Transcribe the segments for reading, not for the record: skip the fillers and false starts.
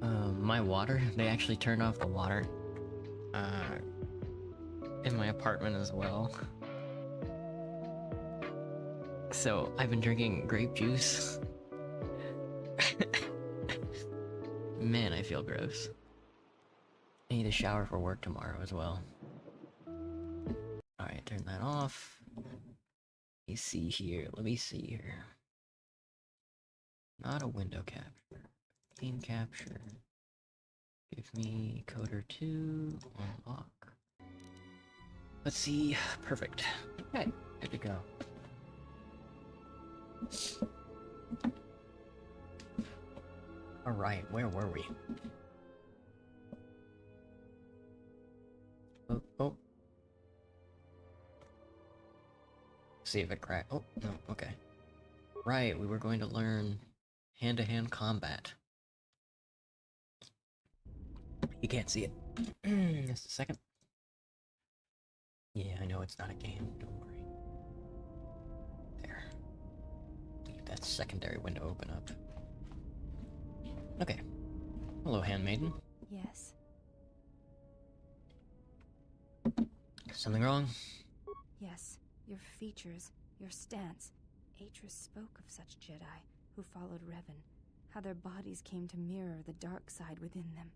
My water, they actually turned off the water. Uh, in my apartment as well. So, I've been drinking grape juice. Man, I feel gross. I need a shower for work tomorrow as well. Alright, turn that off. Let me see here. Let me see here. Not a window capture. Game capture. Give me coder 2. Unlock. Let's see. Perfect. Okay, good to go. Alright, where were we? Oh. See if it cracked. Oh, no, okay. Right, we were going to learn hand-to-hand combat. You can't see it. Just a second. Yeah, I know it's not a game, don't worry. There. Leave that secondary window open up. Okay. Hello, handmaiden. Yes. Something wrong? Yes. Your features, your stance. Atris spoke of such Jedi who followed Revan, how their bodies came to mirror the dark side within them.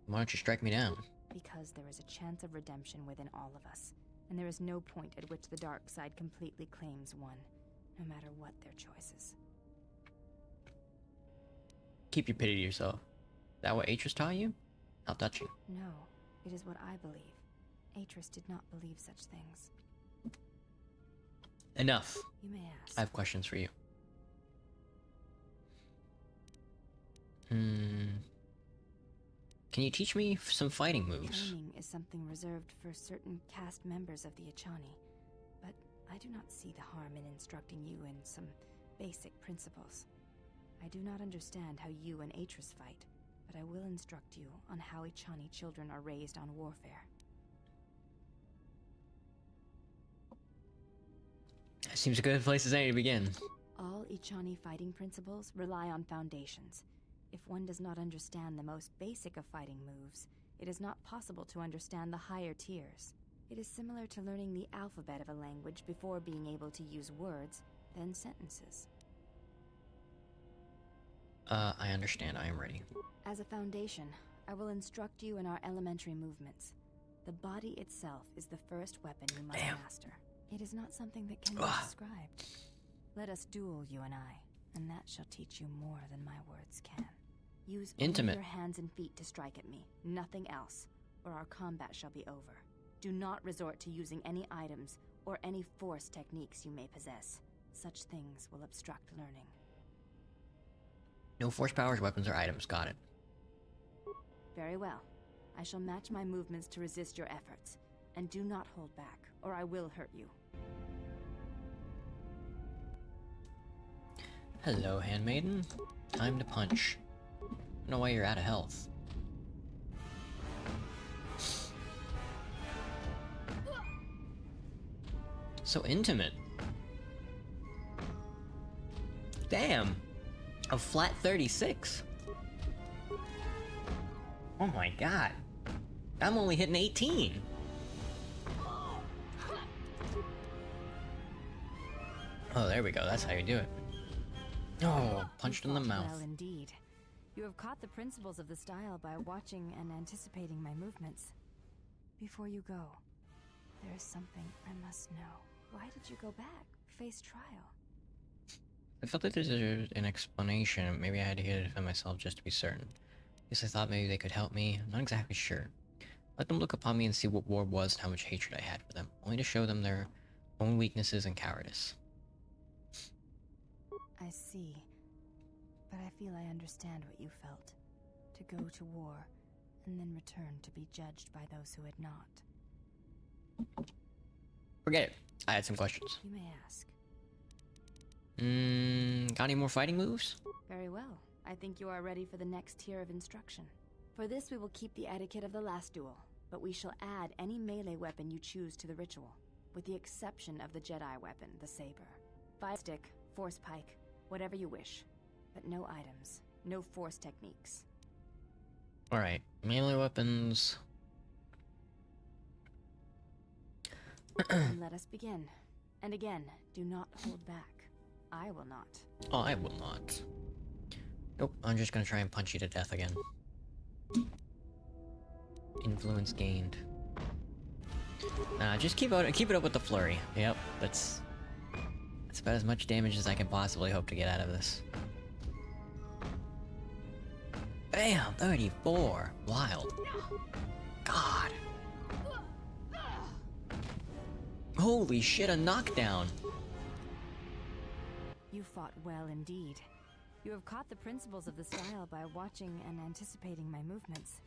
Why don't you strike me down? Because there is a chance of redemption within all of us, and there is no point at which the dark side completely claims one, no matter what their choices. Keep your pity to yourself. Is that what Atris taught you? I'll touch you. No, it is what I believe. Atris did not believe such things. Enough. You may ask. I have questions for you. Can you teach me some fighting moves? Training is something reserved for certain caste members of the Echani, but I do not see the harm in instructing you in some basic principles. I do not understand how you and Atris fight, but I will instruct you on how Echani children are raised on warfare. That seems a good place as any to begin. All Echani fighting principles rely on foundations. If one does not understand the most basic of fighting moves, it is not possible to understand the higher tiers. It is similar to learning the alphabet of a language before being able to use words, then sentences. I understand. I am ready. As a foundation, I will instruct you in our elementary movements. The body itself is the first weapon you must master. It is not something that can be described. Let us duel, you and I, and that shall teach you more than my words can. Use only your hands and feet to strike at me, nothing else, or our combat shall be over. Do not resort to using any items or any force techniques you may possess. Such things will obstruct learning. No force powers, weapons, or items. Got it. Very well. I shall match my movements to resist your efforts. And do not hold back, or I will hurt you. Hello, handmaiden. Time to punch. I don't know why you're out of health. So intimate. Damn! A flat 36. Oh my god. I'm only hitting 18. Oh, there we go. That's how you do it. Oh, punched in the mouth. Well, indeed. You have caught the principles of the style by watching and anticipating my movements. Before you go, there is something I must know. Why did you go back? Face trial? I felt that there's an explanation. Maybe I had to hear it for myself just to be certain. Guess I thought maybe they could help me. I'm not exactly sure. Let them look upon me and see what war was and how much hatred I had for them, only to show them their own weaknesses and cowardice. I see. But I feel I understand what you felt. To go to war, and then return to be judged by those who had not. Forget it. I had some questions. You may ask. Got any more fighting moves? Very well. I think you are ready for the next tier of instruction. For this we will keep the etiquette of the last duel, but we shall add any melee weapon you choose to the ritual, with the exception of the Jedi weapon, the saber. Fire stick, force pike, whatever you wish. but no items, no force techniques. Alright, melee weapons. Then let us begin. And again, do not hold back. I will not. Oh, I will not. Nope, I'm just gonna try and punch you to death again. Influence gained. Nah, just keep it up with the flurry. Yep, that's about as much damage as I can possibly hope to get out of this. Bam! 34! Wild. God. Holy shit, a knockdown! You fought well indeed. You have caught the principles of the style by watching and anticipating my movements.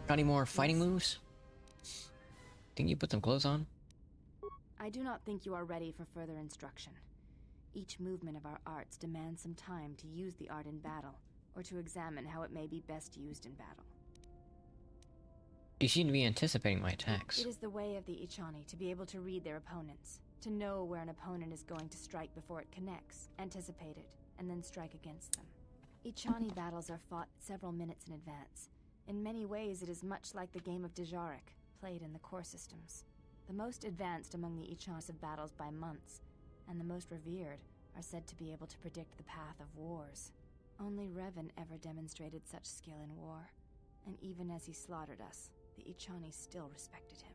Got any more fighting moves? Think you put some clothes on? I do not think you are ready for further instruction. Each movement of our arts demands some time to use the art in battle, or to examine how it may be best used in battle. You seem to be anticipating my attacks. It is the way of the Ichani to be able to read their opponents, to know where an opponent is going to strike before it connects, anticipate it, and then strike against them. Ichani battles are fought several minutes in advance. In many ways, it is much like the game of Dejarik, played in the core systems. The most advanced among the Ichanis have battles by months, and the most revered are said to be able to predict the path of wars. Only Revan ever demonstrated such skill in war, and even as he slaughtered us, the Ichani still respected him.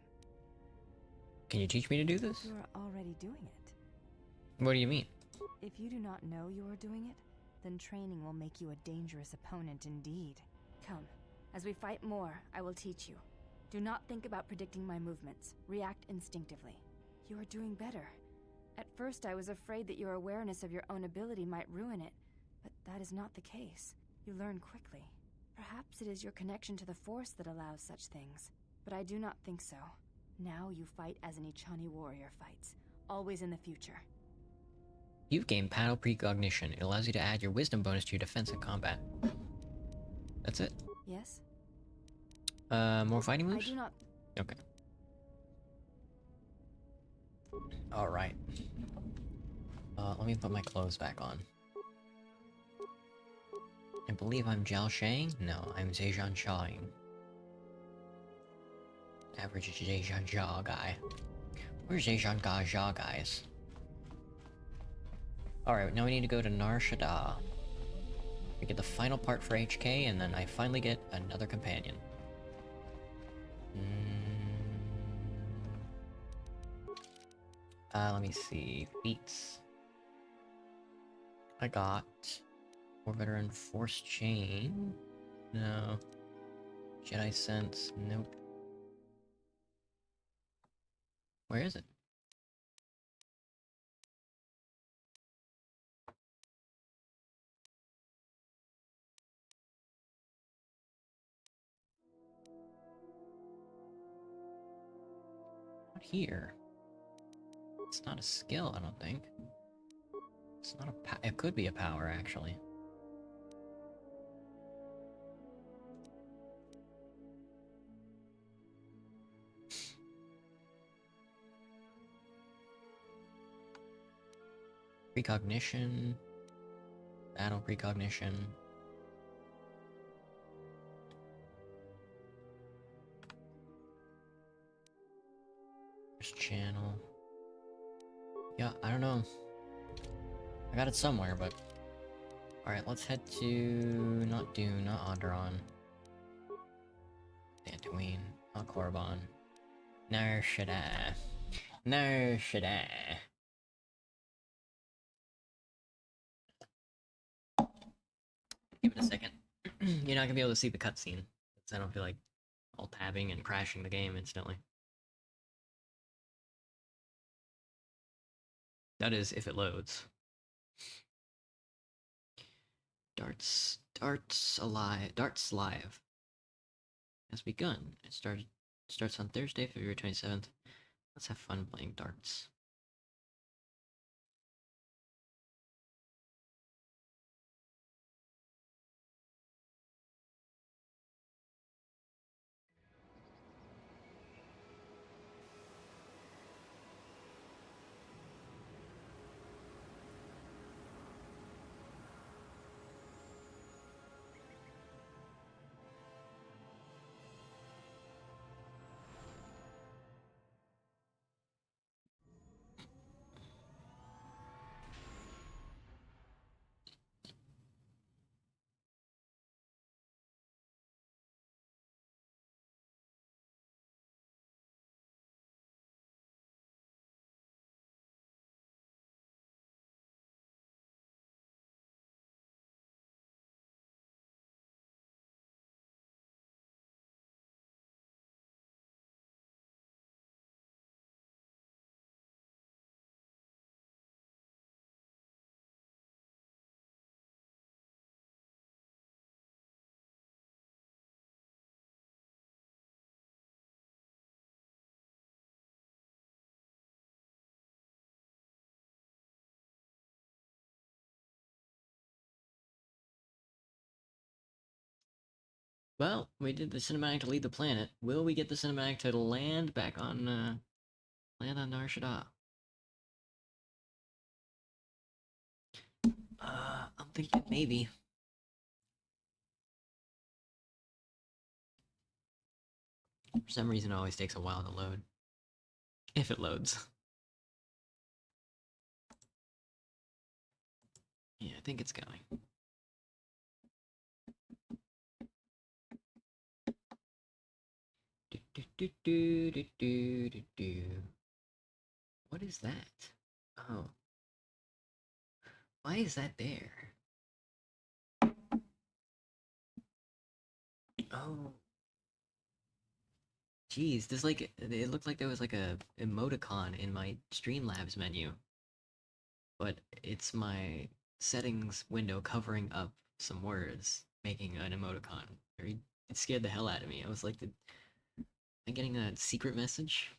Can you teach me to do this? You are already doing it. What do you mean? If you do not know you are doing it, then training will make you a dangerous opponent indeed. Come, as we fight more, I will teach you. Do not think about predicting my movements. React instinctively. You are doing better. At first, I was afraid that your awareness of your own ability might ruin it, but that is not the case. You learn quickly. Perhaps it is your connection to the Force that allows such things, but I do not think so. Now you fight as an Ichani warrior fights, always in the future. You've gained paddle precognition. It allows you to add your wisdom bonus to your defense in combat. That's it? Yes? More fighting moves? I do not... Okay. Alright. Let me put my clothes back on. I believe I'm Jiao Shang? No, I'm Zhejian Shang. Average Zhejian Jia guy. Where's Zhejian Jia guys? Alright, now we need to go to Nar Shaddaa. We get the final part for HK, and then I finally get another companion. Let me see. Feats. I got... War Veteran Force Chain? No. Jedi Sense? Nope. Where is it? Not here. It's not a skill, I don't think. It's not a it could be a power, actually. Precognition. Battle precognition. First channel. Yeah, I don't know. I got it somewhere, but... Alright, let's head to... not Dune, not Onderon. Dantooine, not Korriban. Nar Shaddaa. Nar Shaddaa. Give it a second. You're not gonna be able to see the cutscene, because I don't feel like all tabbing and crashing the game instantly. That is, if it loads. Darts Live has begun. It starts on Thursday, February 27th. Let's have fun playing darts. Well, we did the cinematic to leave the planet. Will we get the cinematic to land back on, land on Nar Shaddaa? I'm thinking maybe. For some reason, it always takes a while to load. If it loads. Yeah, I think it's going. Do, do, do, do, do, do, do, do. What is that? Oh. Why is that there? Oh. Jeez, this like it looked like there was like a emoticon in my Streamlabs menu, but it's my settings window covering up some words, making an emoticon. It scared the hell out of me. I was like, am I getting a secret message?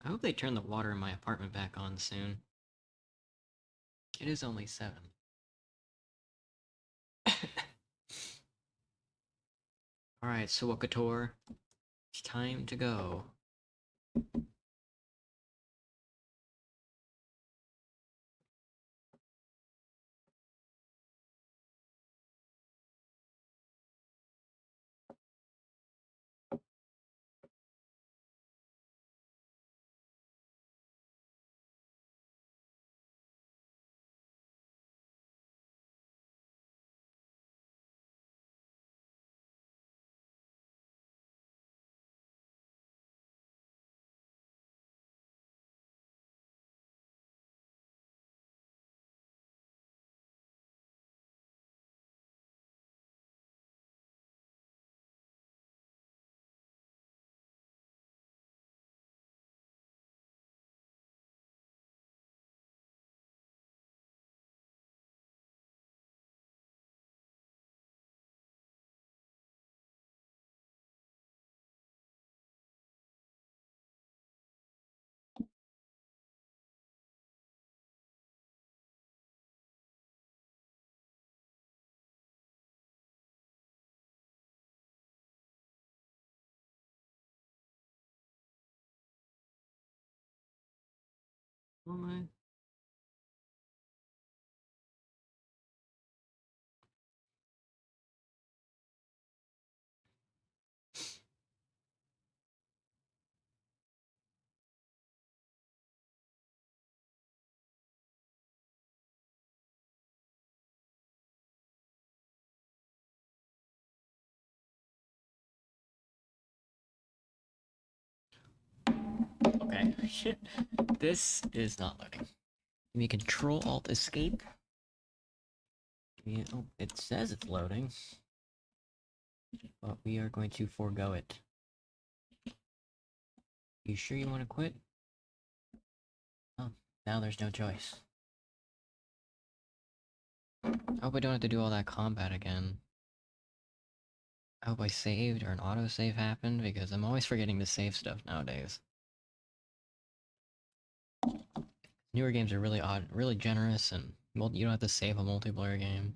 I hope they turn the water in my apartment back on soon. It is only 7. Alright, Suwakator. It's time to go. Oh my. Okay. Shit. This is not loading. Give me Control Alt Escape. Oh, it says it's loading, but we are going to forego it. You sure you want to quit? Oh, now there's no choice. I hope I don't have to do all that combat again. I hope I saved or an autosave happened, because I'm always forgetting to save stuff nowadays. Newer games are really odd, really generous, and well, you don't have to save a multiplayer game.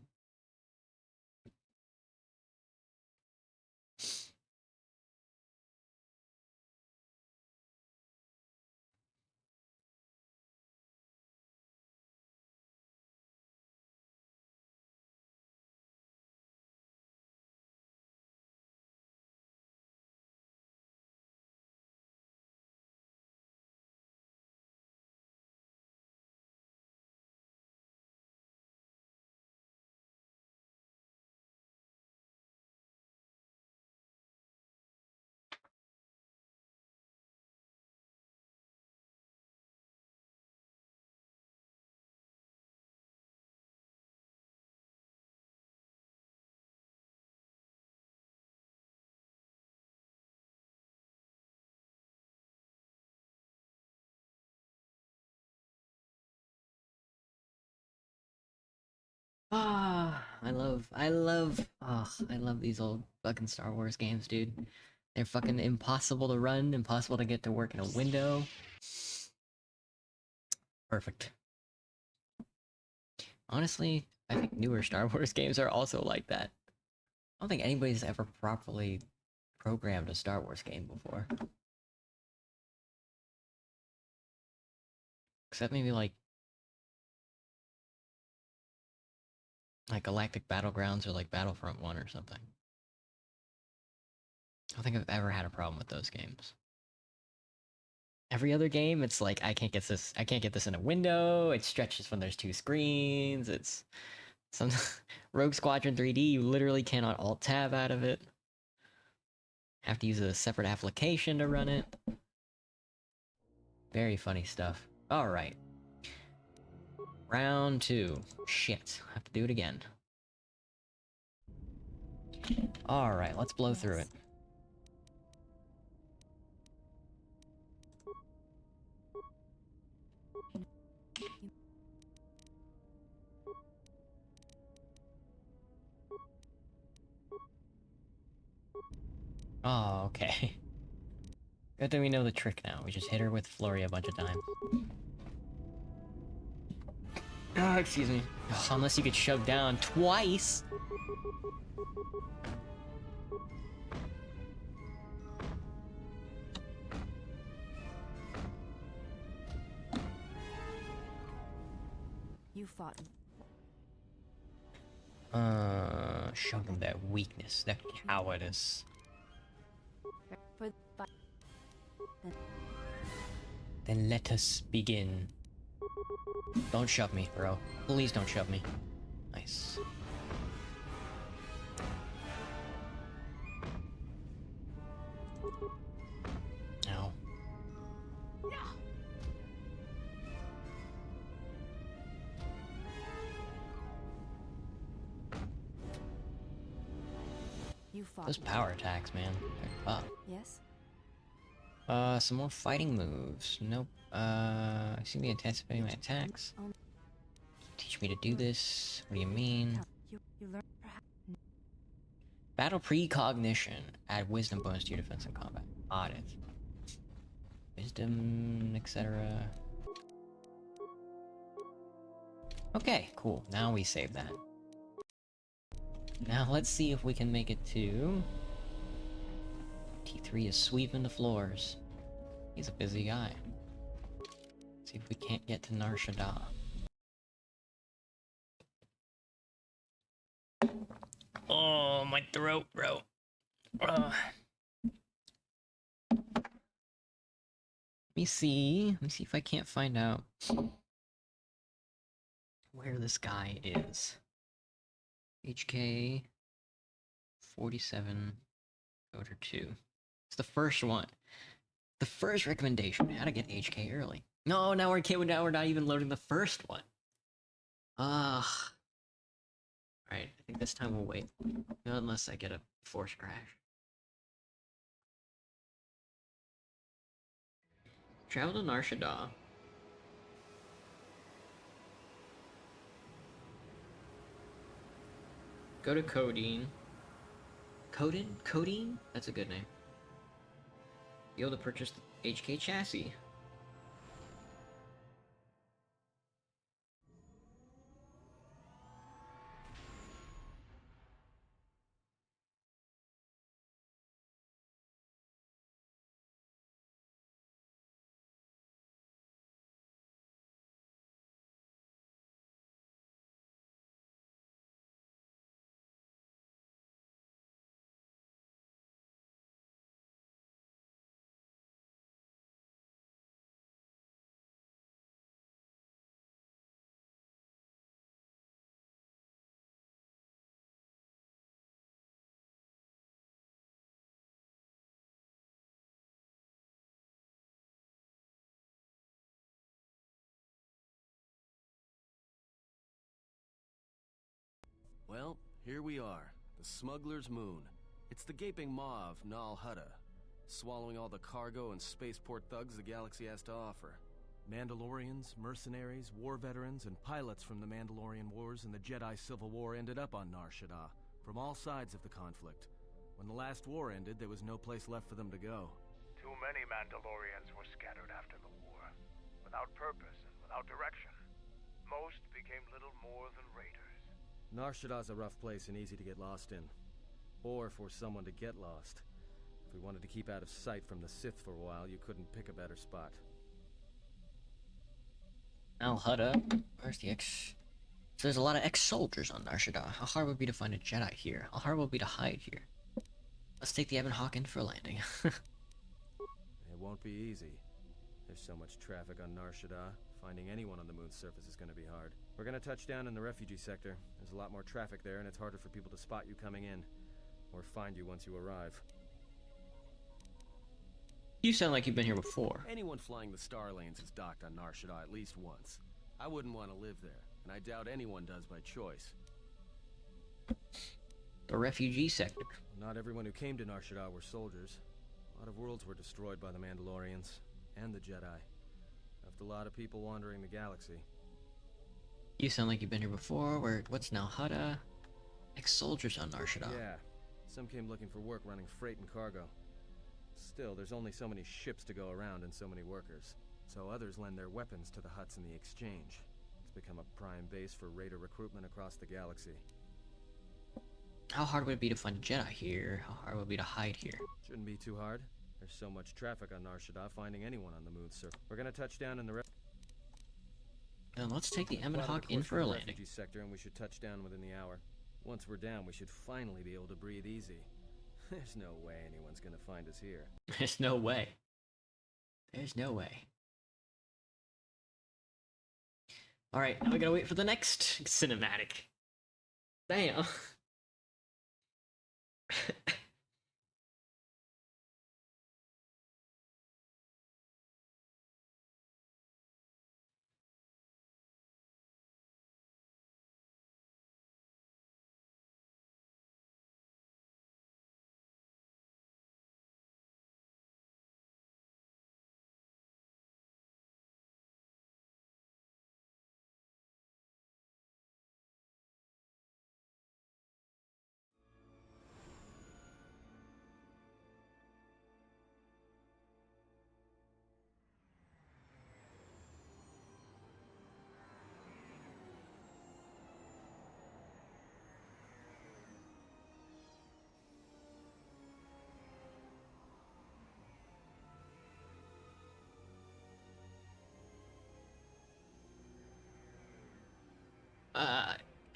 I love these old fucking Star Wars games, dude. They're fucking impossible to run, impossible to get to work in a window. Perfect. Honestly, I think newer Star Wars games are also like that. I don't think anybody's ever properly programmed a Star Wars game before. Except maybe like Galactic Battlegrounds or like Battlefront 1 or something. I don't think I've ever had a problem with those games. Every other game, it's like I can't get this in a window, it stretches when there's two screens, it's some Rogue Squadron 3D, you literally cannot alt tab out of it. Have to use a separate application to run it. Very funny stuff. Alright. Round 2. Shit. Have to do it again. Alright, let's blow through it. Oh, okay. Good that we know the trick now. We just hit her with Flurry a bunch of times. Oh, excuse me. Unless you get shoved down twice. You fought. Show them their weakness, their cowardice. For Then let us begin. Don't shove me, bro. Please don't shove me. Nice. Ow. you fought. Those power attacks, man. They're up. Yes. Some more fighting moves. Nope. I seem to be anticipating my attacks. Teach me to do this. What do you mean? You learn perhaps. Battle precognition. Add wisdom bonus to your defense and combat. Audit. Wisdom, etc. Okay, cool. Now we save that. Now let's see if we can make it to... T3 is sweeping the floors. He's a busy guy. See if we can't get to Nar Shaddaa. Oh, my throat, bro. Let me see. Let me see if I can't find out where this guy is. HK 47 voter 2. It's the first one. The first recommendation, how to get HK early. No, now we're not even loading the first one. Alright, I think this time we'll wait. Unless I get a force crash. Travel to Nar Shaddaa. Go to Codeine. Codeine? That's a good name. Be able to purchase the HK chassis. Well, here we are, the Smuggler's Moon. It's the gaping maw of Nal Hutta, swallowing all the cargo and spaceport thugs the galaxy has to offer. Mandalorians, mercenaries, war veterans, and pilots from the Mandalorian Wars and the Jedi Civil War ended up on Nar Shaddaa, from all sides of the conflict. When the last war ended, there was no place left for them to go. Too many Mandalorians were scattered after the war, without purpose and without direction. Most became little more than raiders. Nar Shaddaa's a rough place and easy to get lost in. Or for someone to get lost. If we wanted to keep out of sight from the Sith for a while, you couldn't pick a better spot. Al Hudda, where's the ex? So there's a lot of ex-soldiers on Nar Shaddaa. How hard would it be to find a Jedi here? How hard would it be to hide here? Let's take the Ebon Hawk in for a landing. It won't be easy. There's so much traffic on Nar Shaddaa. Finding anyone on the moon's surface is going to be hard. We're going to touch down in the refugee sector. There's a lot more traffic there, and it's harder for people to spot you coming in. Or find you once you arrive. You sound like you've been here before. Anyone flying the Star Lanes has docked on Nar Shaddaa at least once. I wouldn't want to live there, and I doubt anyone does by choice. The refugee sector. Not everyone who came to Nar Shaddaa were soldiers. A lot of worlds were destroyed by the Mandalorians, and the Jedi. Left a lot of people wandering the galaxy. You sound like you've been here before. What's now Hudda? Ex-soldiers on Nar Shaddaa. Yeah, some came looking for work running freight and cargo. Still, there's only so many ships to go around and so many workers. So others lend their weapons to the Hutts in the exchange. It's become a prime base for raider recruitment across the galaxy. How hard would it be to find a Jedi here? How hard would it be to hide here? Shouldn't be too hard. There's so much traffic on Nar Shaddaa, finding anyone on the moon's surface. We're gonna touch down in the Then let's take the Ebon Hawk in for a landing. refugee sector, and we should touch down within the hour. Once we're down, we should finally be able to breathe easy. There's no way anyone's gonna find us here. There's no way. There's no way. Alright, now we gotta wait for the next cinematic. Damn.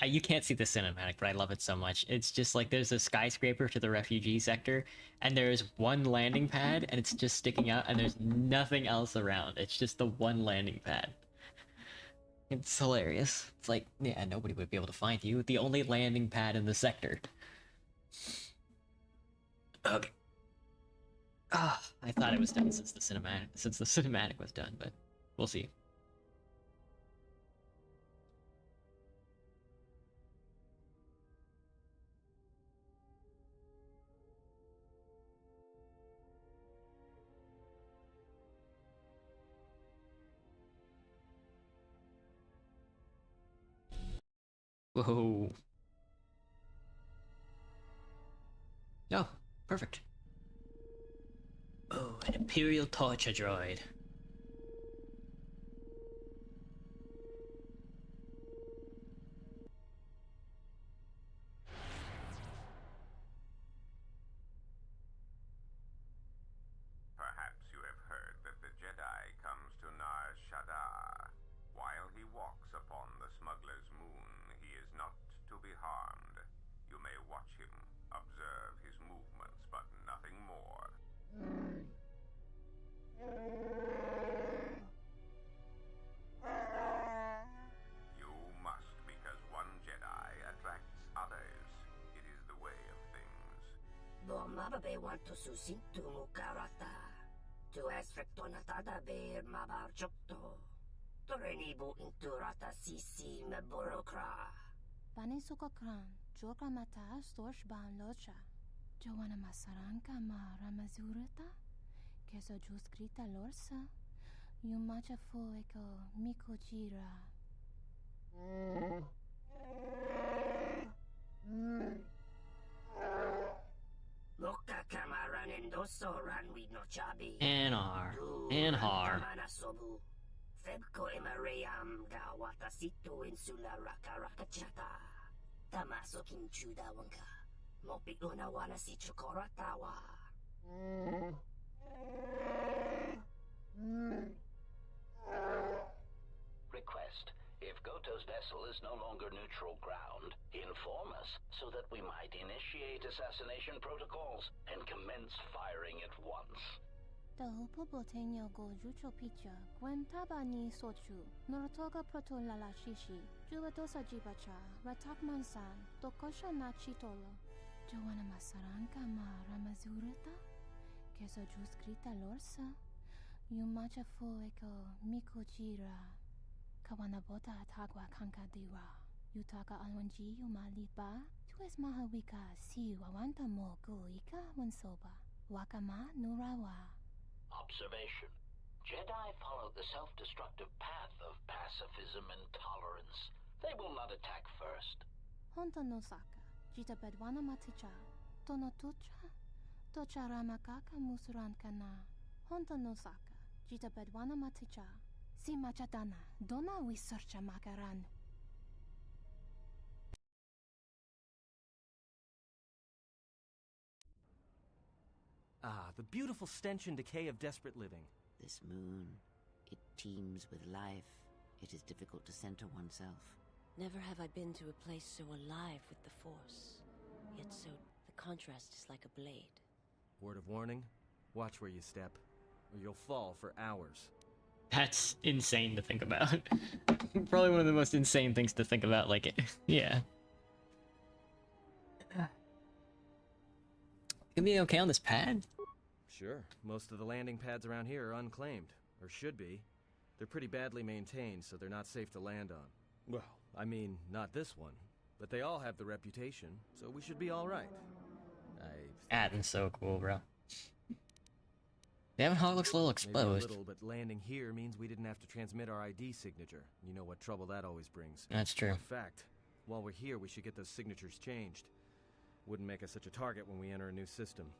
You can't see the cinematic, but I love it so much. It's just like there's a skyscraper to the refugee sector, and there's one landing pad, and it's just sticking out, and there's nothing else around. It's just the one landing pad. It's hilarious. It's like, yeah, nobody would be able to find you. The only landing pad in the sector. Okay. Ah, I thought it was done since the cinematic was done, but we'll see. Whoa. Oh, perfect. Oh, an Imperial torture droid. Perhaps you have heard that the Jedi comes to Nar Shaddaa. While he walks upon the smuggler's moon, he is not to be harmed. You may watch him, observe his movements, but nothing more. You must, because one Jedi attracts others. It is the way of things. Mababe want to susintu mukarata. Tu esfrektonatada be mabarjokto. Torenibu inturata sisi meborokra. Banisukakran, Joka mata storch ban locha. Joanna masaranka ma ramazurata. Keso juskrita lorsa. Yumacha fueko mikojira. Loka kamaran endoso ranwi no chabi. Anar. Anhar. Kamana sobu. Febko emareyam ga watasitu insula raka raka chata. Tamaso kinchuda wanka. Mopi una wana si chokoratawa. Request. If Goto's vessel is no longer neutral ground, inform us so that we might initiate assassination protocols and commence firing at once. The hupo boteño go jucho picha, taba ni sochu, norotoga proto lala shishi, jugadosa jibacha, ratak mansan, tokosha na chitolo. Joana masaranka ma ramazurita, keso juskrita lorsa, yumacha fueko mikojira. Kawanabota atagwa kankadiwa. Yutaka alwanji yumalipa. Tu es mahawika si wawanta mo guika wansoba. Wakama nurawa. Observation. Jedi follow the self-destructive path of pacifism and tolerance. They will not attack first. Honta no saka. Jita bedwana maticha. Tono tucha. Tocha ramakaka musuran kana. Honta no saka. Jita bedwana maticha. Si machadana, dona we searcha makaran. Ah, the beautiful stench and decay of desperate living. This moon, it teems with life. It is difficult to center oneself. Never have I been to a place so alive with the Force. Yet so... the contrast is like a blade. Word of warning, watch where you step, or you'll fall for hours. That's insane to think about. Probably one of the most insane things to think about, like, yeah. Gonna be okay on this pad? Sure. Most of the landing pads around here are unclaimed, or should be. They're pretty badly maintained, so they're not safe to land on. Well, I mean, not this one. But they all have the reputation, so we should be alright. Atten's so cool, bro. The Hog looks a little exposed. Maybe a little, but landing here means we didn't have to transmit our ID signature. You know what trouble that always brings. That's true. In fact, while we're here, we should get those signatures changed. Wouldn't make us such a target when we enter a new system.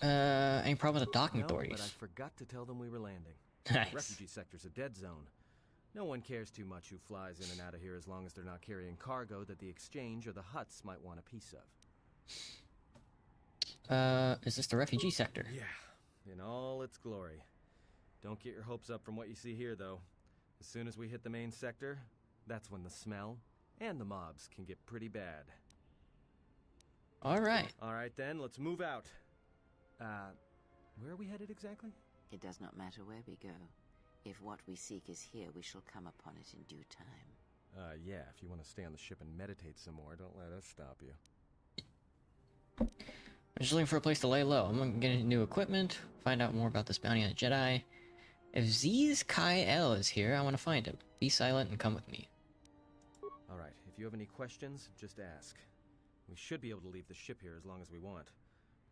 Any problem with the docking No, authorities? but I forgot to tell them we were landing. Nice. Refugee sector's a dead zone. No one cares too much who flies in and out of here as long as they're not carrying cargo that the Exchange or the Hutts might want a piece of. Is this the refugee sector? Yeah, in all its glory. Don't get your hopes up from what you see here, though. As soon as we hit the main sector, that's when the smell and the mobs can get pretty bad. Alright. Alright then, let's move out. Where are we headed exactly? It does not matter where we go. If what we seek is here, we shall come upon it in due time. Yeah, if you want to stay on the ship and meditate some more, don't let us stop you. I'm just looking for a place to lay low. I'm gonna get new equipment, find out more about this bounty on the Jedi. If Z's Kai L is here, I want to find him. Be silent and come with me. Alright, if you have any questions, just ask. We should be able to leave the ship here as long as we want.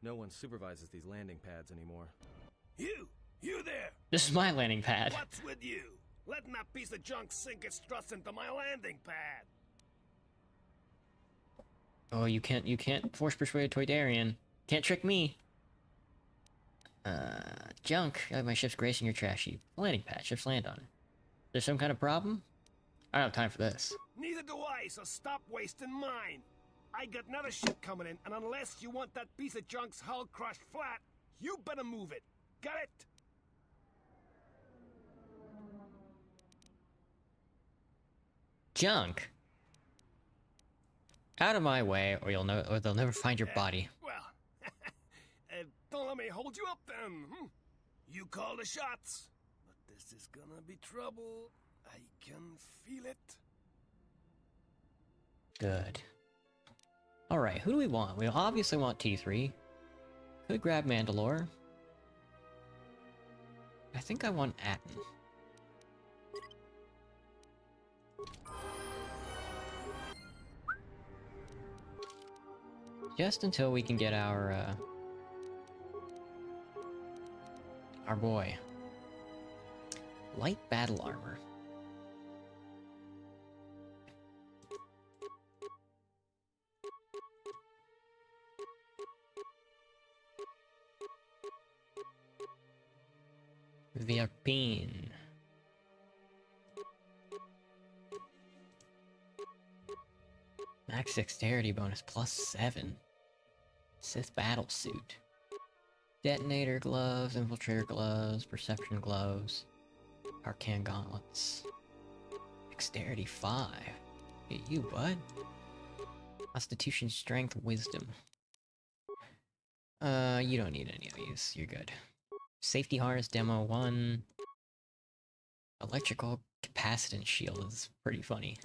No one supervises these landing pads anymore. You there! This is my landing pad. What's with you? Letting that piece of junk sink its struts into my landing pad! Oh, you can't force persuade a Toydarian. Can't trick me. Junk. My ship's gracing your trash heap. Landing pad. Ships land on it. There's some kind of problem? I don't have time for this. Neither do I, so stop wasting mine! I got another ship coming in, and unless you want that piece of junk's hull crushed flat, you better move it. Got it? Junk. Out of my way, or or they'll never find your body. Well, don't let me hold you up then. You call the shots. But this is gonna be trouble. I can feel it. Good. Alright, who do we want? We obviously want T3. Could grab Mandalore. I think I want Atten. Just until we can get our boy. Light battle armor. Verpine. Max dexterity bonus +7. Sith battle suit. Detonator gloves, infiltrator gloves, perception gloves, arcane gauntlets. Dexterity 5. Hey, you, bud. Constitution, strength, wisdom. You don't need any of these. You're good. Safety harness demo 1. Electrical capacitance shield is pretty funny.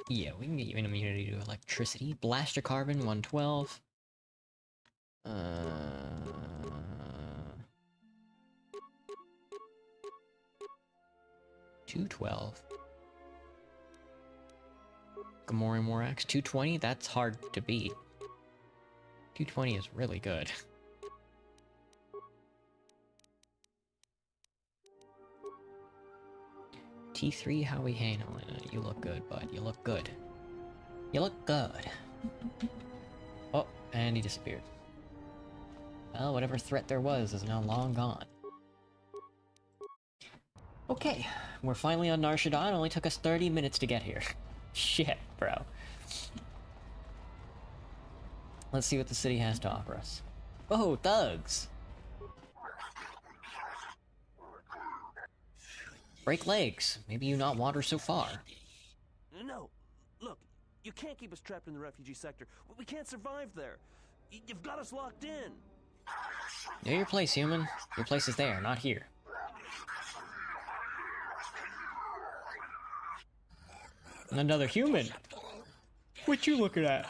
Yeah, we can get you an immunity to electricity. Blaster carbon 112. 212. Gamora Morax 220. That's hard to beat. 220 is really good. T3 Howie Hanlon. You look good, bud. You look good. You look good. Oh, and he disappeared. Well, whatever threat there was is now long gone. Okay, we're finally on Nar Shaddaa. It only took us 30 minutes to get here. Shit, bro. Let's see what the city has to offer us. Oh, thugs! Break legs. Maybe you not wander so far. No, look, you can't keep us trapped in the refugee sector. We can't survive there. You've got us locked in. Know your place, human. Your place is there, not here. Another human. What you looking at?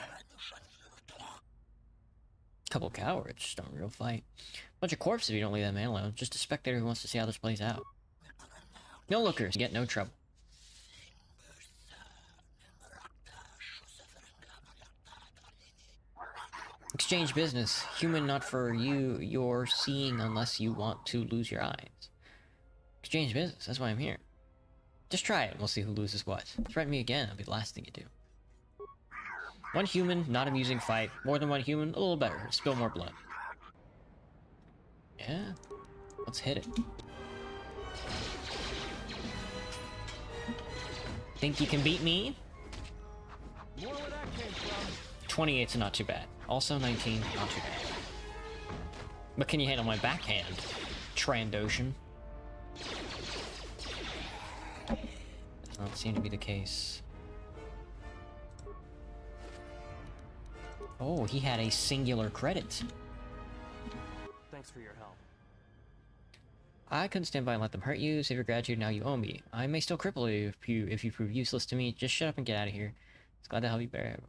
Couple cowards, don't real fight. Bunch of corpses if you don't leave that man alone. Just a spectator who wants to see how this plays out. No lookers, get no trouble. Exchange business. Human not for you. You're seeing unless you want to lose your eyes. Exchange business, that's why I'm here. Just try it and we'll see who loses what. Threaten me again, it'll be the last thing you do. One human, not amusing fight. More than one human, a little better. Spill more blood. Yeah? Let's hit it. Think you can beat me? 28's not too bad. Also 19, not too bad. But can you handle my backhand? Trandoshan. Does not seem to be the case. Oh, he had a singular credit. Thanks for your help. I couldn't stand by and let them hurt you. Save your gratitude, now you owe me. I may still cripple you if you prove useless to me. Just shut up and get out of here. It's glad to help you bear.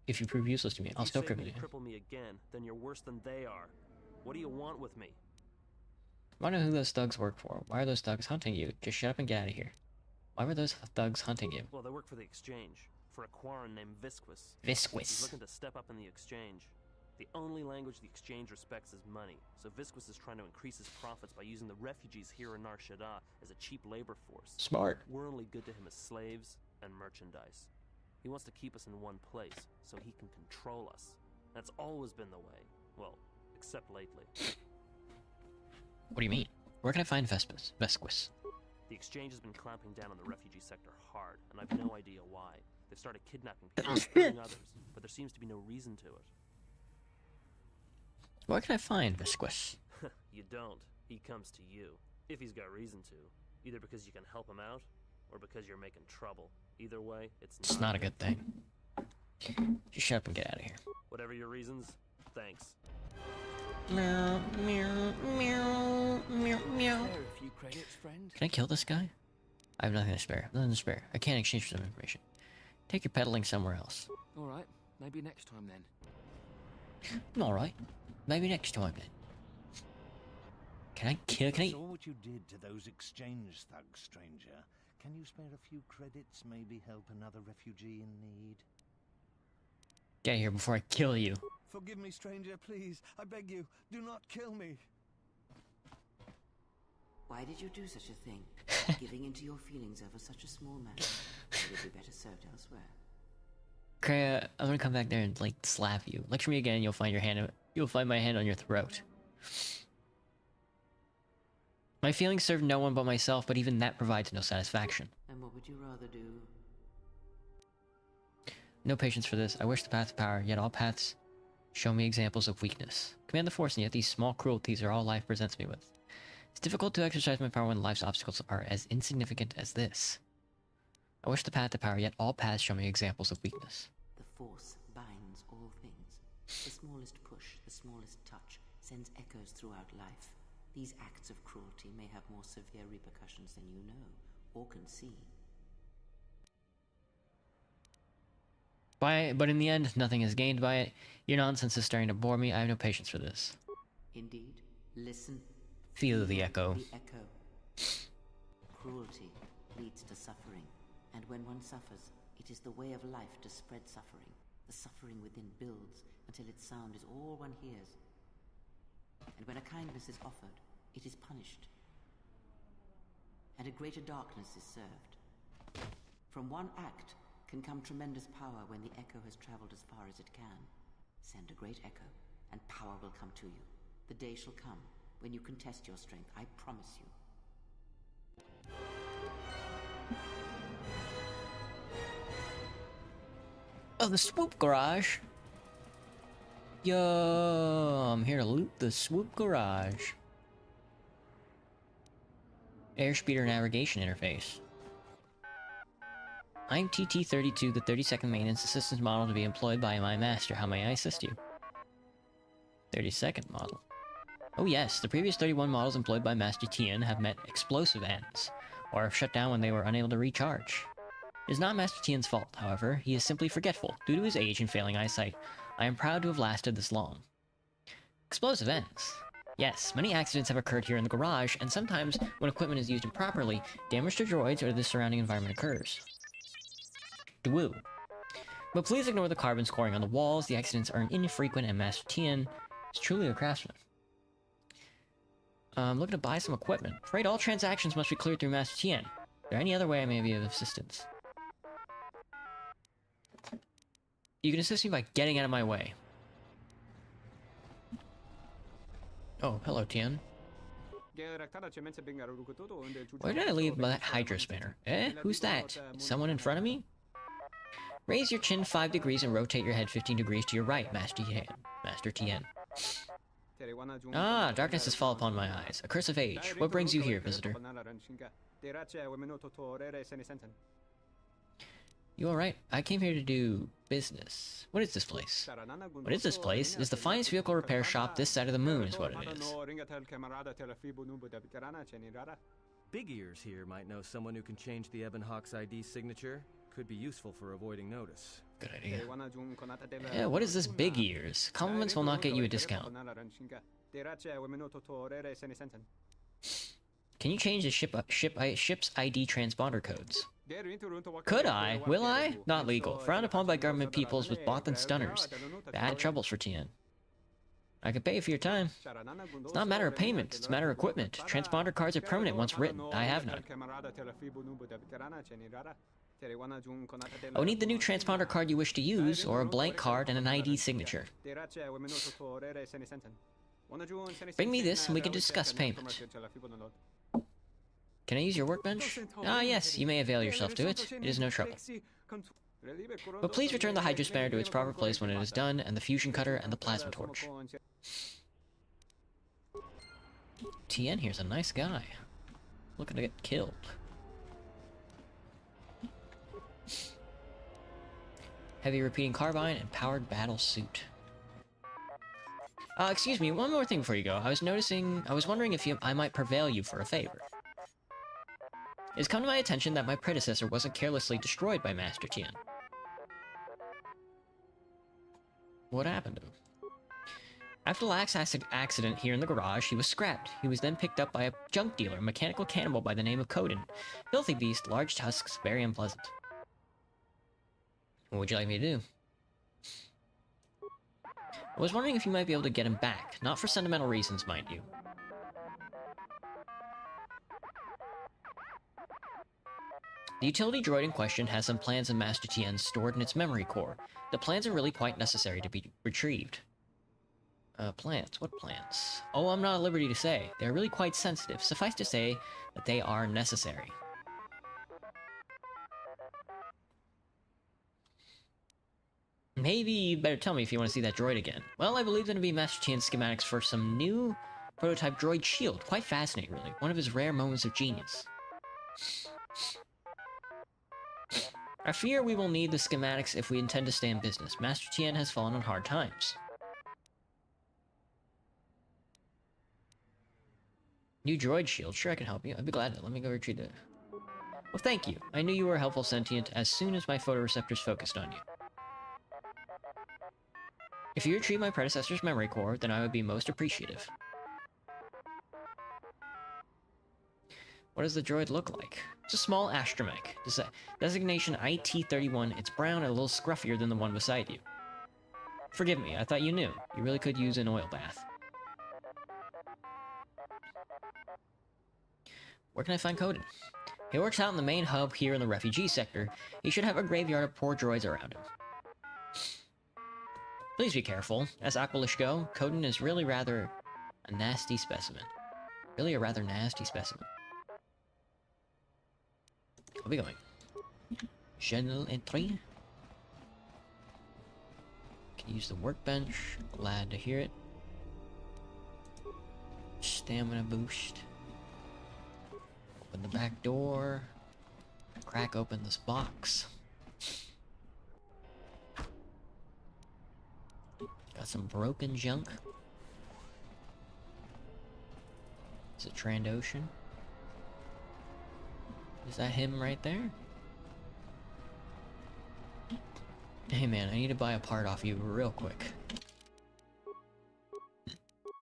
If you prove useless to me, I'll still cripple you. If you cripple me again, then you're worse than they are. What do you want with me? I want to know who those thugs work for. Why are those thugs hunting you? Just shut up and get out of here. Why were those thugs hunting you? Well, they work for the Exchange. For a Quarren named Visquis. Visquis. He's looking to step up in the Exchange. The only language the Exchange respects is money, so Visquis is trying to increase his profits by using the refugees here in Nar Shaddaa as a cheap labor force. Smart. We're only good to him as slaves and merchandise. He wants to keep us in one place, so he can control us. That's always been the way. Well, except lately. What do you mean? Where can I find Visquis? The Exchange has been clamping down on the refugee sector hard, and I've no idea why. They've started kidnapping people and killing others, but there seems to be no reason to it. Where can I find Visquis? You don't. He comes to you. If he's got reason to. Either because you can help him out, or because you're making trouble. Either way, it's not a good thing. Just shut up and get out of here. Whatever your reasons, thanks. Meow, meow, meow, meow, meow. A few credits, friend. Can I kill this guy? I have nothing to spare. Nothing to spare. I can't exchange for some information. Take your peddling somewhere else. Alright, maybe next time then. Alright. Maybe next time then. Can I kill? Can I? Saw what you did to those exchange thugs, stranger. Can you spare a few credits? Maybe help another refugee in need. Get here before I kill you. Forgive me, stranger, please. I beg you, do not kill me. Why did you do such a thing? Giving into your feelings over such a small matter. You would be better served elsewhere. Kreia, I'm gonna come back there and like slap you. Lecture me again, you'll find my hand on your throat. My feelings serve no one but myself, but even that provides no satisfaction. And what would you rather do? No patience for this. I wish the path to power, yet all paths show me examples of weakness. Command the Force, and yet these small cruelties are all life presents me with. It's difficult to exercise my power when life's obstacles are as insignificant as this. I wish the path to power, yet all paths show me examples of weakness. The Force binds all things. The smallest push, the smallest touch, sends echoes throughout life. These acts of cruelty may have more severe repercussions than you know, or can see. But in the end, nothing is gained by it. Your nonsense is starting to bore me. I have no patience for this. Indeed. Listen. Feel the echo. The echo. Cruelty leads to suffering, and when one suffers, it is the way of life to spread suffering. The suffering within builds until its sound is all one hears. And when a kindness is offered, it is punished. And a greater darkness is served. From one act can come tremendous power when the echo has traveled as far as it can. Send a great echo, and power will come to you. The day shall come when you can test your strength, I promise you. Oh, the swoop garage! Yo, I'm here to loot the swoop garage. Airspeeder navigation interface. I'm TT-32, the 32nd Maintenance Assistance Model to be employed by my master. How may I assist you? 32nd model. Oh yes, the previous 31 models employed by Master Tien have met explosive ends, or have shut down when they were unable to recharge. It is not Master Tien's fault, however. He is simply forgetful, due to his age and failing eyesight. I am proud to have lasted this long. Explosive ends. Yes, many accidents have occurred here in the garage, and sometimes, when equipment is used improperly, damage to droids or the surrounding environment occurs. Woo. But please ignore the carbon scoring on the walls. The accidents are infrequent, and Master Tien is truly a craftsman. I'm looking to buy some equipment. Afraid all transactions must be cleared through Master Tien. Is there any other way I may be of assistance? You can assist me by getting out of my way. Oh, hello, Tien. Where did I leave my Hydro Spanner? Eh? Who's that? Someone in front of me? Raise your chin 5 degrees and rotate your head 15 degrees to your right, Master Tien. Master Tien. Ah, darkness has fallen upon my eyes. A curse of age. What brings you here, visitor? You alright? I came here to do business. What is this place? What is this place? It's the finest vehicle repair shop this side of the moon is what it is. Big Ears here might know someone who can change the Ebon Hawk's ID signature. Could be useful for avoiding notice. Good idea. Yeah, what is this Big Ears? Compliments will not get you a discount. Can you change the ship's ID transponder codes? Could I? Will I? Not legal. Frowned upon by government peoples with Bothan stunners. Bad troubles for Tien. I could pay you for your time. It's not a matter of payment, it's a matter of equipment. Transponder cards are permanent once written. I have none. I will need the new transponder card you wish to use, or a blank card and an ID signature. Bring me this and we can discuss payment. Can I use your workbench? Ah yes, you may avail yourself to it. It is no trouble. But please return the Hydro Spanner to its proper place when it is done, and the fusion cutter and the plasma torch. Tien here's a nice guy. Looking to get killed. Heavy repeating carbine and powered battle suit. Excuse me, one more thing before you go. I was wondering if I might prevail you for a favor. It's come to my attention that my predecessor wasn't carelessly destroyed by Master Tien. What happened to him? After the last accident here in the garage, he was scrapped. He was then picked up by a junk dealer, a mechanical cannibal by the name of Coden. Filthy beast, large tusks, very unpleasant. What would you like me to do? I was wondering if you might be able to get him back. Not for sentimental reasons, mind you. The utility droid in question has some plans in Master Tien stored in its memory core. The plans are really quite necessary to be retrieved. Plans? What plans? Oh, I'm not at liberty to say. They're really quite sensitive. Suffice to say that they are necessary. Maybe you better tell me if you want to see that droid again. Well, I believe them to be Master Tien's schematics for some new prototype droid shield. Quite fascinating, really. One of his rare moments of genius. I fear we will need the schematics if we intend to stay in business. Master Tien has fallen on hard times. New droid shield. Sure, I can help you. I'd be glad to. Let me go retrieve it. Well, thank you. I knew you were a helpful sentient as soon as my photoreceptors focused on you. If you retrieve my predecessor's memory core, then I would be most appreciative. What does the droid look like? It's a small astromech. Designation IT-31. It's brown and a little scruffier than the one beside you. Forgive me, I thought you knew. You really could use an oil bath. Where can I find Coden? He works out in the main hub here in the refugee sector. He should have a graveyard of poor droids around him. Please be careful. As Aqualish go, Coden is really rather a nasty specimen. Really a rather nasty specimen. I'll be going. General entry. Can use the workbench. Glad to hear it. Stamina boost. Open the back door. Crack open this box. Got some broken junk. Is it Trandoshan? Is that him right there? Hey man, I need to buy a part off you real quick.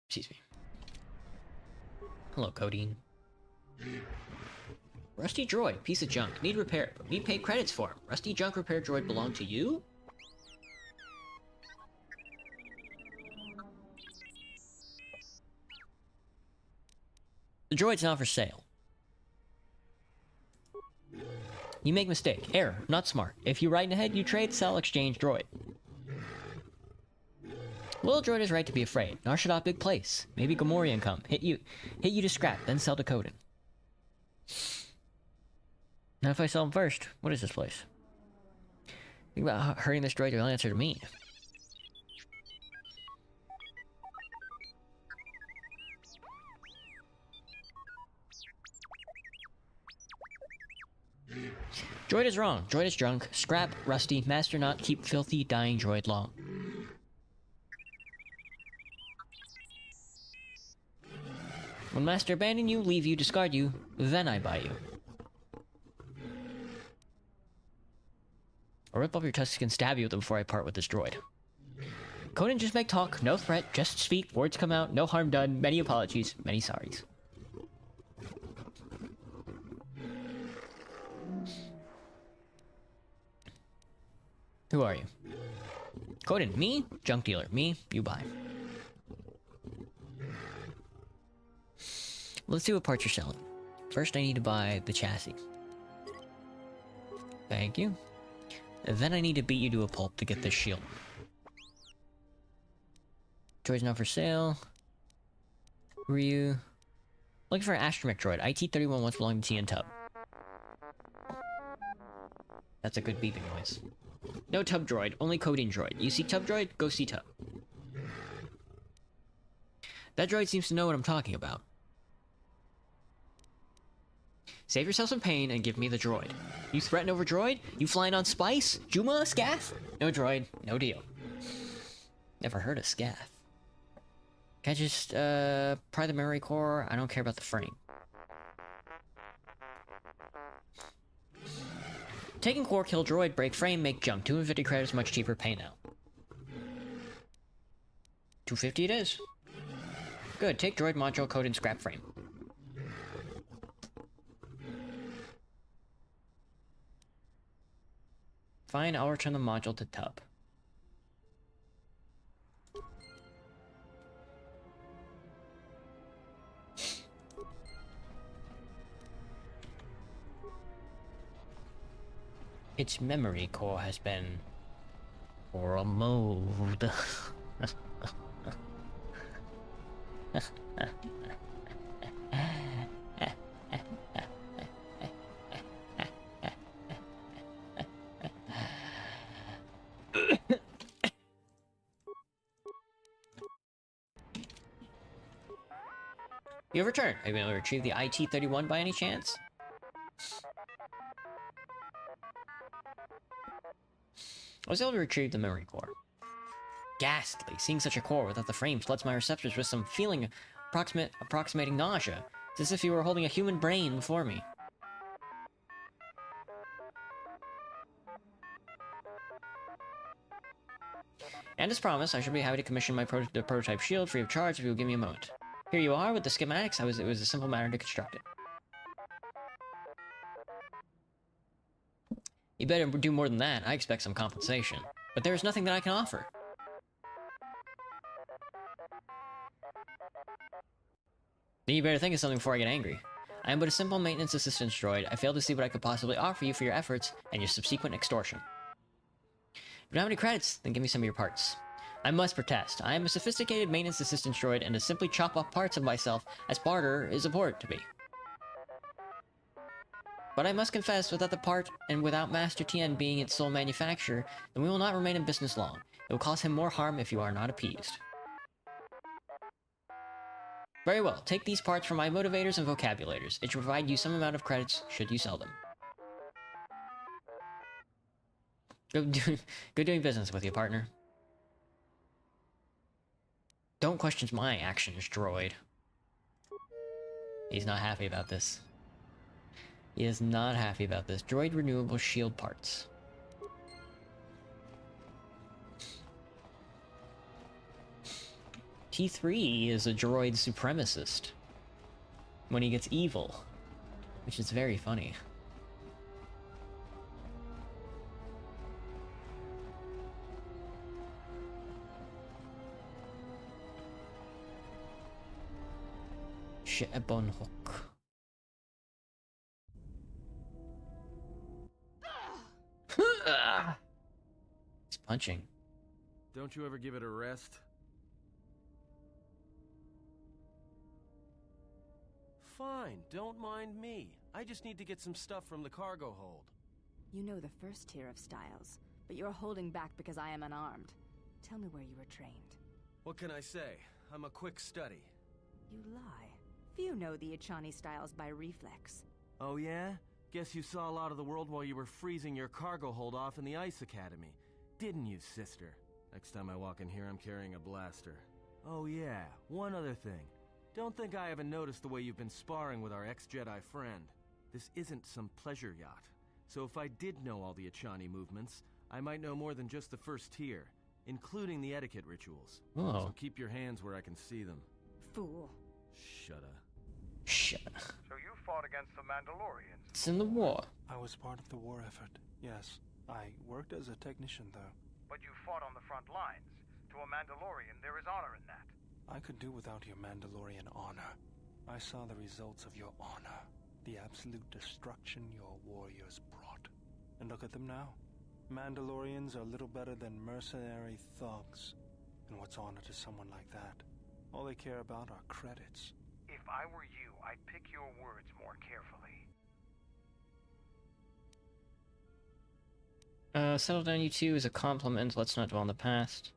Excuse me. Hello, Codeine. Rusty droid, piece of junk. Need repair, but need paid credits for him. Rusty junk repair droid belong to you? The droid's not for sale. You make mistake. Error. Not smart. If you right ahead, you trade, sell, exchange droid. Little droid is right to be afraid. Nar Shaddaa, big place. Maybe Gamorrean come. Hit you to scrap, then sell to Coden. Now if I sell him first, what is this place? Think about hurting this droid, you'll answer to me. Droid is wrong. Droid is drunk. Scrap, rusty, master not, keep filthy, dying droid long. When master abandon you, leave you, discard you, then I buy you. I'll rip off your tusks and stab you with them before I part with this droid. Coden, just make talk, no threat, just speak, words come out, no harm done, many apologies, many sorries. Who are you? Coden, me? Junk dealer. Me? You buy. Let's see what parts you're selling. First, I need to buy the chassis. Thank you. And then I need to beat you to a pulp to get this shield. Droid's not for sale. Who are you? Looking for an astromech droid. IT-31 once belonging to Tien Tub. That's a good beeping noise. No Tub droid, only Codeine droid. You see Tub droid? Go see Tub. That droid seems to know what I'm talking about. Save yourself some pain and give me the droid. You threaten over droid? You flying on spice? Juma? Scath? No droid, no deal. Never heard of Scath. Can I just, pry the memory core? I don't care about the frame. Taking core, kill droid, break frame, make junk. 250 credits, much cheaper, pay now. 250 it is. Good, take droid module, code, and scrap frame. Fine, I'll return the module to Tub. Its memory core has been removed. You have returned. Have you been able to retrieve the IT-31 by any chance? I was able to retrieve the memory core. Ghastly. Seeing such a core without the frame floods my receptors with some feeling approximating nausea. It's as if you were holding a human brain before me. And as promised, I shall be happy to commission my the prototype shield free of charge if you will give me a moment. Here you are with the schematics. It was a simple matter to construct it. You better do more than that. I expect some compensation. But there is nothing that I can offer. Then you better think of something before I get angry. I am but a simple maintenance assistance droid. I fail to see what I could possibly offer you for your efforts and your subsequent extortion. If you don't have any credits, then give me some of your parts. I must protest. I am a sophisticated maintenance assistance droid, and to simply chop off parts of myself as barter is abhorrent to me. But I must confess, without the part, and without Master Tien being its sole manufacturer, then we will not remain in business long. It will cause him more harm if you are not appeased. Very well, take these parts from my motivators and vocabulators. It should provide you some amount of credits, should you sell them. Good doing business with you, partner. Don't question my actions, droid. He's not happy about this. He is not happy about this. Droid renewable shield parts. T3 is a droid supremacist. When he gets evil. Which is very funny. Shebon Hook. He's punching. Don't you ever give it a rest? Fine, don't mind me. I just need to get some stuff from the cargo hold. You know the first tier of styles, but you're holding back because I am unarmed. Tell me where you were trained. What can I say? I'm a quick study. You lie. Few know the Echani styles by reflex. Oh yeah? Guess you saw a lot of the world while you were freezing your cargo hold off in the Ice Academy. Didn't you, sister? Next time I walk in here, I'm carrying a blaster. Oh yeah, one other thing. Don't think I haven't noticed the way you've been sparring with our ex-Jedi friend. This isn't some pleasure yacht. So if I did know all the Echani movements, I might know more than just the first tier, including the etiquette rituals. Whoa. So keep your hands where I can see them. Fool. Shut up. Shut up. So you fought against the Mandalorians? It's in the war. I was part of the war effort, yes. I worked as a technician, though. But you fought on the front lines. To a Mandalorian, there is honor in that. I could do without your Mandalorian honor. I saw the results of your honor. The absolute destruction your warriors brought. And look at them now. Mandalorians are little better than mercenary thugs. And what's honor to someone like that? All they care about are credits. If I were you, I'd pick your words more carefully. Settle down, you two, is a compliment. Let's not dwell on the past.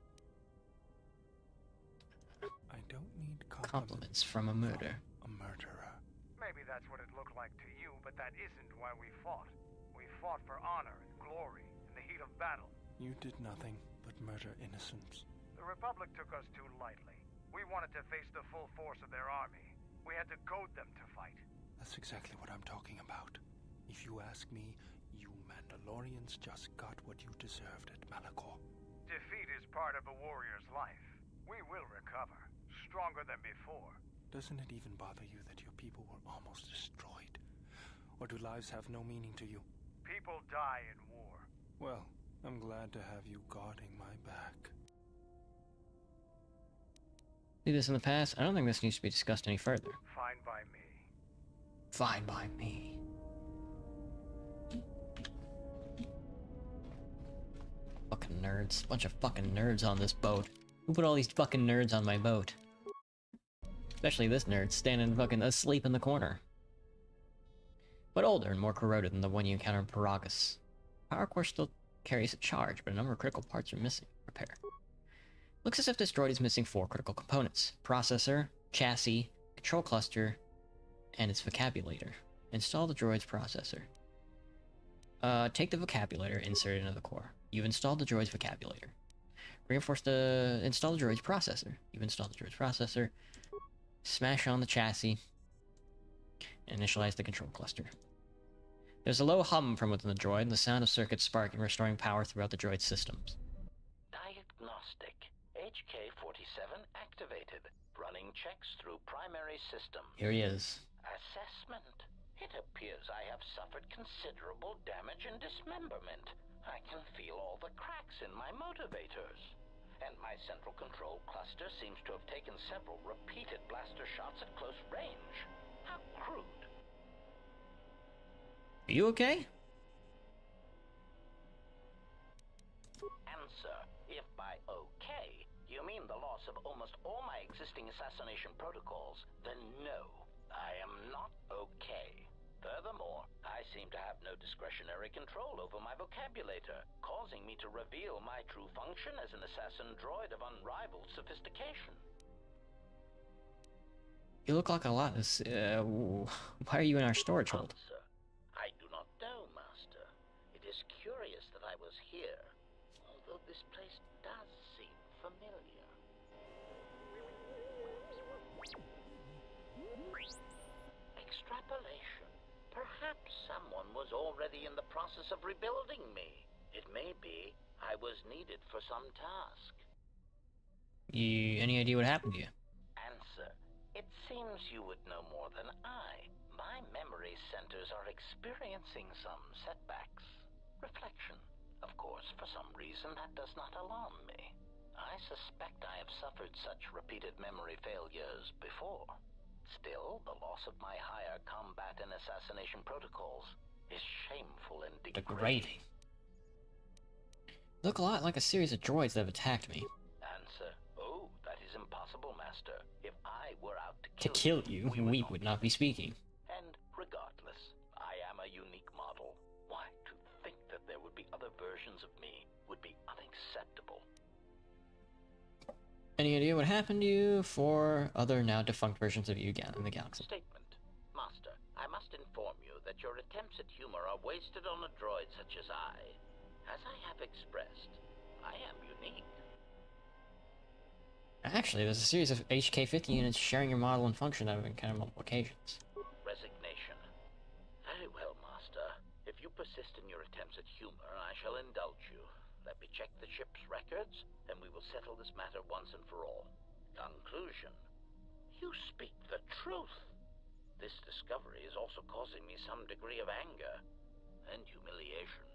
I don't need compliments from a murder. A murderer. Maybe that's what it looked like to you, but that isn't why we fought. We fought for honor and glory in the heat of battle. You did nothing but murder innocents. The Republic took us too lightly. We wanted to face the full force of their army. We had to goad them to fight. That's exactly what I'm talking about. If you ask me, you Mandalorians just got what you deserved at Malachor. Defeat is part of a warrior's life. We will recover, stronger than before. Doesn't it even bother you that your people were almost destroyed? Or do lives have no meaning to you? People die in war. Well, I'm glad to have you guarding my back. Leave this in the past. I don't think this needs to be discussed any further. Fine by me. Fine by me. Fucking nerds. Bunch of fucking nerds on this boat. Who put all these fucking nerds on my boat? Especially this nerd standing fucking asleep in the corner. But older and more corroded than the one you encounter in Paragus. Power core still carries a charge, but a number of critical parts are missing. Repair. Looks as if this droid is missing 4 critical components. Processor, chassis, control cluster, and its vocabulator. Install the droid's processor. Take the vocabulator, insert it into the core. You've installed the droid's vocabulator. Install the droid's processor. You've installed the droid's processor. Smash on the chassis. And initialize the control cluster. There's a low hum from within the droid, the sound of circuits sparking, restoring power throughout the droid's systems. Diagnostic. HK-47 activated. Running checks through primary systems. Here he is. Assessment. It appears I have suffered considerable damage and dismemberment. I can feel all the cracks in my motivators. And my central control cluster seems to have taken several repeated blaster shots at close range. How crude. Are you okay? Answer. If by okay, you mean the loss of almost all my existing assassination protocols, then no, I am not okay. Furthermore, I seem to have no discretionary control over my vocabulator, causing me to reveal my true function as an assassin droid of unrivaled sophistication. You look like a lot. Why are you in our storage hold? Answer. I do not know, Master. It is curious that I was here, although this place does seem familiar. Extrapolation. Perhaps someone was already in the process of rebuilding me. It may be I was needed for some task. Any idea what happened to you? Answer. It seems you would know more than I. My memory centers are experiencing some setbacks. Reflection. Of course, for some reason, that does not alarm me. I suspect I have suffered such repeated memory failures before. Still, the loss of my higher combat and assassination protocols is shameful and degrading. Look a lot like a series of droids that have attacked me. Answer. Oh, that is impossible, Master. If I were out To kill you, we would not be speaking. And regardless, I am a unique model. Why, to think that there would be other versions of me would be unacceptable. Any idea what happened to you for other now defunct versions of you in the galaxy? Statement. Master, I must inform you that your attempts at humor are wasted on a droid such as I. As I have expressed, I am unique. Actually, there's a series of HK-50 units sharing your model and function that have encountered multiple occasions. Resignation. Very well, Master. If you persist in your attempts at humor, I shall indulge you. Let me check the ship's records, and we will settle this matter once and for all. Conclusion. You speak the truth. This discovery is also causing me some degree of anger and humiliation.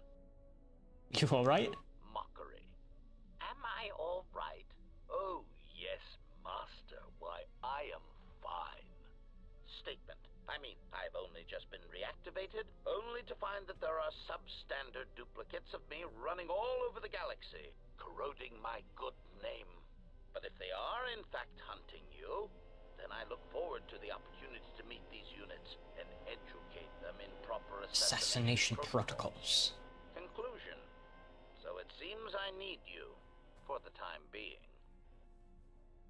You alright? Mockery. Am I alright? Oh, yes, Master. Why, I am fine. Statement. I mean, I've only just been reactivated, only to find that there are substandard duplicates of me running all over the galaxy, corroding my good name. But if they are in fact hunting you, then I look forward to the opportunity to meet these units and educate them in proper Assassination protocols. Conclusion. So it seems I need you, for the time being.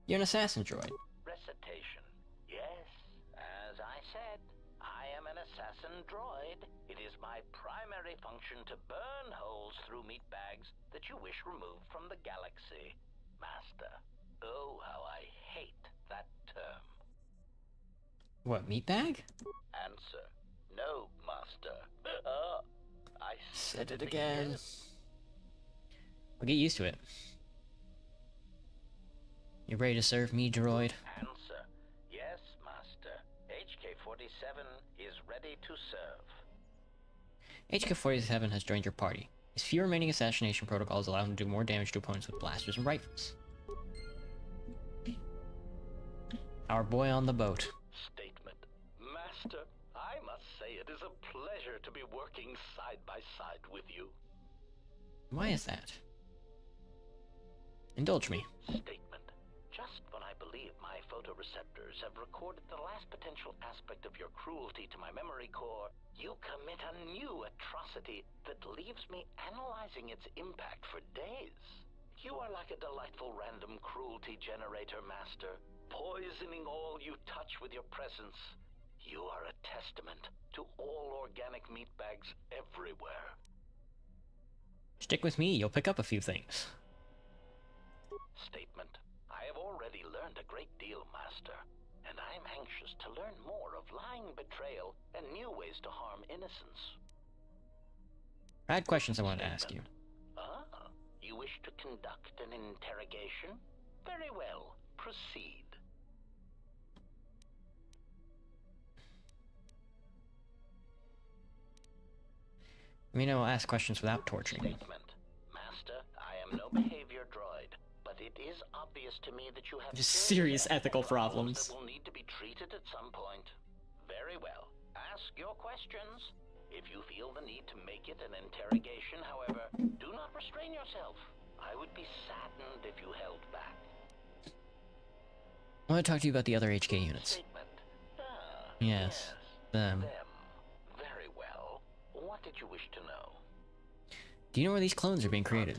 You're an assassin droid. Recitation. Yes, as I said, I am an assassin droid. It is my primary function to burn holes through meat bags that you wish removed from the galaxy. Master, oh, how I hate that term. What, meatbag? Answer. No, Master. I said it again. I'll get used to it. You ready to serve me, droid? Answer. Yes, Master. HK-47 is ready to serve. HK-47 has joined your party. His few remaining assassination protocols allow him to do more damage to opponents with blasters and rifles. Our boy on the boat. Statement. Master, I must say it is a pleasure to be working side by side with you. Why is that? Indulge me. Statement. Just when I believe my photoreceptors have recorded the last potential aspect of your cruelty to my memory core, you commit a new atrocity that leaves me analyzing its impact for days. You are like a delightful random cruelty generator, Master, poisoning all you touch with your presence. You are a testament to all organic meatbags everywhere. Stick with me, you'll pick up a few things. Statement. I have already learned a great deal, Master, and I am anxious to learn more of lying, betrayal, and new ways to harm innocence. I had questions I wanted to ask you. Ah, you wish to conduct an interrogation? Very well, proceed. I mean, I will ask questions without torturing you. Statement. Master, I am no behavior droid, but it is obvious to me that you have serious ethical problems that will need to be treated at some point. Very well. Ask your questions. If you feel the need to make it an interrogation, however, do not restrain yourself. I would be saddened if you held back. I want to talk to you about the other HK units. Statement. Yes, them. Very well. What did you wish to know? Do you know where these clones are being created?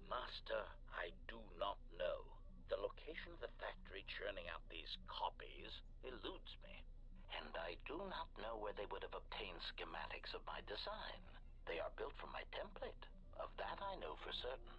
Master, I do not know. The location of the factory churning out these copies eludes me. And I do not know where they would have obtained schematics of my design. They are built from my template. Of that I know for certain.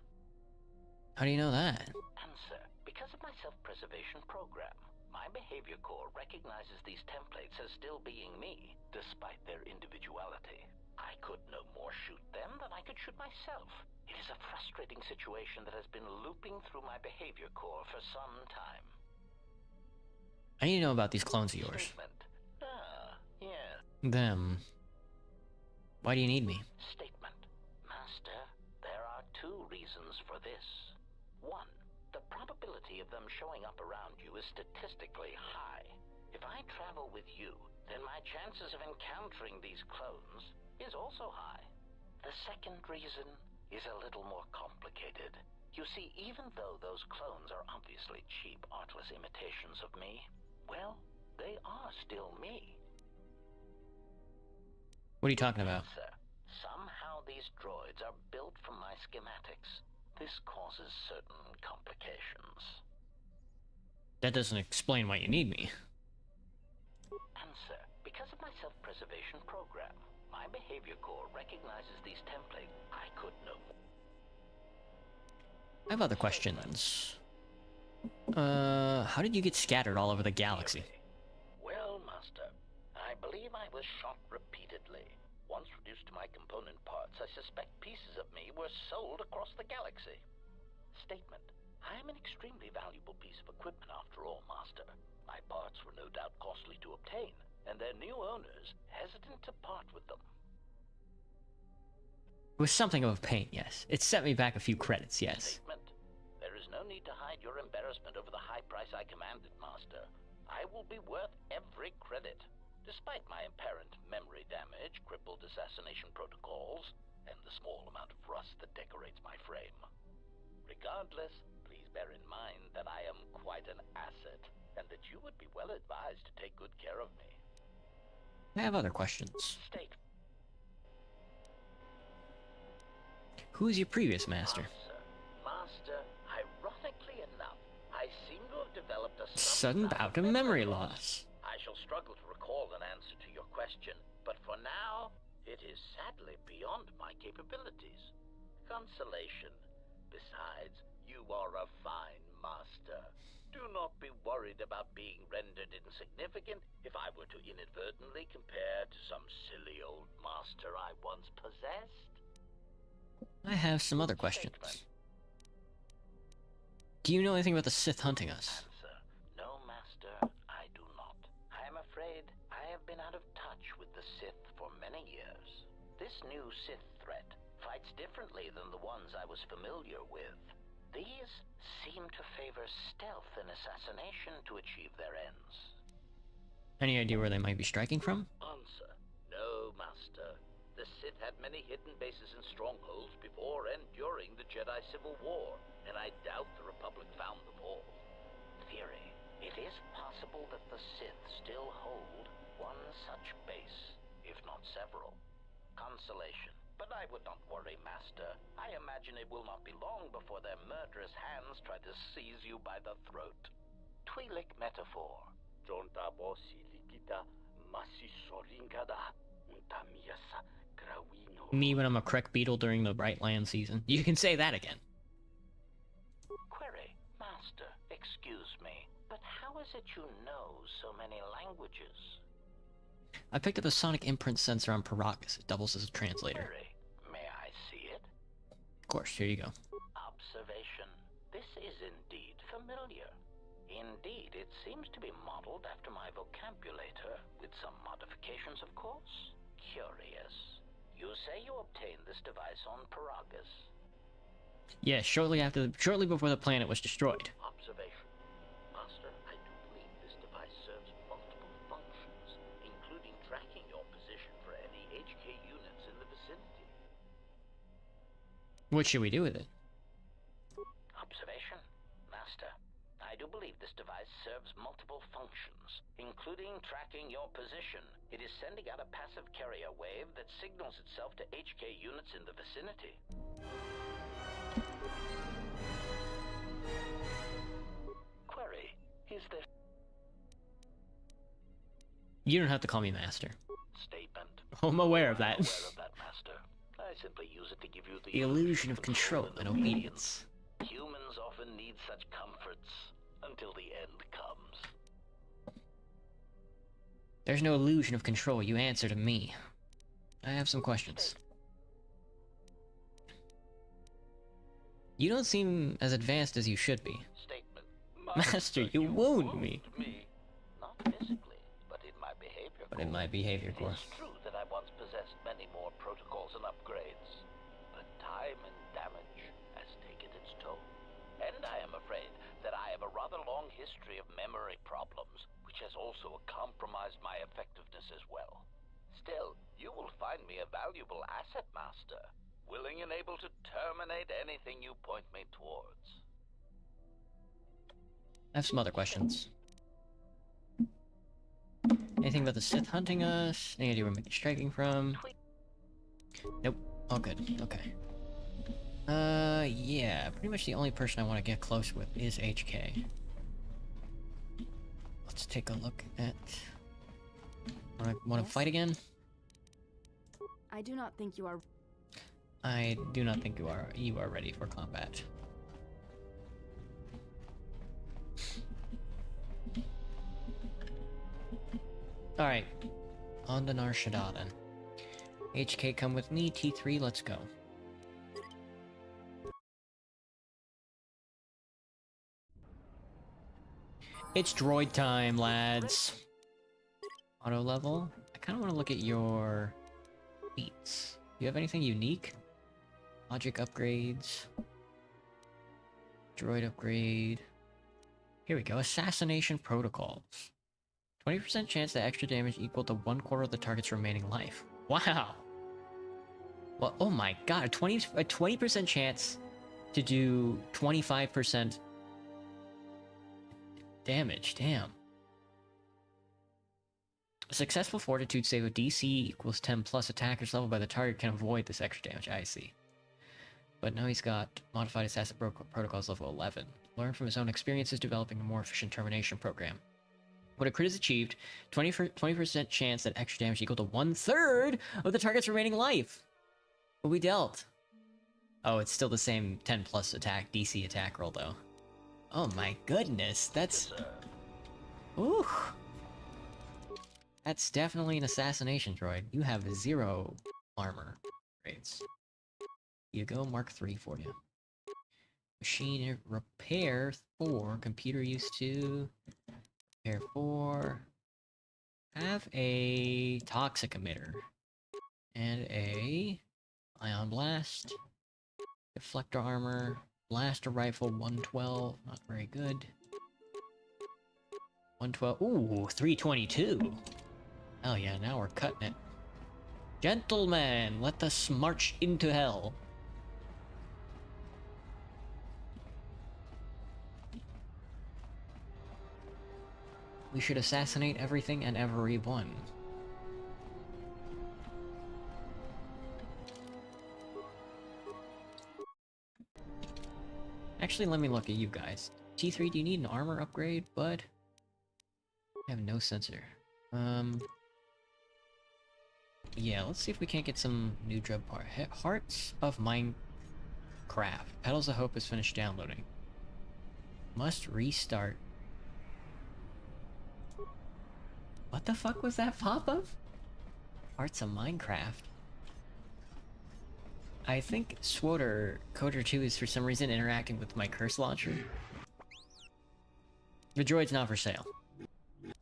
How do you know that? Answer. Because of my self-preservation program, my behavior core recognizes these templates as still being me, despite their individuality. I could no more shoot them than I could shoot myself. It is a frustrating situation that has been looping through my behavior core for some time. I need to know about these clones of yours. Statement. Yes. Them. Why do you need me? Statement. Master, there are two reasons for this. One, the probability of them showing up around you is statistically high. If I travel with you, then my chances of encountering these clones is also high. The second reason is a little more complicated. You see, even though those clones are obviously cheap, artless imitations of me, well, they are still me. What are you talking about? Sir, somehow these droids are built from my schematics. This causes certain complications. That doesn't explain why you need me. Answer. Because of my self-preservation program, my behavior core recognizes these templates. I could know. I have other questions. How did you get scattered all over the galaxy? Well, Master, I believe I was shot repeatedly. Once reduced to my component parts, I suspect pieces of me were sold across the galaxy. Statement. I am an extremely valuable piece of equipment after all, Master. My parts were no doubt costly to obtain, and their new owners hesitant to part with them. It was something of a pain, yes. It set me back a few credits, yes. Statement. There is no need to hide your embarrassment over the high price I commanded, Master. I will be worth every credit. Despite my apparent memory damage, crippled assassination protocols, and the small amount of rust that decorates my frame. Regardless, please bear in mind that I am quite an asset, and that you would be well advised to take good care of me. I have other questions. State. Who is your previous master? Master, ironically enough, I seem to have developed a sudden bout of memory loss. I shall struggle to recall an answer to your question, but for now, it is sadly beyond my capabilities. Consolation. Besides, you are a fine master. Do not be worried about being rendered insignificant if I were to inadvertently compare to some silly old master I once possessed. I have some other questions. Do you know anything about the Sith hunting us? Answer. No, Master, I do not. I am afraid I have been out of touch with the Sith for many years. This new Sith threat fights differently than the ones I was familiar with. These seem to favor stealth and assassination to achieve their ends. Any idea where they might be striking from? Answer. No, Master. The Sith had many hidden bases and strongholds before and during the Jedi Civil War, and and I doubt the Republic found them all. Theory. It is possible that the Sith still hold one such base, if not several. Consolation. But I would not worry, Master. I imagine it will not be long before their murderous hands try to seize you by the throat. Twi'lek metaphor. Jonta bosi likita masisorinkada untamiasa grawino. Me when I'm a Krek beetle during the Bright Land season. You can say that again. Query. Master, excuse me, but how is it you know so many languages? I picked up a sonic imprint sensor on Paragus. It doubles as a translator. Query. May I see it? Of course, here you go. Observation. This is indeed familiar. Indeed, it seems to be modeled after my vocabulator, with some modifications, of course. Curious. You say you obtained this device on Paragus. Yeah, shortly before the planet was destroyed. Observation. Master, I do believe this device serves multiple functions, including tracking your position for any HK units in the vicinity. What should we do with it? Observation. Master, I do believe this device serves multiple functions, including tracking your position. It is sending out a passive carrier wave that signals itself to HK units in the vicinity. Query. Is there... You don't have to call me Master. Statement. I'm aware of that. I'm aware of that, Master. I simply use it to give you The illusion of control and obedience. Humans often need such comforts until the end comes. There's no illusion of control. You answer to me. I have some questions. You don't seem as advanced as you should be. Statement. Master, you wound me. Not physically, but in my behavior. But in my behavior, of course. It's true that I once possessed many more protocols and upgrades, but time and damage has taken its toll. And I am afraid that I have a rather long history of memory problems, which has also compromised my effectiveness as well. Still, you will find me a valuable asset, Master, willing and able to terminate anything you point me towards. I have some other questions. Anything about the Sith hunting us? Any idea where we might be striking from? Nope. All good. Okay. Yeah. Pretty much the only person I want to get close with is HK. Let's take a look at... Want to fight again? I do not think you are... I do not think you are ready for combat. Alright. On to Nar Shaddaa then. HK, come with me. T3, let's go. It's droid time, lads. Auto level. I kind of want to look at your feats. Do you have anything unique? Logic upgrades. Droid upgrade. Here we go. Assassination protocols. 20% chance that extra damage equal to 1/4 of the target's remaining life. Wow. Well, oh my god. A 20% chance to do 25% damage. Damn. A successful fortitude save with DC equals 10 plus attackers level by the target can avoid this extra damage. I see. But now he's got modified assassin protocols level 11. Learn from his own experiences developing a more efficient termination program. When a crit is achieved, 20% chance that extra damage equal to 1/3 of the target's remaining life. What we dealt? Oh, it's still the same 10 plus attack DC attack roll though. Oh my goodness, that's... Ooh. That's definitely an assassination droid. You have 0 armor rates. You go, Mark 3 for you. Machine repair 4, computer use 2, repair 4. Have a toxic emitter. And a ion blast. Deflector armor. Blaster rifle 112, not very good. 112, ooh, 322. Hell yeah, now we're cutting it. Gentlemen, let us march into hell. We should assassinate everything and everyone. Actually, let me look at you guys. T3, do you need an armor upgrade, bud? I have no sensor. Yeah, let's see if we can't get some new drug part. Hearts of Minecraft. Petals of Hope is finished downloading. Must restart. What the fuck was that pop-up? Hearts of Minecraft. I think Swoder Coder 2 is for some reason interacting with my curse launcher. The droid's not for sale. I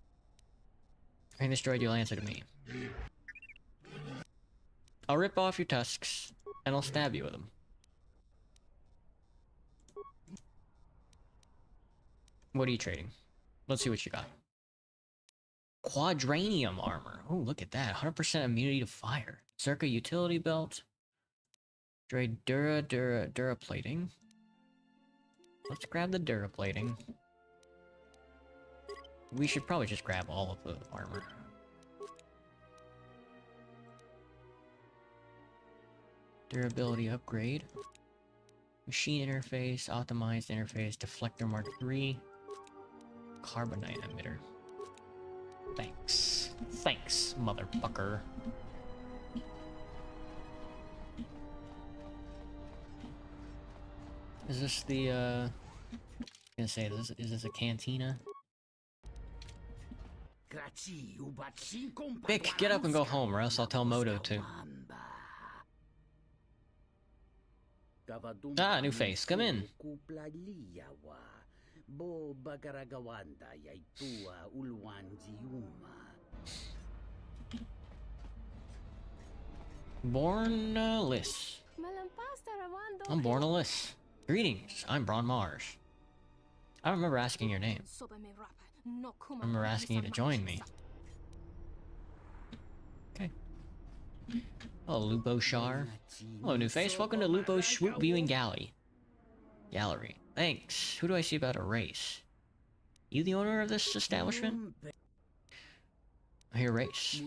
think this droid you'll answer to me. I'll rip off your tusks, and I'll stab you with them. What are you trading? Let's see what you got. Quadranium armor. Oh, look at that. 100% immunity to fire. Circa utility belt. Droid Dura plating. Let's grab the Dura plating. We should probably just grab all of the armor. Durability upgrade. Machine interface, optimized interface, deflector Mark III. Carbonite emitter. Thanks. Thanks, motherfucker. Is this the, I was gonna say, is this a cantina? Vic, get up and go home, or else I'll tell Moto to. Ah, new face, come in. Born-less. I'm Born-less. Greetings, I'm Bron Mars. I don't remember asking your name. I remember asking you to join me. Okay. Hello, Lupo Shar. Hello, new face. Welcome to Lupo's Swoop Viewing Gallery. Thanks. Who do I see about a race? You the owner of this establishment? I hear race.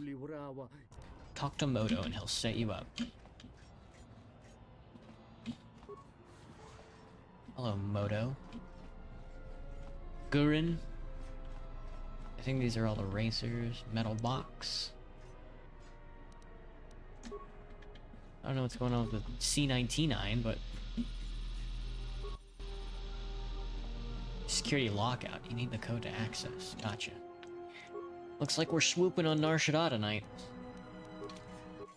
Talk to Moto and he'll set you up. Hello, Moto. Gurren. I think these are all the racers. Metal box. I don't know what's going on with the C99, but... Security lockout. You need the code to access. Gotcha. Looks like we're swooping on Nar Shaddaa tonight.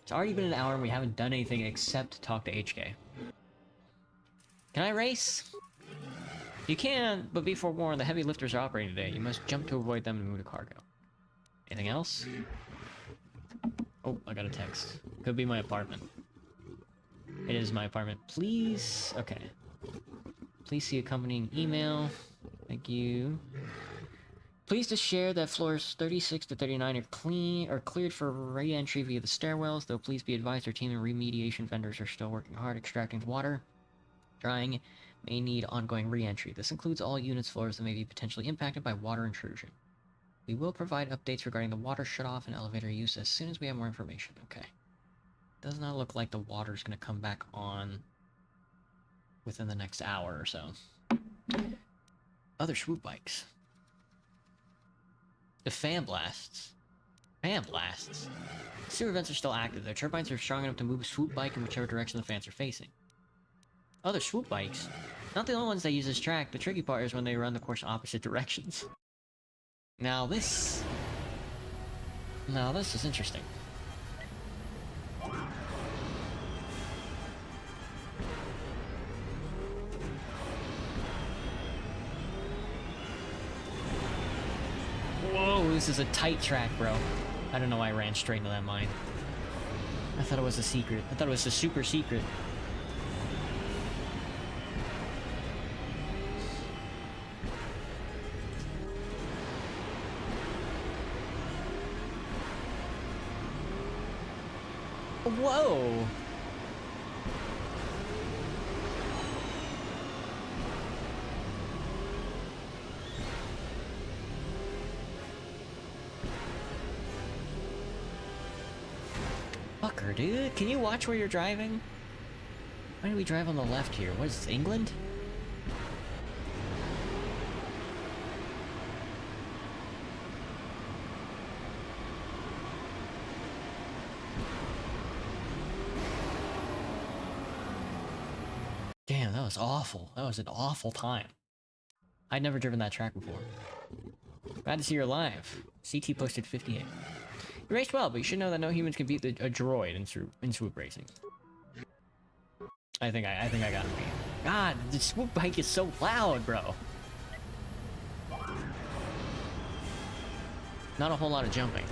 It's already been an hour and we haven't done anything except talk to HK. Can I race? You can, but be forewarned, the heavy lifters are operating today. You must jump to avoid them and move to cargo. Anything else? Oh, I got a text. Could be my apartment. It is my apartment. Please... Okay. Please see accompanying email. Thank you. Please to share that floors 36 to 39 are cleared for re-entry via the stairwells, though please be advised our team and remediation vendors are still working hard extracting water. Drying may need ongoing re-entry. This includes all units floors that may be potentially impacted by water intrusion. We will provide updates regarding the water shutoff and elevator use as soon as we have more information. Okay. Does not look like the water's gonna come back on within the next hour or so. Other swoop bikes. The fan blasts. Fan blasts? Sewer vents are still active. Their turbines are strong enough to move a swoop bike in whichever direction the fans are facing. Other swoop bikes? Not the only ones that use this track. The tricky part is when they run the course in opposite directions. Now this is interesting. Whoa, this is a tight track, bro. I don't know why I ran straight into that mine. I thought it was a secret. I thought it was a super secret. Whoa! Fucker, dude. Can you watch where you're driving? Why do we drive on the left here? What is this, England? Damn, that was awful. That was an awful time. I'd never driven that track before. Glad to see you're alive. CT posted 58. You raced well, but you should know that no humans can beat a droid in swoop racing. I think I got him beat. God, the swoop bike is so loud, bro. Not a whole lot of jumping.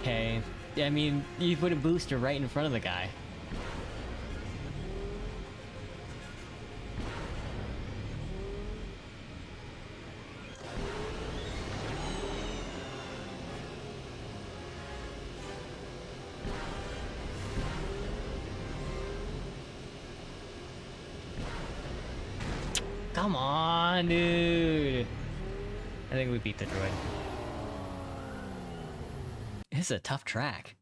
Okay, I mean, you put a booster right in front of the guy. Come on, dude. I think we beat the droid. This is a tough track.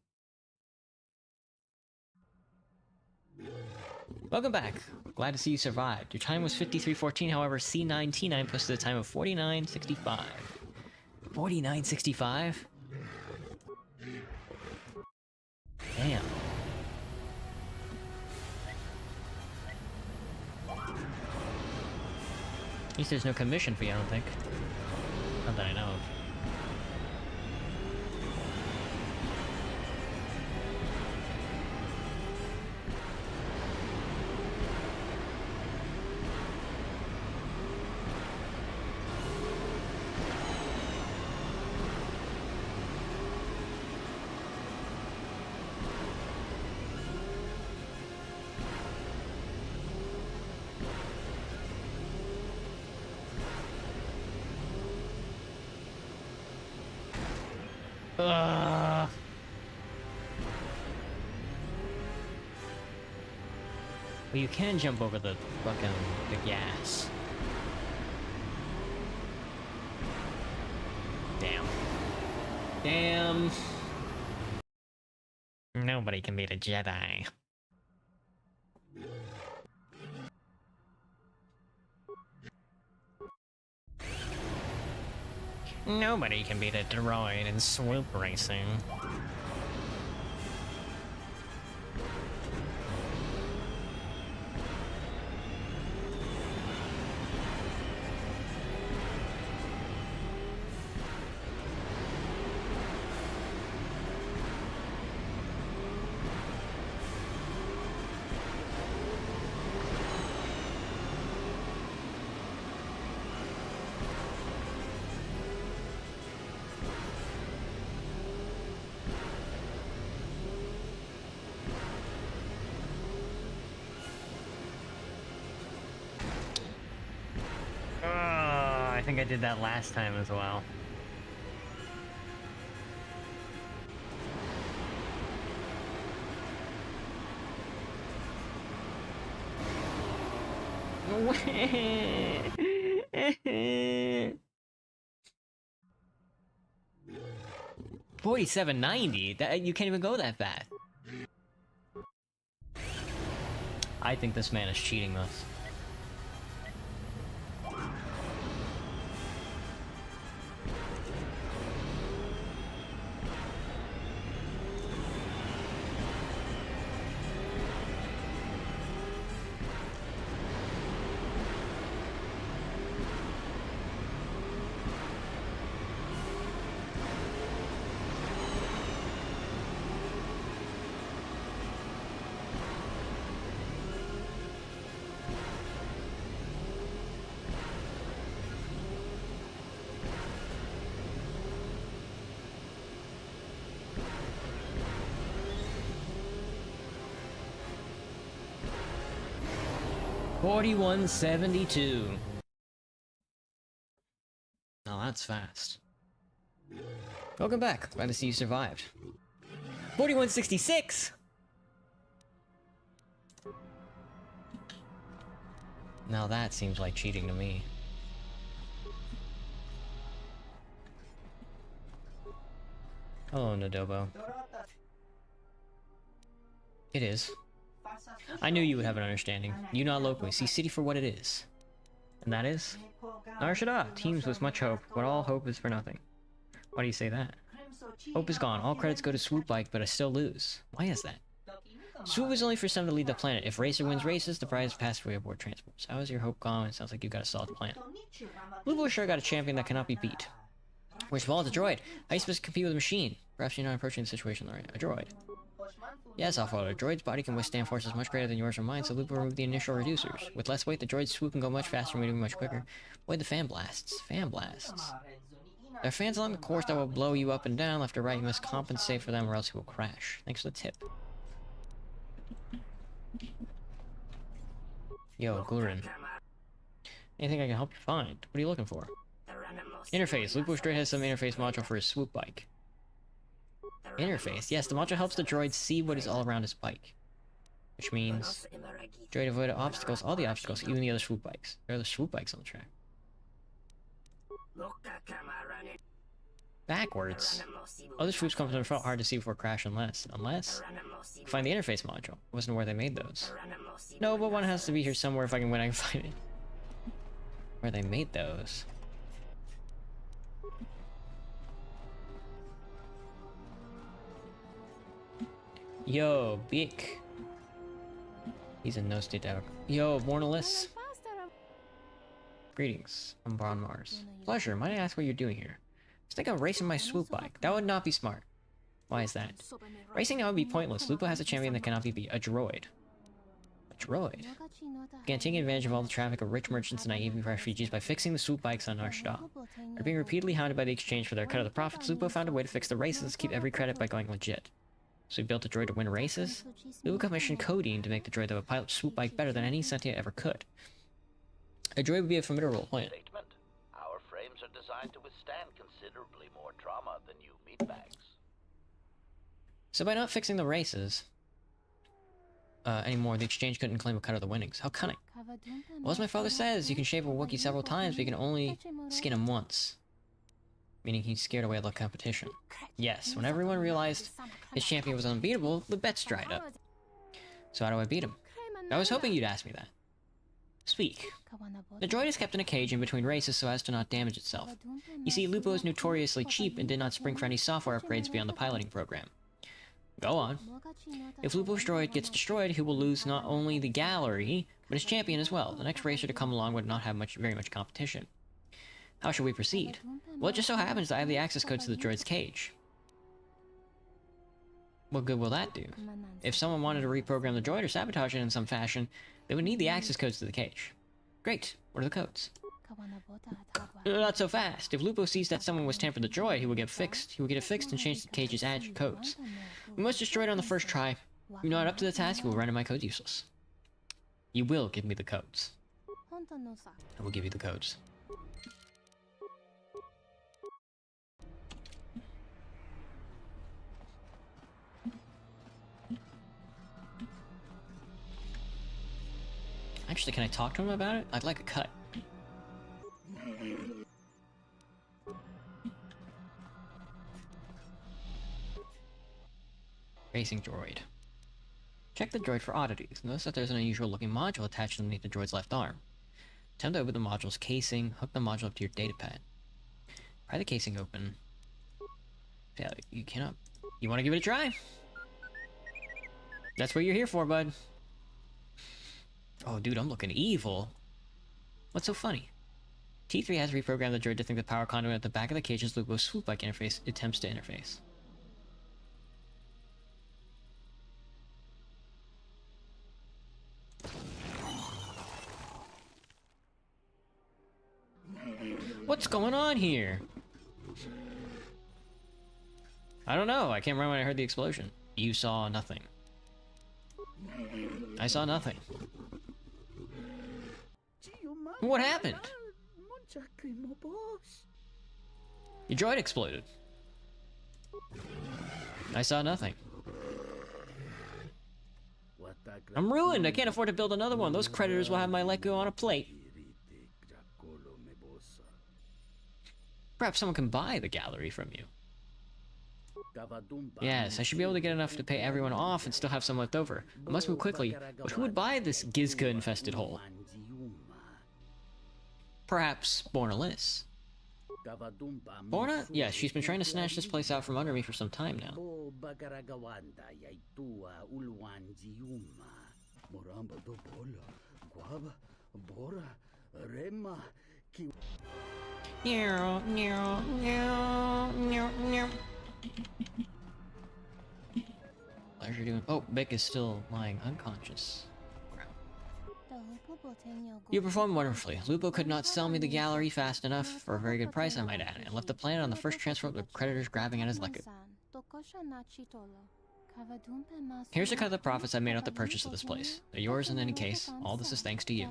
Welcome back. Glad to see you survived. Your time was 53:14, however, C9T9 posted a time of 49:65. 49:65? Damn. At least there's no commission fee, I don't think. Not that I know of. Well, you can jump over the gas. Damn. Damn. Nobody can beat a Jedi. Nobody can beat a droid in swoop racing. I think I did that last time as well. $47.90? That you can't even go that fast. I think this man is cheating this. $41.72. Now that's fast. Welcome back. Glad to see you survived. 4166! Now that seems like cheating to me. Hello, Nadobo. It is. I knew you would have an understanding. You not locally, see city for what it is. And that is? Narshada teams with much hope, but all hope is for nothing. Why do you say that? Hope is gone. All credits go to Swoop Bike, but I still lose. Why is that? Swoop is only for some to lead the planet. If Racer wins races, the prize passed away aboard transports. How is your hope gone? It sounds like you got a solid plan. Lupo sure got a champion that cannot be beat. Worst of all, it's a droid. How are you supposed to compete with a machine? Perhaps you're not approaching the situation right. A droid. Yes, Alpha. A droid's body can withstand forces much greater than yours or mine, so Lupo removed the initial reducers. With less weight, the droid's swoop can go much faster and moving much quicker. Avoid the fan blasts. Fan blasts. There are fans along the course that will blow you up and down, left or right. You must compensate for them or else you will crash. Thanks for the tip. Yo, Glurin. Anything I can help you find? What are you looking for? Interface. Lupo's droid has some interface module for his swoop bike. Interface. Yes, the module helps the droid see what is all around his bike. Which means droid avoid obstacles, all the obstacles, even the other swoop bikes. There are other swoop bikes on the track. Backwards. Other swoops come from the front hard to see before crash unless find the interface module. I wasn't aware they made those. No, but one has to be here somewhere. If I can win, I can find it. Where they made those. Yo, Beak. He's in no state to have a... Yo, Mornalis. Greetings. I'm Bon Mars. Pleasure. Might I ask what you're doing here? I think I'm racing my swoop bike. That would not be smart. Why is that? Racing now would be pointless. Lupo has a champion that cannot be beat. A droid. A droid? Again, taking advantage of all the traffic of rich merchants and naive refugees by fixing the swoop bikes on Narshada. They're being repeatedly hounded by the exchange for their cut of the profits. Lupo found a way to fix the races, keep every credit by going legit. So he built a droid to win races? Lupo commissioned Codeine to make the droid that would pilot swoop bike better than any sentient ever could. A droid would be a formidable point. Our frames are designed to withstand considerably more trauma than you meatbags. So by not fixing the races anymore, the exchange couldn't claim a cut of the winnings. How cunning. Well, as my father says, you can shave a Wookiee several times, but you can only skin him once. Meaning he scared away the competition. Yes, when everyone realized his champion was unbeatable, the bets dried up. So how do I beat him? I was hoping you'd ask me that. Speak. The droid is kept in a cage in between races so as to not damage itself. You see, Lupo is notoriously cheap and did not spring for any software upgrades beyond the piloting program. Go on. If Lupo's droid gets destroyed, he will lose not only the gallery, but his champion as well. The next racer to come along would not have very much competition. How should we proceed? Well, it just so happens that I have the access codes to the droid's cage. What good will that do? If someone wanted to reprogram the droid or sabotage it in some fashion, they would need the access codes to the cage. Great. What are the codes? Not so fast. If Lupo sees that someone was tampered the droid, he will get it fixed and change the cage's codes. We must destroy it on the first try. If you're not up to the task, you will render my codes useless. You will give me the codes. I will give you the codes. Actually, can I talk to him about it? I'd like a cut. Racing droid. Check the droid for oddities. Notice that there's an unusual looking module attached underneath the droid's left arm. Attempt to open the module's casing, hook the module up to your datapad. Pry the casing open. Yeah, you cannot... You want to give it a try? That's what you're here for, bud. Oh, dude, I'm looking evil. What's so funny? T3 has reprogrammed the droid to think the power conduit at the back of the cage is Lupo's swoop bike interface attempts to interface. What's going on here? I don't know. I can't remember when I heard the explosion. You saw nothing. I saw nothing. What happened? Your droid exploded. I saw nothing. I'm ruined. I can't afford to build another one. Those creditors will have my Lego on a plate. Perhaps someone can buy the gallery from you. Yes, I should be able to get enough to pay everyone off and still have some left over. I must move quickly, but who would buy this Gizka-infested hole? Perhaps Borna. Borna? Yeah, she's been trying to snatch this place out from under me for some time now. Pleasure doing. Oh, Beck is still lying unconscious. You performed wonderfully. Lupo could not sell me the gallery fast enough, for a very good price I might add, and left the planet on the first transfer with the creditors grabbing at his Lego. Here's a cut of the profits I made off the purchase of this place. They're yours in any case. All this is thanks to you.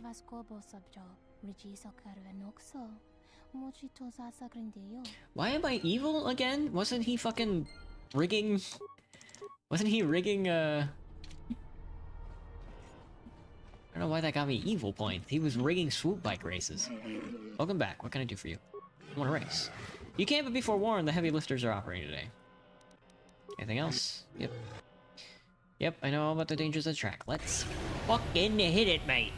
Why am I evil again? Wasn't he fucking rigging... Wasn't he rigging, I don't know why that got me evil points. He was rigging swoop bike races. Welcome back. What can I do for you? I want to race. You can't but be forewarned. The heavy lifters are operating today. Anything else? Yep. Yep, I know all about the dangers of the track. Let's fucking hit it, mate.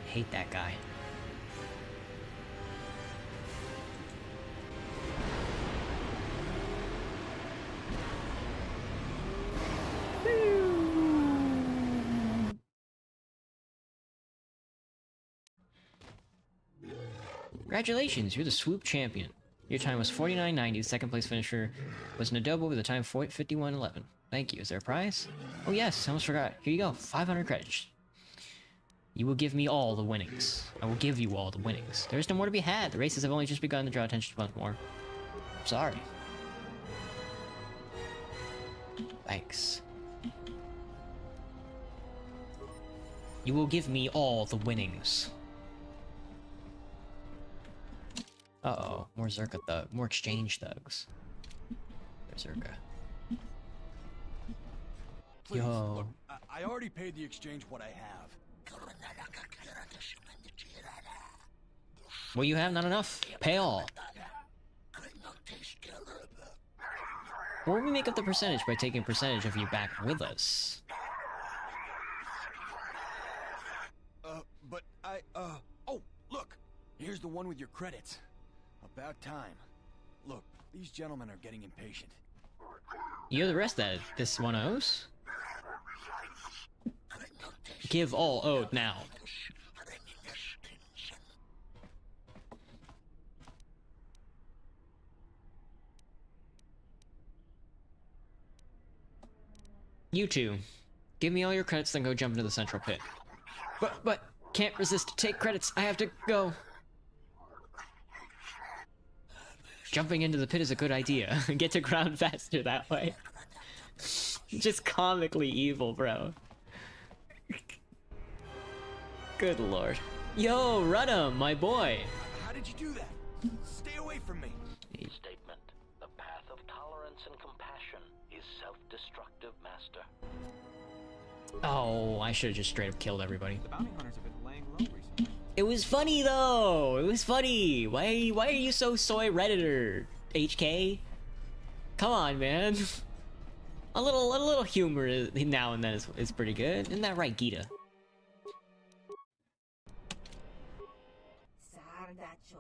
Hate that guy. Congratulations, you're the swoop champion. Your time was 49.90. The second place finisher was Nadobo with a time 51.11. Thank you. Is there a prize? Oh yes, I almost forgot. Here you go, 500 credits. You will give me all the winnings. I will give you all the winnings. There's no more to be had. The races have only just begun to draw attention to once more. I'm sorry. Thanks. You will give me all the winnings. Uh-oh, more Zerka thug, more exchange thugs. There's Zerka. Please, Yo. look, I already paid the exchange what I have. What you have, not enough. Pay all. Or we make up the percentage by taking a percentage of you back with us. Oh, look! Here's the one with your credits. About time. Look, these gentlemen are getting impatient. You're the rest that this one owes? Give all owed now. You two, give me all your credits, then go jump into the central pit. But, can't resist. Take credits. I have to go. Jumping into the pit is a good idea. Get to ground faster that way. Just comically evil, bro. Good lord. Yo, Rudham, my boy. How did you do that? Stay away from me. Statement. The path of tolerance and compassion is self-destructive, Master. Oh, I should have just straight up killed everybody. The bounty hunters have been laying low recently. It was funny though. It was funny. Why are you so soy Redditor, HK? Come on, man. A little humor now and then is pretty good. Isn't that right, Gita?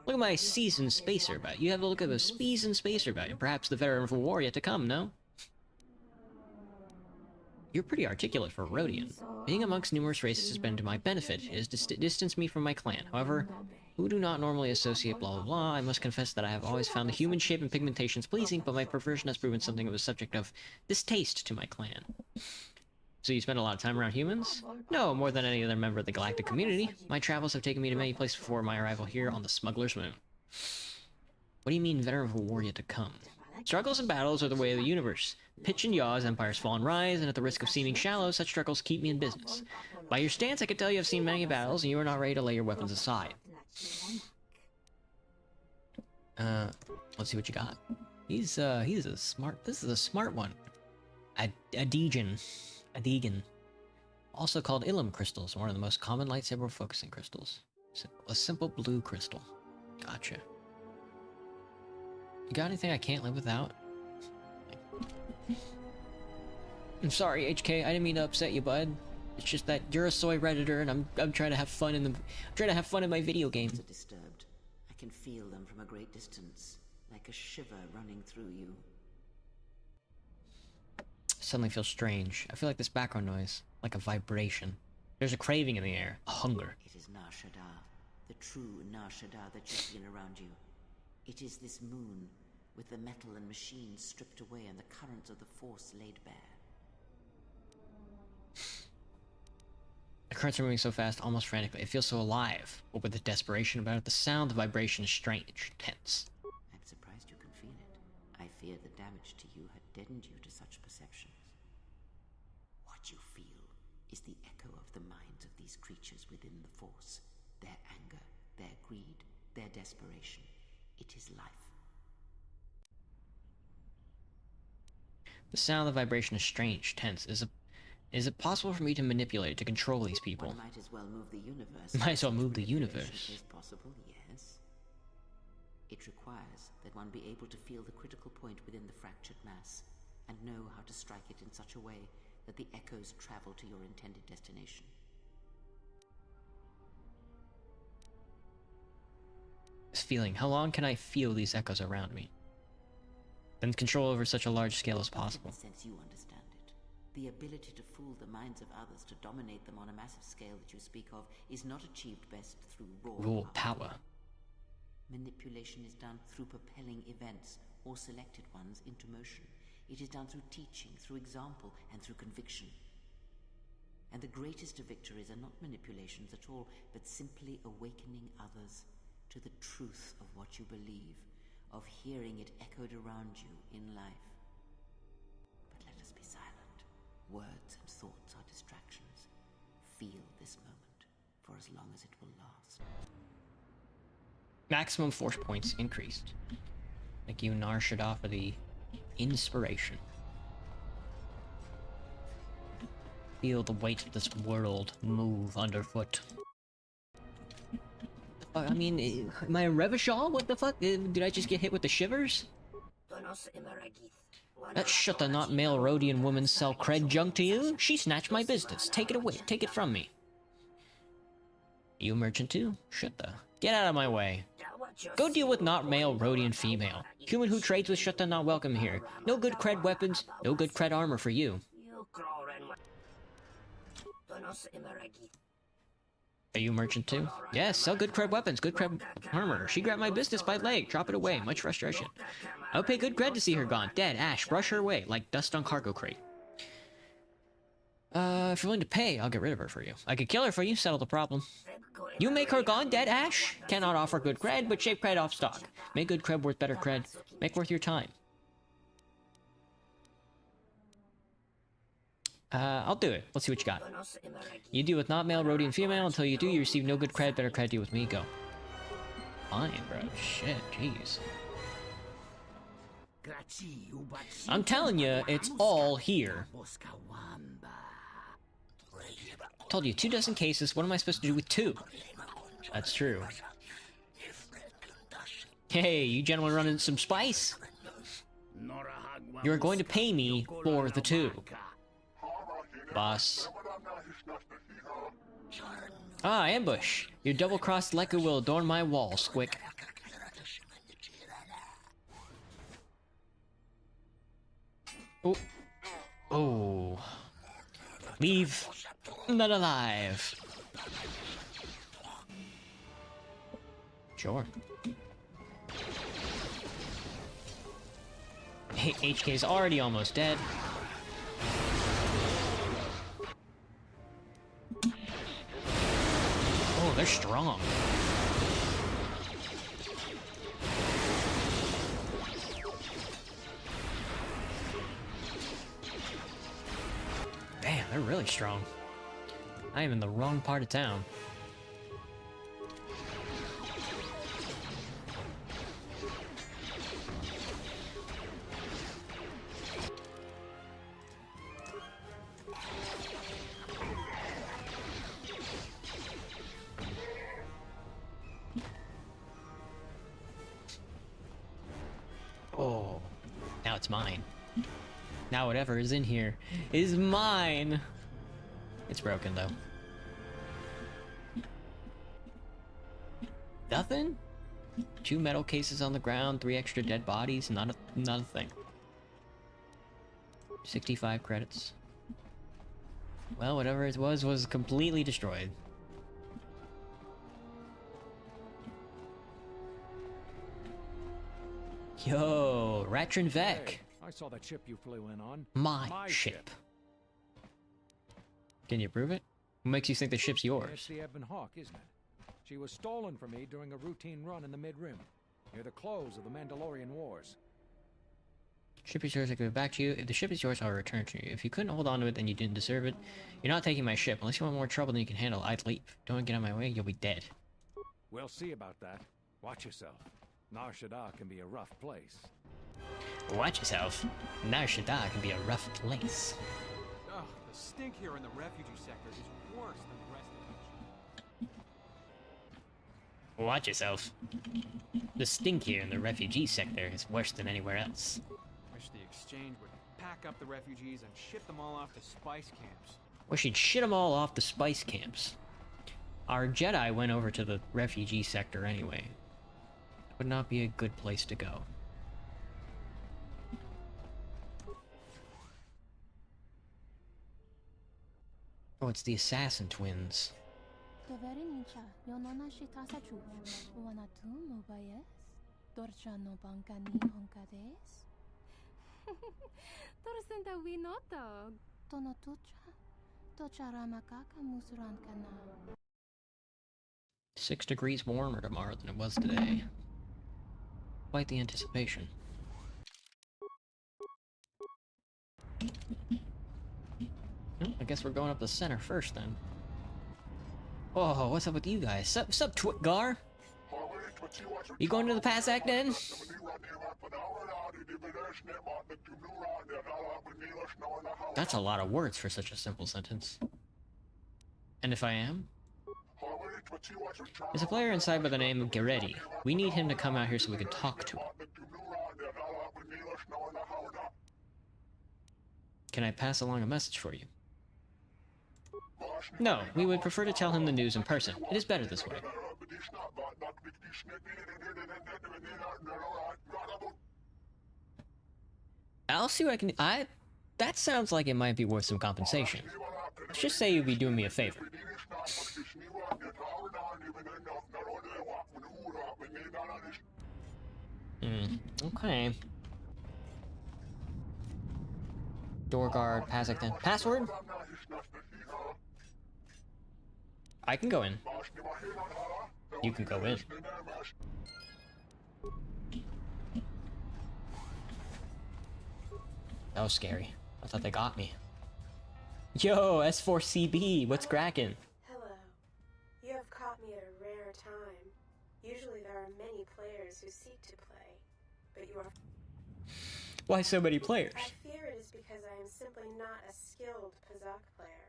Look at my seasoned spacer about. You have a look at the seasoned spacer about you. Perhaps the veteran of war yet to come, no? You're pretty articulate for a Rhodian. Being amongst numerous races has been to my benefit. It has distanced me from my clan. However, who do not normally associate blah blah blah, I must confess that I have always found the human shape and pigmentations pleasing, but my perversion has proven something that was subject of distaste to my clan. So you spend a lot of time around humans? No, more than any other member of the galactic community. My travels have taken me to many places before my arrival here on the Smuggler's Moon. What do you mean, veteran of a war yet to come? Struggles and battles are the way of the universe. Pitch and yaw as empires fall and rise, and at the risk of seeming shallow, such struggles keep me in business. By your stance, I can tell you have seen many battles, and you are not ready to lay your weapons aside. Let's see what you got. He's a smart, this is a smart one. Adegan. Also called Ilum crystals, one of the most common lightsaber focusing crystals. A simple blue crystal. Gotcha. You got anything I can't live without? I'm sorry, HK. I didn't mean to upset you, bud. It's just that you're a soy redditor, and I'm trying to have fun in my video game. Are disturbed. I can feel them from a great distance, like a shiver running through you. Suddenly feels strange. I feel like this background noise, like a vibration. There's a craving in the air, a hunger. It is Nar Shaddaa, the true Nar Shaddaa that you feel around you. It is this moon, with the metal and machines stripped away and the currents of the Force laid bare. The currents are moving so fast, almost frantically. It feels so alive. But with the desperation about it, the sound, the vibration is strange, tense. I'm surprised you can feel it. I fear the damage to you had deadened you to such perceptions. What you feel is the echo of the minds of these creatures within the Force. Their anger, their greed, their desperation. It is life. The sound, the vibration is strange, tense. Is it possible for me to manipulate, to control these people? One might as well move the universe. Might as well move the universe. It is possible, yes. It requires that one be able to feel the critical point within the fractured mass, and know how to strike it in such a way that the echoes travel to your intended destination. This feeling, how long can I feel these echoes around me? Then control over such a large scale as possible. Since you understand it, the ability to fool the minds of others, to dominate them on a massive scale that you speak of, is not achieved best through raw power. Manipulation is done through propelling events, or selected ones, into motion. It is done through teaching, through example, and through conviction. And the greatest of victories are not manipulations at all, but simply awakening others to the truth of what you believe, of hearing it echoed around you in life. But let us be silent. Words and thoughts are distractions. Feel this moment, for as long as it will last. Maximum force points increased. Thank you, Nar Shaddaa, for the inspiration. Feel the weight of this world move underfoot. I mean, am I a Revachol? What the fuck? Did I just get hit with the shivers? That Shutta not male Rhodian woman sell cred junk to you? She snatched my business. Take it away. Take it from me. You a merchant too? Shutta. Get out of my way. Go deal with not male Rhodian female. Human who trades with Shutta not welcome here. No good cred weapons, no good cred armor for you. Are you a merchant too? Yes, sell good cred weapons, good cred armor. She grabbed my business by leg, drop it away, much frustration. I would pay good cred to see her gone. Dead, ash, brush her away, like dust on cargo crate. If you're willing to pay, I'll get rid of her for you. I could kill her for you, settle the problem. You make her gone, dead, ash? Cannot offer good cred, but shave cred off stock. Make good cred worth better cred. Make worth your time. I'll do it. Let's see what you got. You deal with not male, Rhodian female. Until you do, you receive no good cred, better cred, deal with me. Go. Fine, bro. Shit, jeez. I'm telling you, it's all here. Told you, 24 cases. What am I supposed to do with 2? That's true. Hey, you gentlemen running some spice? You're going to pay me for the 2. Boss. Ah, ambush. Your double-crossed Lekka will adorn my wall, Squick. Oh. Oh. Leave none alive. Sure. HK's already almost dead. Oh, they're strong. Damn, they're really strong. I am in the wrong part of town. Oh, now it's mine. Now whatever is in here is mine. It's broken though. Nothing? 2 metal cases on the ground, 3 extra dead bodies, not a thing. 65 credits. Well, whatever it was completely destroyed. Yo, Ratrin Vec. Hey, I saw that ship you flew in on. My ship. Can you prove it? What makes you think the ship's yours? It's the Ebon Hawk, isn't it? She was stolen from me during a routine run in the Mid-Rim, near the close of the Mandalorian Wars. Ship is yours, I give it back to you. If the ship is yours, I'll return it to you. If you couldn't hold on to it, then you didn't deserve it. You're not taking my ship. Unless you want more trouble than you can handle, I'd leave. Don't get out of my way, you'll be dead. We'll see about that. Watch yourself. Nar Shaddaa can be a rough place. Watch yourself. Nar Shaddaa can be a rough place. Ugh, the stink here in the refugee sector is worse than the rest of the Watch yourself. The stink here in the refugee sector is worse than anywhere else. Wish the exchange would pack up the refugees and ship them all off to spice camps. Wish he'd shit them all off the spice camps. Our Jedi went over to the refugee sector anyway. That would not be a good place to go. Oh, it's the assassin twins. Musurankana. 6 degrees warmer tomorrow than it was today. Quite the anticipation. Well, I guess we're going up the center first then. Oh, what's up with you guys? Sup, Twitgar? You going to the pass act then? That's a lot of words for such a simple sentence. And if I am? There's a player inside by the name of Geretti. We need him to come out here so we can talk to him. Can I pass along a message for you? No, we would prefer to tell him the news in person. It is better this way. I'll see what I can... That sounds like it might be worth some compensation. Let's just say you'd be doing me a favor. Okay. Door guard, Pazak then. Password? I can go in. You can go in. That was scary. I thought they got me. Yo, S4CB, what's cracking? Hello. You have caught me at a rare time. Usually there are many players who seek to play, but you are... Why so many players? I fear it is because I am simply not a skilled Pazak player.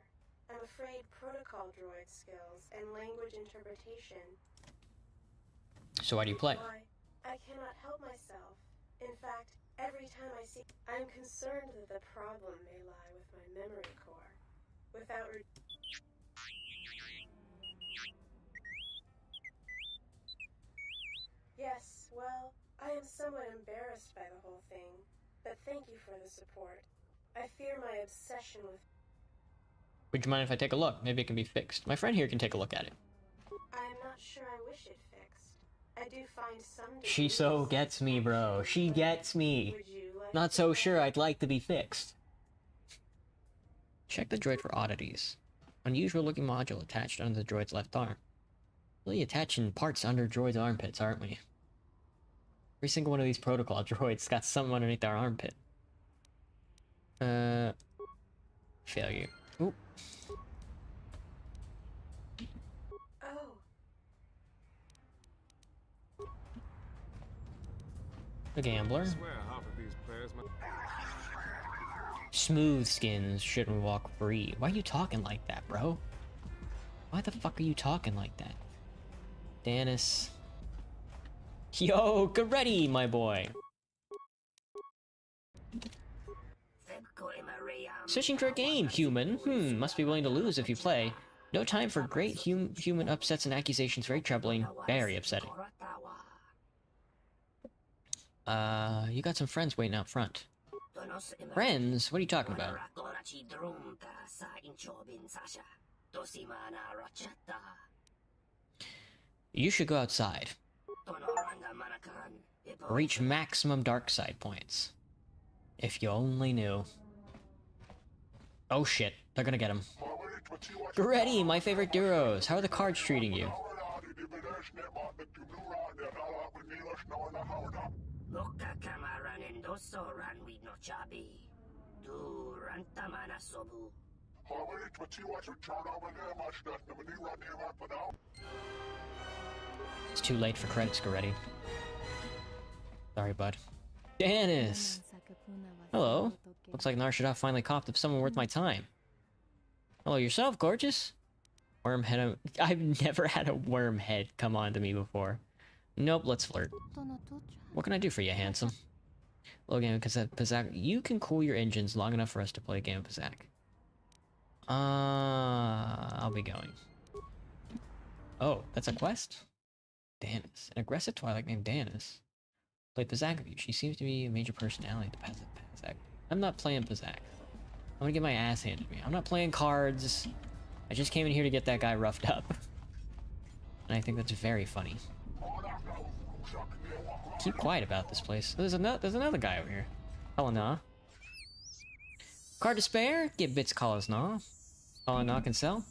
I'm afraid protocol droid skills and language interpretation... So why do you play? Why, I cannot help myself. In fact, every time I see... I'm concerned that the problem may lie with my memory core. Without... Yes, well, I am somewhat embarrassed by the whole thing, but thank you for the support. I fear my obsession with... Would you mind if I take a look? Maybe it can be fixed. My friend here can take a look at it. I'm not sure I wish it fixed. I do find some She so gets me, bro. She gets me. Not so sure I'd like to be fixed. Check the droid for oddities. Unusual looking module attached under the droid's left arm. Really attaching parts under droid's armpits, aren't we? Every single one of these protocol droids got something underneath their armpit. Failure. Oop. Oh. The gambler. Smooth skins shouldn't walk free. Why are you talking like that, bro? Why the fuck are you talking like that? Danis. Yo, get ready, my boy. Switching for a game, human. Must be willing to lose if you play. No time for great human upsets and accusations. Very troubling. Very upsetting. You got some friends waiting out front. Friends? What are you talking about? You should go outside. Reach maximum dark side points. If you only knew. Oh shit, they're gonna get him. Ready, my favorite Duros. How are the cards treating you? It's too late for credits, Goretti. Sorry, bud. Danis! Hello. Looks like Nar Shaddaa finally copped up someone worth my time. Hello yourself, gorgeous? Wormhead. I've never had a wormhead come on to me before. Nope, let's flirt. What can I do for you, handsome? Logan, because Pazak, you can cool your engines long enough for us to play a game of Pazak. I'll be going. Oh, that's a quest? Danis. An aggressive Twilight named Danis. Play Pazak of you. She seems to be a major personality to Pazak. I'm not playing Pazak. I'm gonna get my ass handed to me. I'm not playing cards. I just came in here to get that guy roughed up. And I think that's very funny. Keep quiet about this place. There's another guy over here. Kalana. Card to spare? Get bits Kalana. Kalana can sell.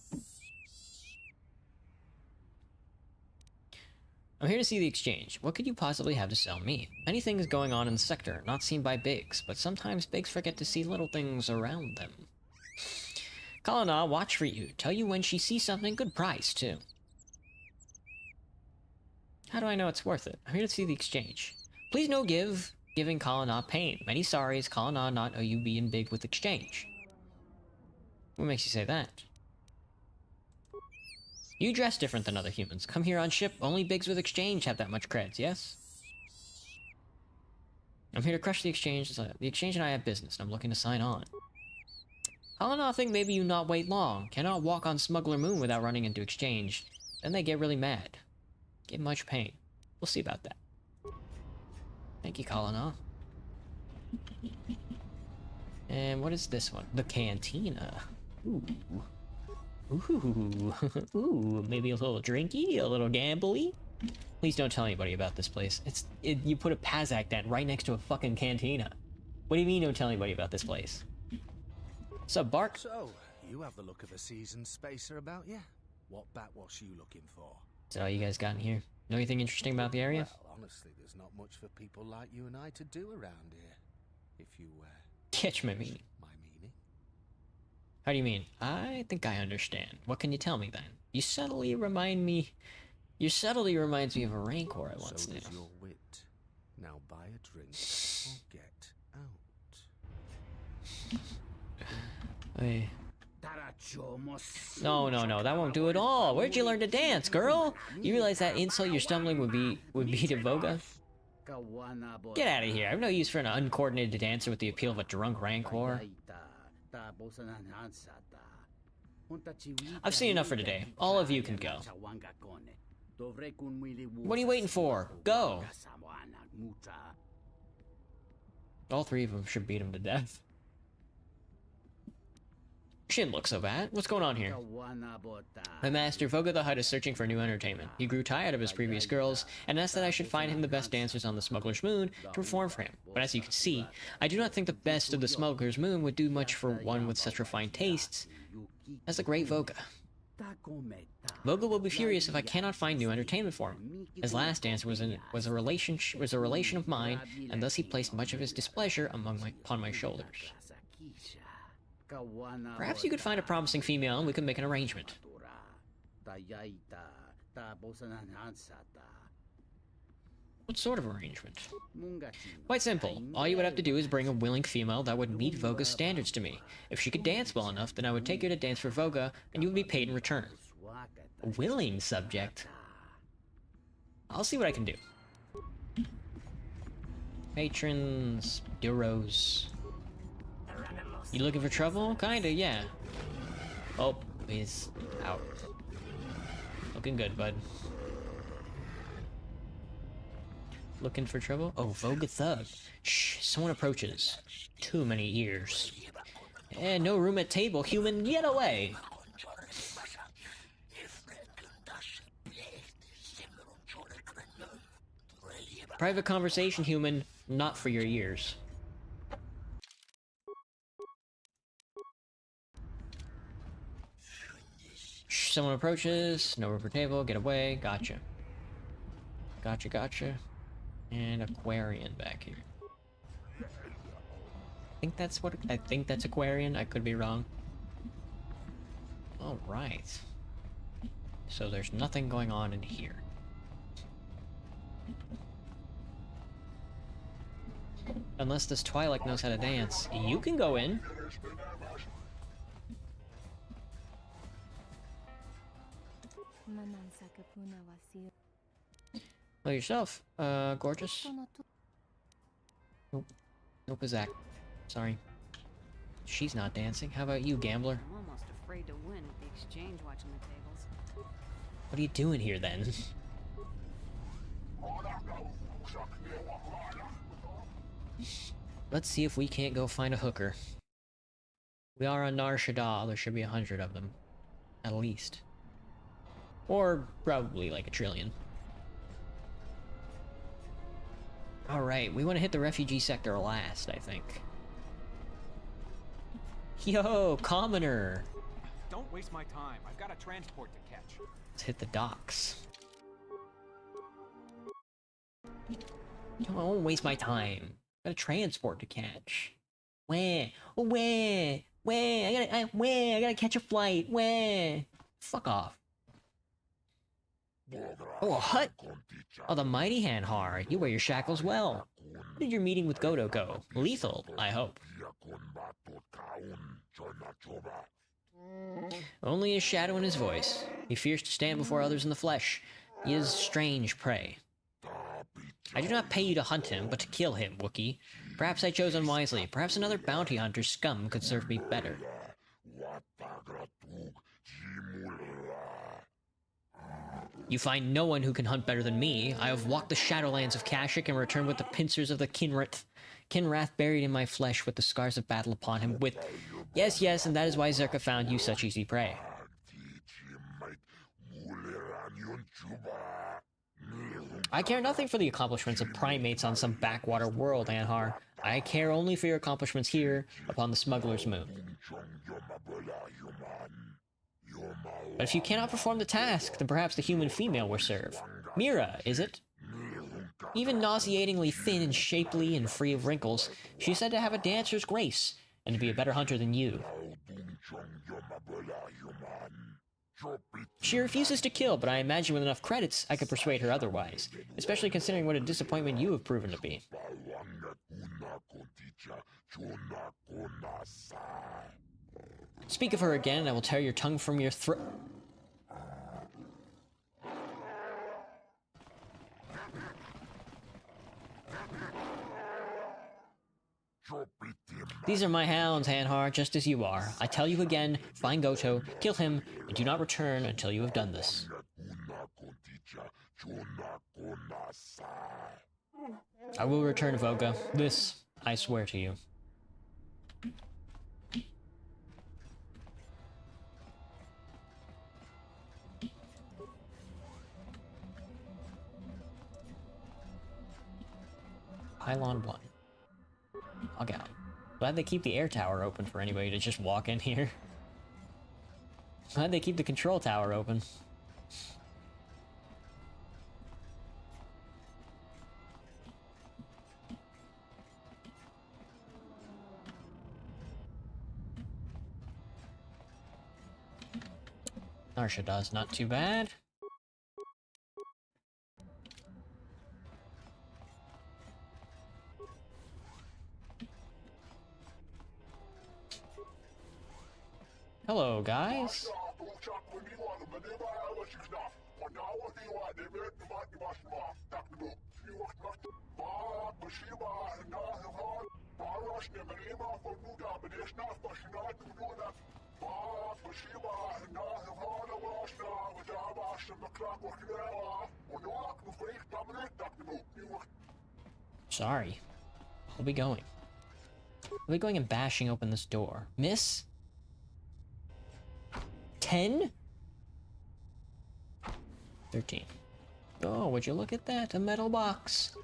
I'm here to see the exchange. What could you possibly have to sell me? Many things going on in the sector, not seen by Biggs, but sometimes Biggs forget to see little things around them. Kalana, watch for you. Tell you when she sees something, good price, too. How do I know it's worth it? I'm here to see the exchange. Please no giving Kalana pain. Many sorries, Kalana not owe you being big with exchange. What makes you say that? You dress different than other humans. Come here on ship, only bigs with exchange have that much creds, yes? I'm here to crush the exchange. The exchange and I have business, and I'm looking to sign on. Kalana think maybe you not wait long. Cannot walk on Smuggler Moon without running into exchange. Then they get really mad. Get much pain. We'll see about that. Thank you, Kalana. And what is this one? The Cantina. Ooh. Ooh. Ooh, maybe a little drinky, a little gambly. Please don't tell anybody about this place. You put a Pazak den right next to a fucking cantina. What do you mean don't tell anybody about this place? Sup, Bark? So, you have the look of a seasoned spacer about you. What backwash you looking for? Is that all you guys got in here? Know anything interesting about the area? Well, honestly, there's not much for people like you and I to do around here. If you, catch my meaning. My meaning? How do you mean? I think I understand. What can you tell me then? You subtly remind me... Your subtlety reminds me of a Rancor I once knew. So does your wit. Now buy a drink or get out. Hey. No, that won't do at all. Where'd you learn to dance, girl? You realize that insult you're stumbling would be to Voga? Get out of here. I have no use for an uncoordinated dancer with the appeal of a drunk Rancor. I've seen enough for today. All of you can go. What are you waiting for? Go! All three of them should beat him to death. She didn't look so bad. What's going on here? My master, Voga the Hutt, is searching for new entertainment. He grew tired of his previous girls, and asked that I should find him the best dancers on the Smuggler's Moon to perform for him. But as you can see, I do not think the best of the Smuggler's Moon would do much for one with such refined tastes as the great Voga. Voga will be furious if I cannot find new entertainment for him. His last dancer was a relation of mine, and thus he placed much of his displeasure upon my shoulders. Perhaps you could find a promising female and we could make an arrangement. What sort of arrangement? Quite simple. All you would have to do is bring a willing female that would meet Voga's standards to me. If she could dance well enough, then I would take her to dance for Voga, and you would be paid in return. A willing subject? I'll see what I can do. Patrons, euros. You looking for trouble? Kinda, yeah. Oh, he's out. Looking good, bud. Looking for trouble? Oh, Voga Thug. Shh, someone approaches. Too many ears. And no room at table, human, get away! Private conversation, human, not for your ears. Shh, someone approaches, no room for table, get away, gotcha. Gotcha, gotcha. And Aquarian back here. I think that's Aquarian, I could be wrong. Alright. So there's nothing going on in here. Unless this Twilight knows how to dance. You can go in. Well, yourself, gorgeous. Nope. Nope, Zach. Sorry. She's not dancing. How about you, gambler? I'm almost afraid to win with the exchange watching the tables. What are you doing here, then? Let's see if we can't go find a hooker. We are on Nar Shaddaa. There should be 100 of them. At least. Or probably like 1 trillion. Alright, we want to hit the refugee sector last, I think. Yo, commoner! Don't waste my time. I've got a transport to catch. Let's hit the docks. Don't waste my time. Got a transport to catch. Where? I gotta catch a flight. Where? Fuck off. Oh, a hut? Oh, the mighty Hanhar. You wear your shackles well. How did your meeting with Godo go? Lethal, I hope. Only a shadow in his voice. He fears to stand before others in the flesh. He is strange prey. I do not pay you to hunt him, but to kill him, Wookiee. Perhaps I chose unwisely. Perhaps another bounty hunter scum could serve me better. You find no one who can hunt better than me. I have walked the shadowlands of Kashyyyk and returned with the pincers of the Kinrath buried in my flesh with the scars of battle upon him with... Yes, and that is why Zerka found you such easy prey. I care nothing for the accomplishments of primates on some backwater world, Anhar. I care only for your accomplishments here, upon the Smuggler's Moon. But if you cannot perform the task, then perhaps the human female will serve. Mira, is it? Even nauseatingly thin and shapely and free of wrinkles, she is said to have a dancer's grace, and to be a better hunter than you. She refuses to kill, but I imagine with enough credits, I could persuade her otherwise, especially considering what a disappointment you have proven to be. Speak of her again, and I will tear your tongue from your throat. These are my hounds, Hanhar, just as you are. I tell you again, find Goto, kill him, and do not return until you have done this. I will return, Voga. This, I swear to you. Pylon 1. Log out. Glad they keep the air tower open for anybody to just walk in here. Glad they keep the control tower open. Narsha does not too bad. Hello, guys. Sorry. I'll be going. I'll be going and bashing open this door. Miss? 10? 13. Oh, would you look at that? A metal box.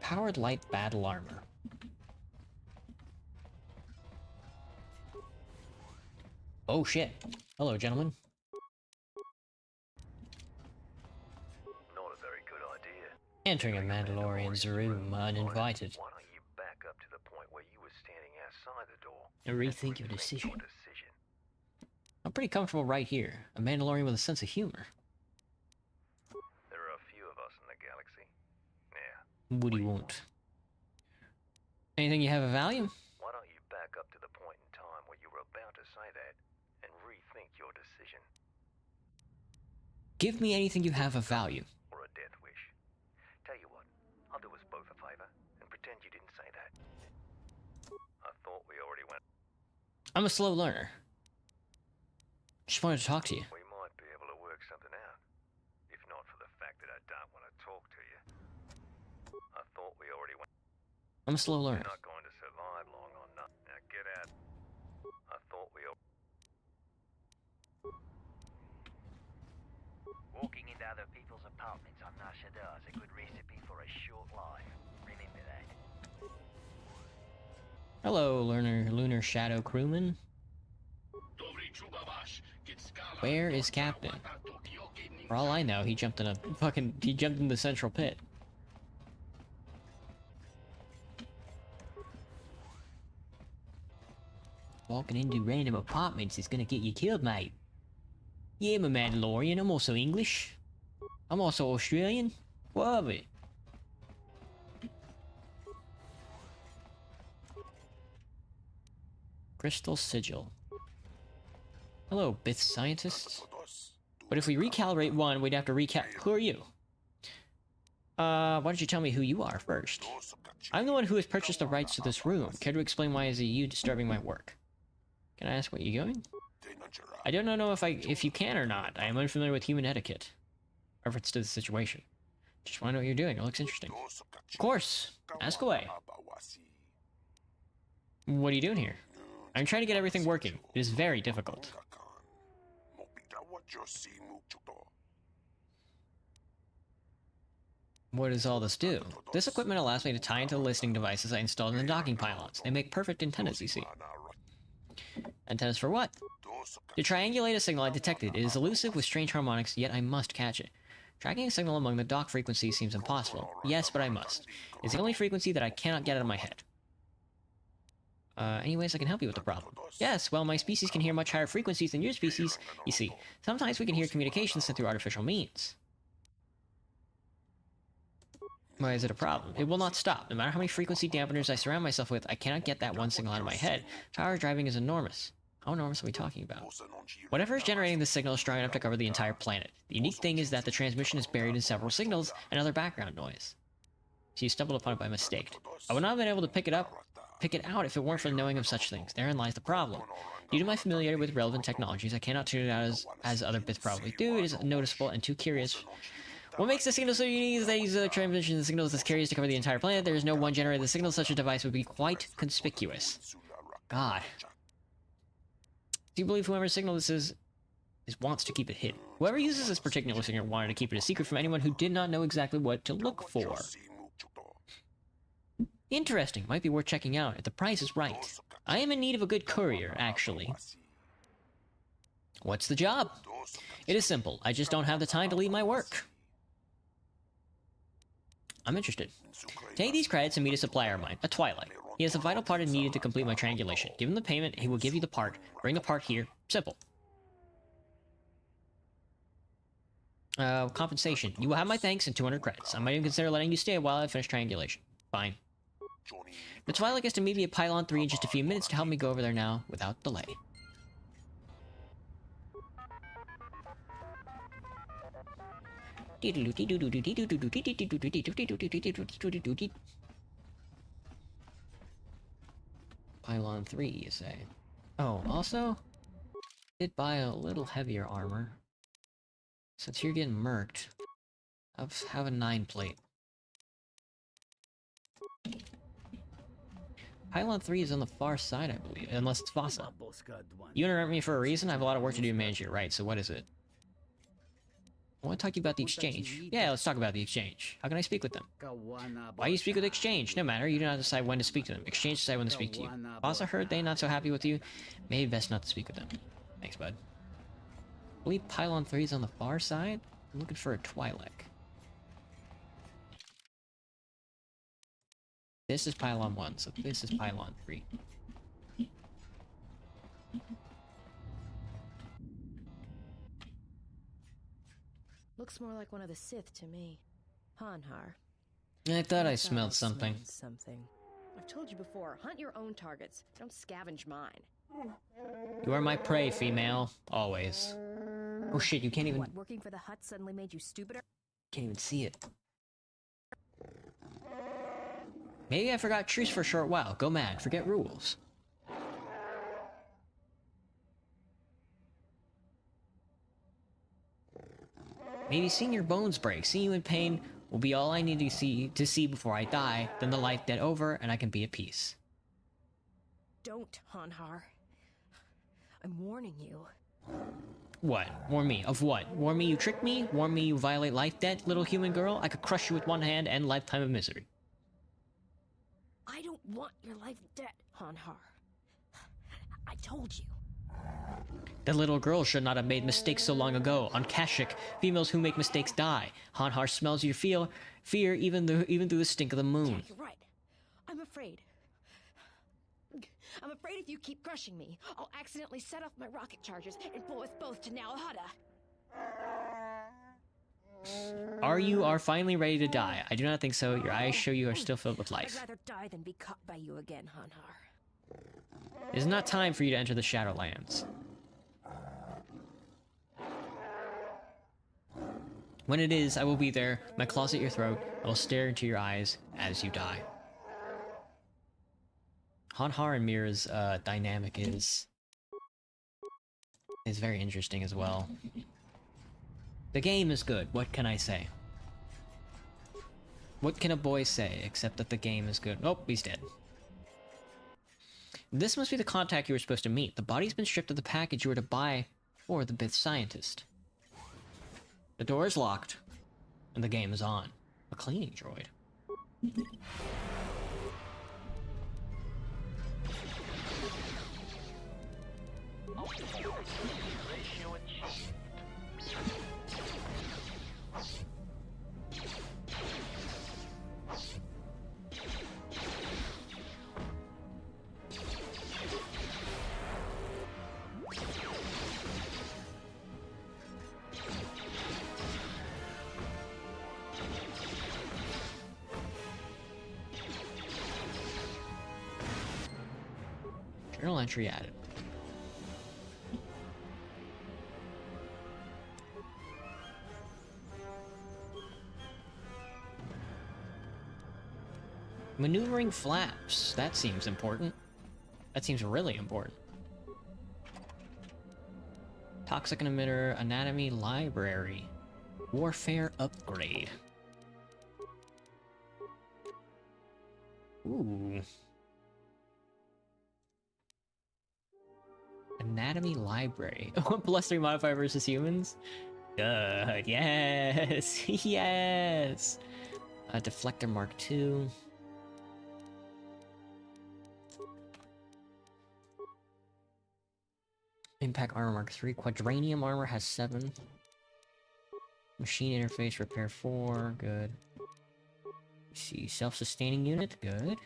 Powered light battle armor. Oh shit. Hello, gentlemen. Not a very good idea. Entering a Mandalorian's room uninvited. Why don't you back up to the point where you were standing outside the door And rethink your decision. I'm pretty comfortable right here. A Mandalorian with a sense of humor. There are a few of us in the galaxy. Yeah. What do you want? Anything you have of value? Why don't you back up to the point in time where you were about to say that and rethink your decision? Give me anything you have of value. Or a death wish. Tell you what, I'll do us both a favor and pretend you didn't say that. I thought we already went. I'm a slow learner. Just wanted to talk to you. We might be able to work something out. If not for the fact that I don't want to talk to you. I thought we already went. I'm a slow learner. You're not going to survive long on nothing. Now get out. I thought we all. Walking into other people's apartments on Nar Shaddaa is a good recipe for a short life. Remember that. Hello, Lunar Shadow Crewman. Where is Captain? For all I know, he jumped in the central pit. Walking into random apartments is gonna get you killed, mate. Yeah, I'm a Mandalorian. I'm also English. I'm also Australian. What of it? Crystal Sigil. Hello, Bith scientists. But if we recalibrate one, we'd have to Who are you? Why don't you tell me who you are first? I'm the one who has purchased the rights to this room. Care to explain why is it you disturbing my work? Can I ask what you're doing? I don't know if you can or not. I am unfamiliar with human etiquette. Reference to the situation. Just want to know what you're doing. It looks interesting. Of course. Ask away. What are you doing here? I'm trying to get everything working. It is very difficult. What does all this do? This equipment allows me to tie into the listening devices I installed in the docking pylons. They make perfect antennas, you see. Antennas for what? To triangulate a signal I detected. It is elusive with strange harmonics, yet I must catch it. Tracking a signal among the dock frequencies seems impossible. Yes, but I must. It's the only frequency that I cannot get out of my head. Any ways I can help you with the problem? Yes, well, my species can hear much higher frequencies than your species. You see, sometimes we can hear communications sent through artificial means. Why is it a problem? It will not stop. No matter how many frequency dampeners I surround myself with, I cannot get that one signal out of my head. Power driving is enormous. How enormous are we talking about? Whatever is generating this signal is strong enough to cover the entire planet. The unique thing is that the transmission is buried in several signals and other background noise. So you stumbled upon it by mistake. I would not have been able to pick it out if it weren't for the knowing of such things. Therein lies the problem. Due to my familiarity with relevant technologies, I cannot tune it out as other bits probably do. It is noticeable and too curious. What makes the signal so unique is that use transmission of the signals is carries to cover the entire planet. There is no one generator of the signal. Such a device would be quite conspicuous. God. Do you believe whoever signal this is wants to keep it hidden? Whoever uses this particular signal wanted to keep it a secret from anyone who did not know exactly what to look for. Interesting. Might be worth checking out if the price is right. I am in need of a good courier, actually. What's the job? It is simple. I just don't have the time to leave my work. I'm interested. Take these credits and meet a supplier of mine, a Twilight. He has a vital part needed to complete my triangulation. Give him the payment, he will give you the part. Bring the part here. Simple. Compensation. You will have my thanks and 200 credits. I might even consider letting you stay while I finish triangulation. Fine. The Twilight gets to meet me at Pylon 3 in just a few minutes to help me go over there now without delay. Pylon 3, you say? Oh, also, did buy a little heavier armor. Since you're getting murked, have a 9 plate. Pylon 3 is on the far side, I believe, unless it's Vasa. You interrupt me for a reason? I have a lot of work to do to manage it, right? So what is it? I want to talk to you about the exchange. Yeah, let's talk about the exchange. How can I speak with them? Why you speak with exchange? No matter, you do not decide when to speak to them. Exchange decide when to speak to you. Vasa heard they not so happy with you. Maybe best not to speak with them. Thanks, bud. I believe Pylon 3 is on the far side. I'm looking for a Twi'lek. This is Pylon 1, so this is Pylon 3. Looks more like one of the Sith to me. Hanhar. I thought I smelled something. Something. I've told you before, hunt your own targets. Don't scavenge mine. You are my prey, female. Always. Oh shit, you can't even... What, working for the Hutt suddenly made you stupider? Can't even see it. Maybe I forgot truce for a short while. Go mad. Forget rules. Maybe seeing your bones break, seeing you in pain, will be all I need to see before I die. Then the life dead over, and I can be at peace. Don't, Hanhar. I'm warning you. What? Warn me of what? Warn me you trick me? Warn me you violate life debt, little human girl? I could crush you with one hand and lifetime of misery. I don't want your life debt, Hanhar. I told you. That little girl should not have made mistakes so long ago. On Kashyyyk, females who make mistakes die. Hanhar smells your fear even through the stink of the moon. Yeah, you're right. I'm afraid. I'm afraid if you keep crushing me, I'll accidentally set off my rocket charges and blow us both to Nal Hutta. You are finally ready to die. I do not think so. Your eyes show you are still filled with life. I'd rather die than be caught by you again, Hanhar. It is not time for you to enter the Shadowlands. When it is, I will be there, my claws at your throat. I will stare into your eyes as you die. Hanhar and Mira's dynamic is very interesting as well. The game is good, what can I say? What can a boy say except that the game is good? Oh, he's dead. This must be the contact you were supposed to meet. The body's been stripped of the package you were to buy for the Bith scientist. The door is locked, and the game is on. A cleaning droid. Journal entry added. Maneuvering flaps. That seems important. That seems really important. Toxic emitter anatomy library. Warfare upgrade. Ooh. Anatomy library. +3 modifier versus humans? Good. Yes. Yes. Deflector Mark II. Impact Armor Mark 3. Quadranium Armor has 7. Machine Interface Repair 4. Good. See, Self-Sustaining Unit. Good.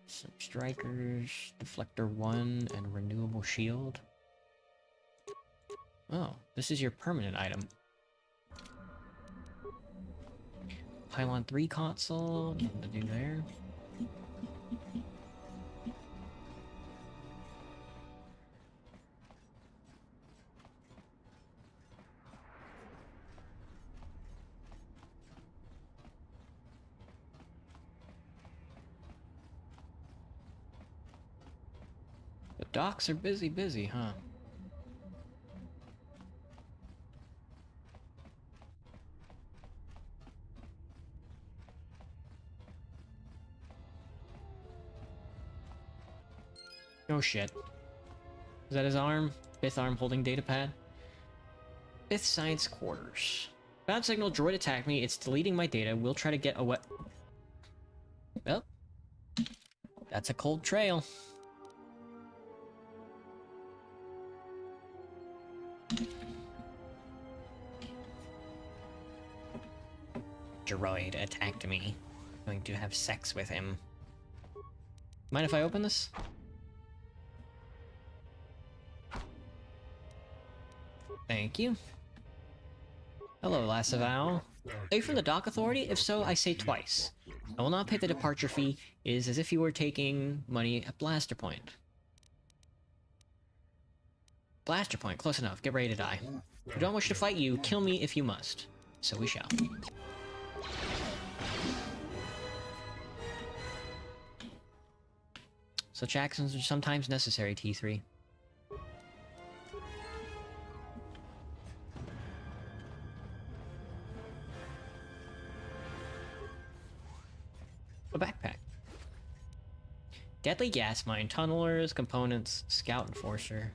Some Strikers. Deflector 1 and Renewable Shield. Oh, this is your permanent item. Pylon 3 console. Nothing to do there. The docks are busy, huh? Oh shit. Is that his arm? 5th arm holding datapad? 5th Science Quarters. Bad signal, droid attacked me. It's deleting my data. We'll try to get away. Well, that's a cold trail. Droid attacked me. Going to have sex with him. Mind if I open this? Thank you. Hello, Lassavow. Are you from the Dock Authority? If so, I say twice. I will not pay the departure fee. It is as if you were taking money at Blaster Point. Blaster Point, close enough. Get ready to die. If I don't wish to fight you, kill me if you must. So we shall. Such actions are sometimes necessary, T3. A backpack. Deadly gas mine, tunnelers, components, scout enforcer.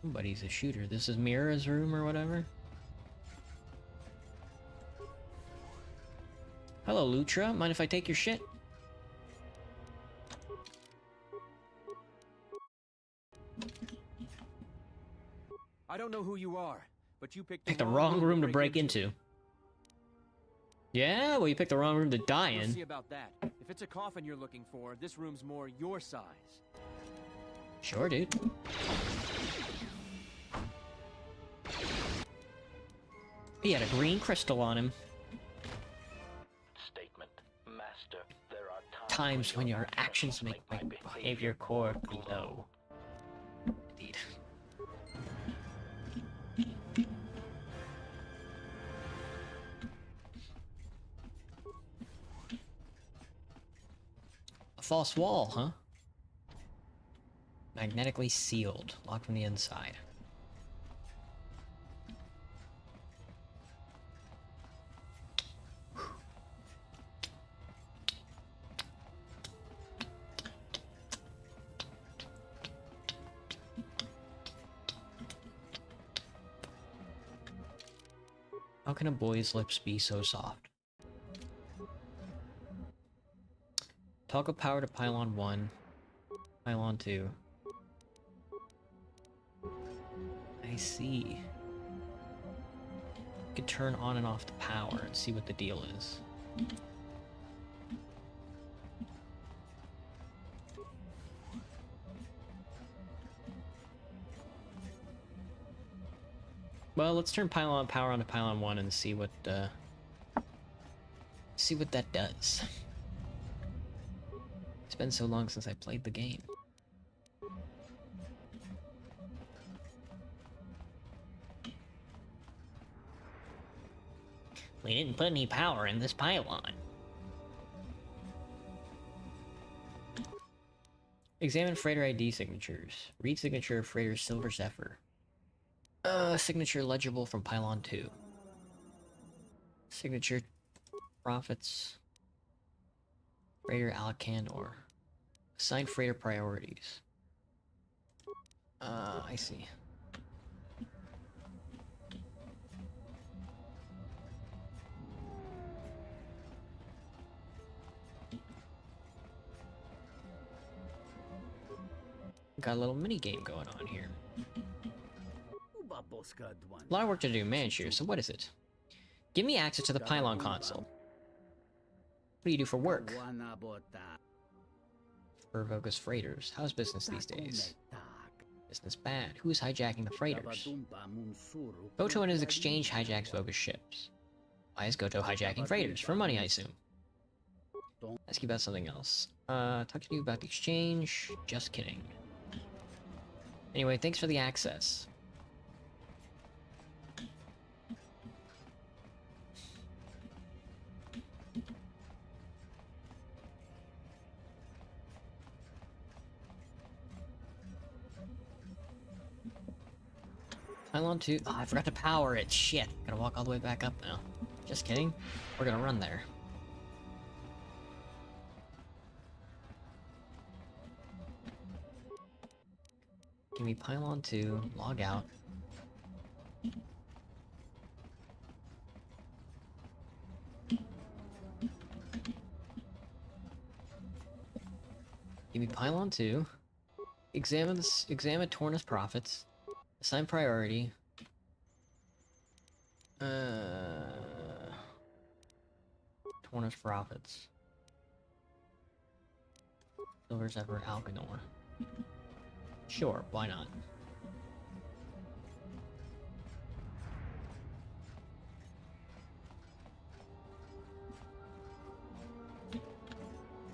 Somebody's a shooter. This is Mira's room or whatever. Hello, Lutra. Mind if I take your shit? I don't know who you are, but you picked the wrong room to break into. Yeah, well, you picked the wrong room to die in. We'll see about that. If it's a coffin you're looking for, this room's more your size. Sure, dude. He had a green crystal on him. Statement, Master. There are Times when your actions make my behavior core glow. Indeed. A false wall, huh? Magnetically sealed, locked from the inside. How can a boy's lips be so soft? Toggle power to pylon 1, pylon 2. I see. You could turn on and off the power and see what the deal is. Well, let's turn pylon power onto pylon 1 and see what that does. It's been so long since I played the game. We didn't put any power in this pylon. Examine freighter ID signatures. Read signature of freighter Silver Zephyr. Signature legible from pylon 2. Signature profits. Freighter Alcandor. Assign freighter priorities. I see. got a little mini game going on here. A lot of work to do, manager, so what is it? Give me access to the pylon console. What do you do for work? For Voga's freighters. How's business these days? Business bad. Who's hijacking the freighters? Goto and his exchange hijacks Voga's ships. Why is Goto hijacking freighters? For money, I assume. Ask you about something else. Talk to you about the exchange. Just kidding. Anyway, thanks for the access. Pylon 2. Oh, I forgot to power it. Shit. Gotta walk all the way back up now. Just kidding. We're gonna run there. Give me Pylon 2. Log out. Give me Pylon 2. Examine Torna's profits. Assign priority. Torna's profits. Silver's effort, Alcanor. Sure, why not?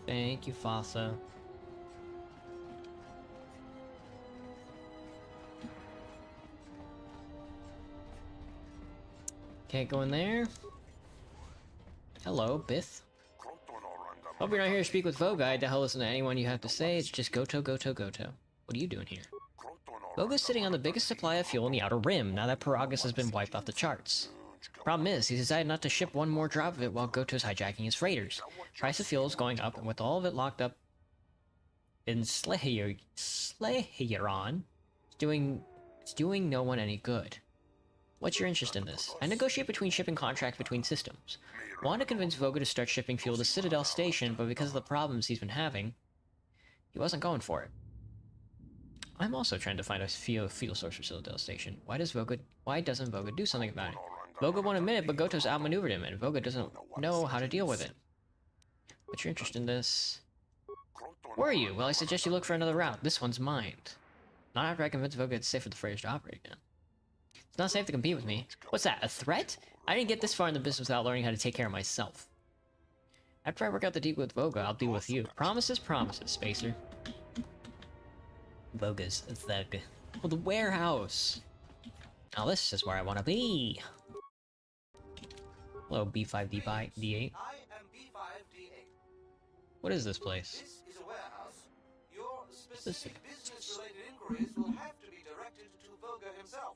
Thank you, Fasa. Can't go in there. Hello, Bith. Hope you're not here to speak with Voga. I doubt listen to anyone you have to say. It's just Goto, Goto, Goto. What are you doing here? Voga's sitting on the biggest supply of fuel in the Outer Rim, now that Paragus has been wiped off the charts. Problem is, he decided not to ship one more drop of it while Goto's hijacking his freighters. Price of fuel is going up, and with all of it locked up in Slayeron, it's doing no one any good. What's your interest in this? I negotiate between shipping contracts between systems. Wanted to convince Voga to start shipping fuel to Citadel Station, but because of the problems he's been having, he wasn't going for it. I'm also trying to find a fuel source for Citadel Station. Why doesn't Voga do something about it? Voga won't admit it, but Goto's outmaneuvered him, and Voga doesn't know how to deal with it. What's your interest in this? Where are you? Well, I suggest you look for another route. This one's mine. Not after I convince Voga it's safe for the freighters to operate again. It's not safe to compete with me. What's that, a threat? I didn't get this far in the business without learning how to take care of myself. After I work out the deal with Voga, I'll deal with you. Promises, promises, Spacer. Voga's thug. Oh, the warehouse! Now this is where I want to be! Hello, B5D8. I am B5D8. What is this place? This is a warehouse. Your specific business-related inquiries will have to be directed to Voga himself.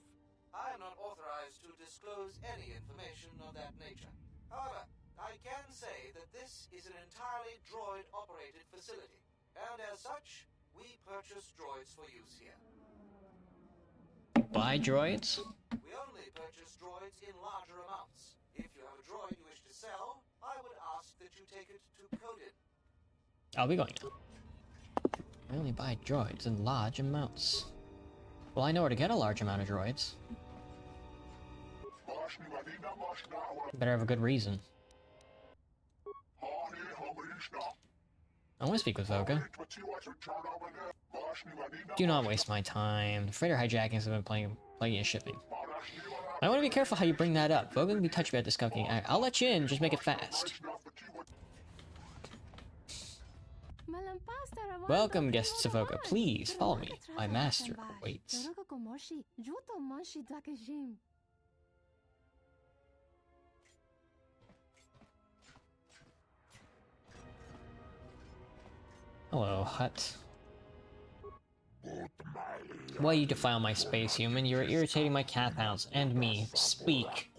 I am not authorized to disclose any information of that nature. However, I can say that this is an entirely droid-operated facility, and as such, we purchase droids for use here. Buy droids? We only purchase droids in larger amounts. If you have a droid you wish to sell, I would ask that you take it to Codin. I'll be going now. I only buy droids in large amounts. Well, I know where to get a large amount of droids. Better have a good reason. I want to speak with Voga. Do not waste my time. The freighter hijackings have been plaguing his shipping. I want to be careful how you bring that up. Voga can be touchy about discussing. I'll let you in, just make it fast. Welcome, guests of Voga. Please, follow me. My master waits. Hello, Hut. Why you defile my space, human? You're irritating my cat hounds and me. Speak.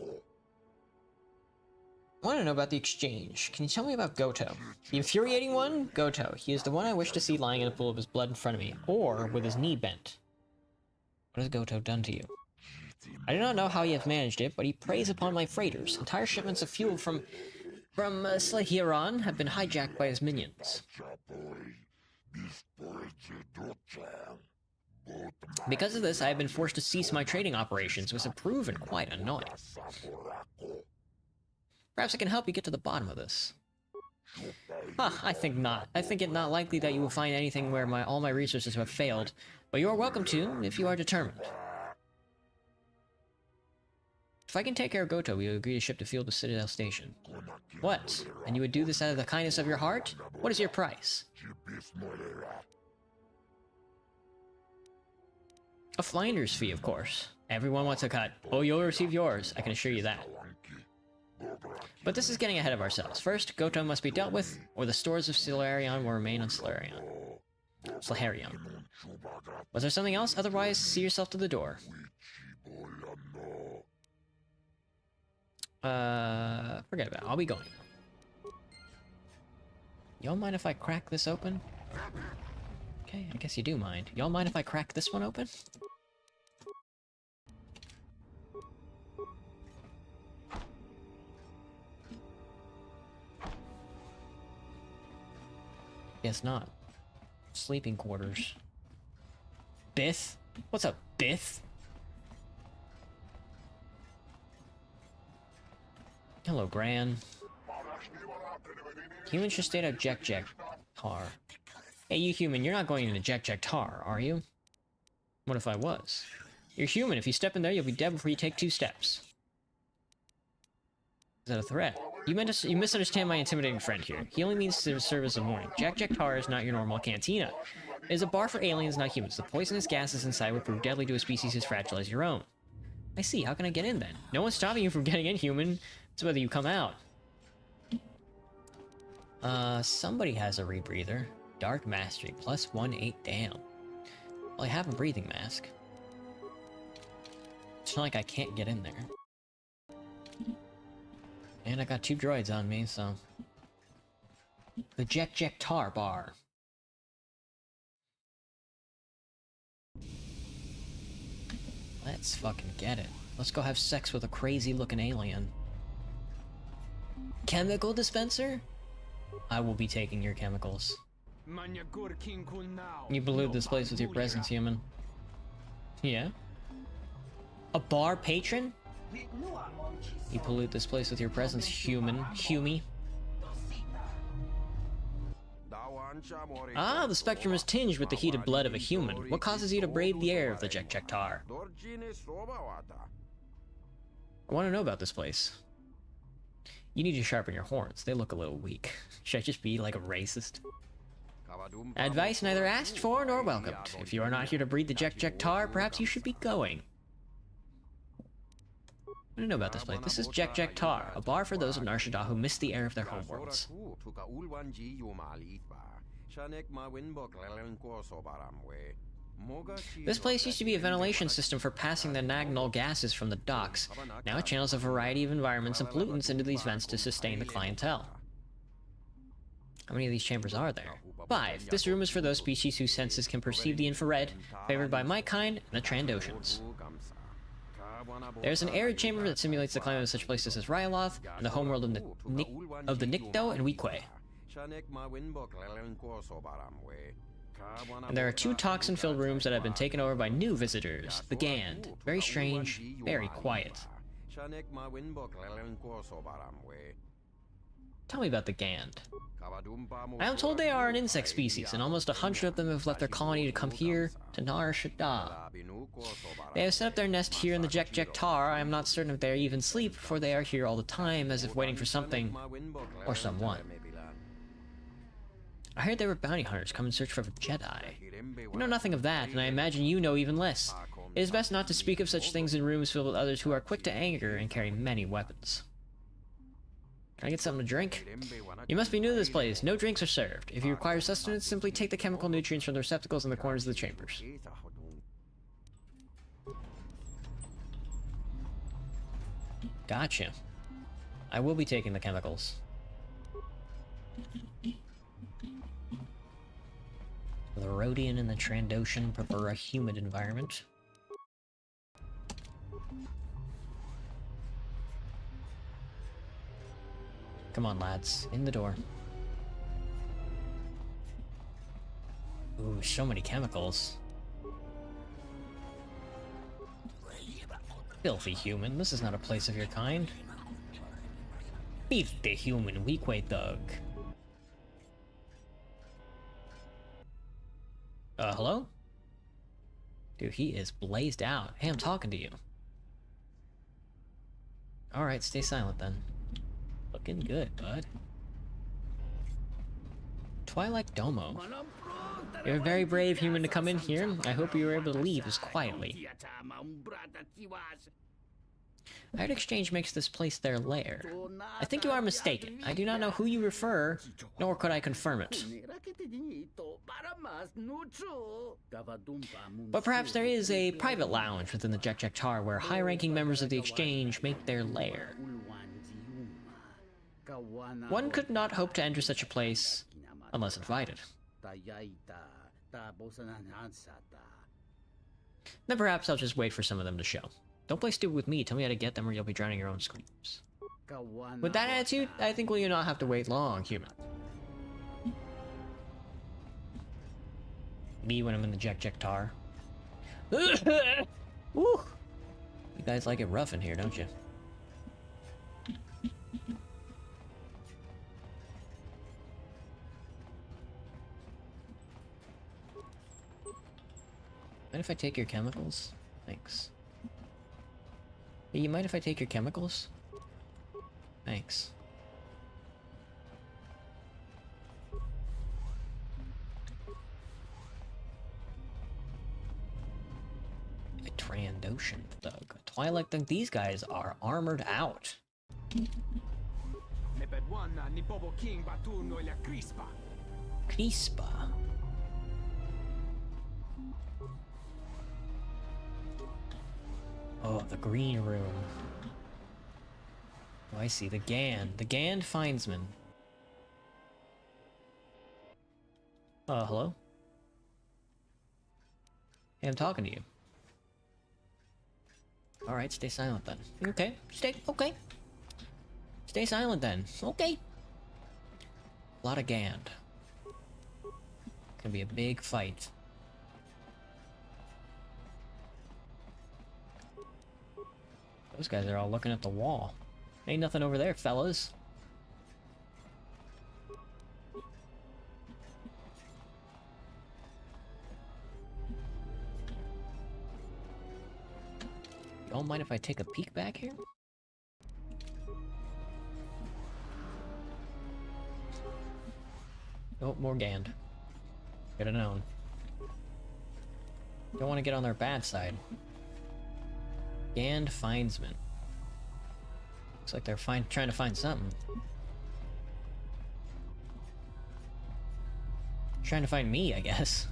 I want to know about the exchange. Can you tell me about Goto? The infuriating one? Goto. He is the one I wish to see lying in a pool of his blood in front of me, or with his knee bent. What has Goto done to you? I do not know how he has managed it, but he preys upon my freighters. Entire shipments of fuel from Slayeron have been hijacked by his minions. Because of this, I have been forced to cease my trading operations, which have proven quite annoying. Perhaps I can help you get to the bottom of this. Huh, I think not. I think it not likely that you will find anything where all my resources have failed, but you are welcome to, if you are determined. If I can take care of Goto, we will agree to ship to Field to Citadel Station. What? And you would do this out of the kindness of your heart? What is your price? A finder's fee, of course. Everyone wants a cut. Oh, you'll receive yours, I can assure you that. But this is getting ahead of ourselves. First, Goto must be dealt with, or the stores of Solarion will remain on Solarion. Was there something else? Otherwise, see yourself to the door. Forget about it. I'll be going. Y'all mind if I crack this open? Okay, I guess you do mind. Y'all mind if I crack this one open? Guess not. Sleeping quarters. Bith? What's up, Bith? Hello, Gran. Humans should stay at Jek Tar. Hey, you human, you're not going into Jek Tar, are you? What if I was? You're human. If you step in there, you'll be dead before you take 2 steps. Is that a threat? You misunderstand my intimidating friend here. He only means to serve as a warning. Jek Tar is not your normal cantina. It is a bar for aliens, not humans. The poisonous gases inside would prove deadly to a species as fragile as your own. I see. How can I get in then? No one's stopping you from getting in, human. It's whether you come out. Somebody has a rebreather. Dark Mastery, +1/8 down. Well, I have a breathing mask. It's not like I can't get in there. And I got 2 droids on me, so... The Jek Tar bar. Let's fucking get it. Let's go have sex with a crazy-looking alien. Chemical dispenser? I will be taking your chemicals. You pollute this place with your presence, human. Yeah? A bar patron? You pollute this place with your presence, human. Humie. Ah, the spectrum is tinged with the heated blood of a human. What causes you to brave the air of the Jek Tar? I want to know about this place. You need to sharpen your horns. They look a little weak. Should I just be like a racist? Advice neither asked for nor welcomed. If you are not here to breed the Jek Tar, perhaps you should be going. I don't know about this place. This is Jek Tar, a bar for those of Nar Shaddaa who miss the air of their homeworlds. This place used to be a ventilation system for passing the nagnal gases from the docks. Now it channels a variety of environments and pollutants into these vents to sustain the clientele. How many of these chambers are there? 5. This room is for those species whose senses can perceive the infrared, favored by my kind and the Trandoshans. There's an arid chamber that simulates the climate of such places as Ryloth and the homeworld of the Nikto and Weequay. And there are 2 toxin-filled rooms that have been taken over by new visitors, the Gand. Very strange, very quiet. Tell me about the Gand. I am told they are an insect species, and almost 100 of them have left their colony to come here to Nar Shaddaa. They have set up their nest here in the Jek Tar. I am not certain if they even sleep, for they are here all the time, as if waiting for something or someone. I heard they were bounty hunters come in search for a Jedi. I know nothing of that, and I imagine you know even less. It is best not to speak of such things in rooms filled with others who are quick to anger and carry many weapons. Can I get something to drink? You must be new to this place. No drinks are served. If you require sustenance, simply take the chemical nutrients from the receptacles in the corners of the chambers. Gotcha. I will be taking the chemicals. The Rhodian and the Trandoshan prefer a humid environment. Come on, lads. In the door. Ooh, so many chemicals. Filthy human, this is not a place of your kind. Filthy human, weak-way thug. Hello? Dude, he is blazed out. Hey, I'm talking to you. Alright, stay silent then. Looking good, bud. Twilight Domo. You're a very brave human to come in here. I hope you were able to leave as quietly. I heard Exchange makes this place their lair. I think you are mistaken. I do not know who you refer, nor could I confirm it. But perhaps there is a private lounge within the Jek Tar where high-ranking members of the Exchange make their lair. One could not hope to enter such a place unless invited. Then perhaps I'll just wait for some of them to show. Don't play stupid with me, tell me how to get them or you'll be drowning your own screams. With that attitude, I think we'll not have to wait long, human. Me when I'm in the Jek Tar. Woo! You guys like it rough in here, don't you? Mind if I take your chemicals? Thanks. Hey, you mind if I take your chemicals? Thanks. A Trandoshan thug. Twilight thug. These guys are armored out. Crispa. Oh, the green room. Oh, I see. The Gand. The Gand Findsman. Hello? Hey, I'm talking to you. Alright, stay silent then. Okay, okay. Stay silent then. Okay. A lot of Gand. Gonna be a big fight. Those guys are all looking at the wall. Ain't nothing over there, fellas. Y'all mind if I take a peek back here? Oh, more Gand. Could've known. Don't want to get on their bad side. Gand Findsman. Looks like they're trying to find something. Trying to find me, I guess.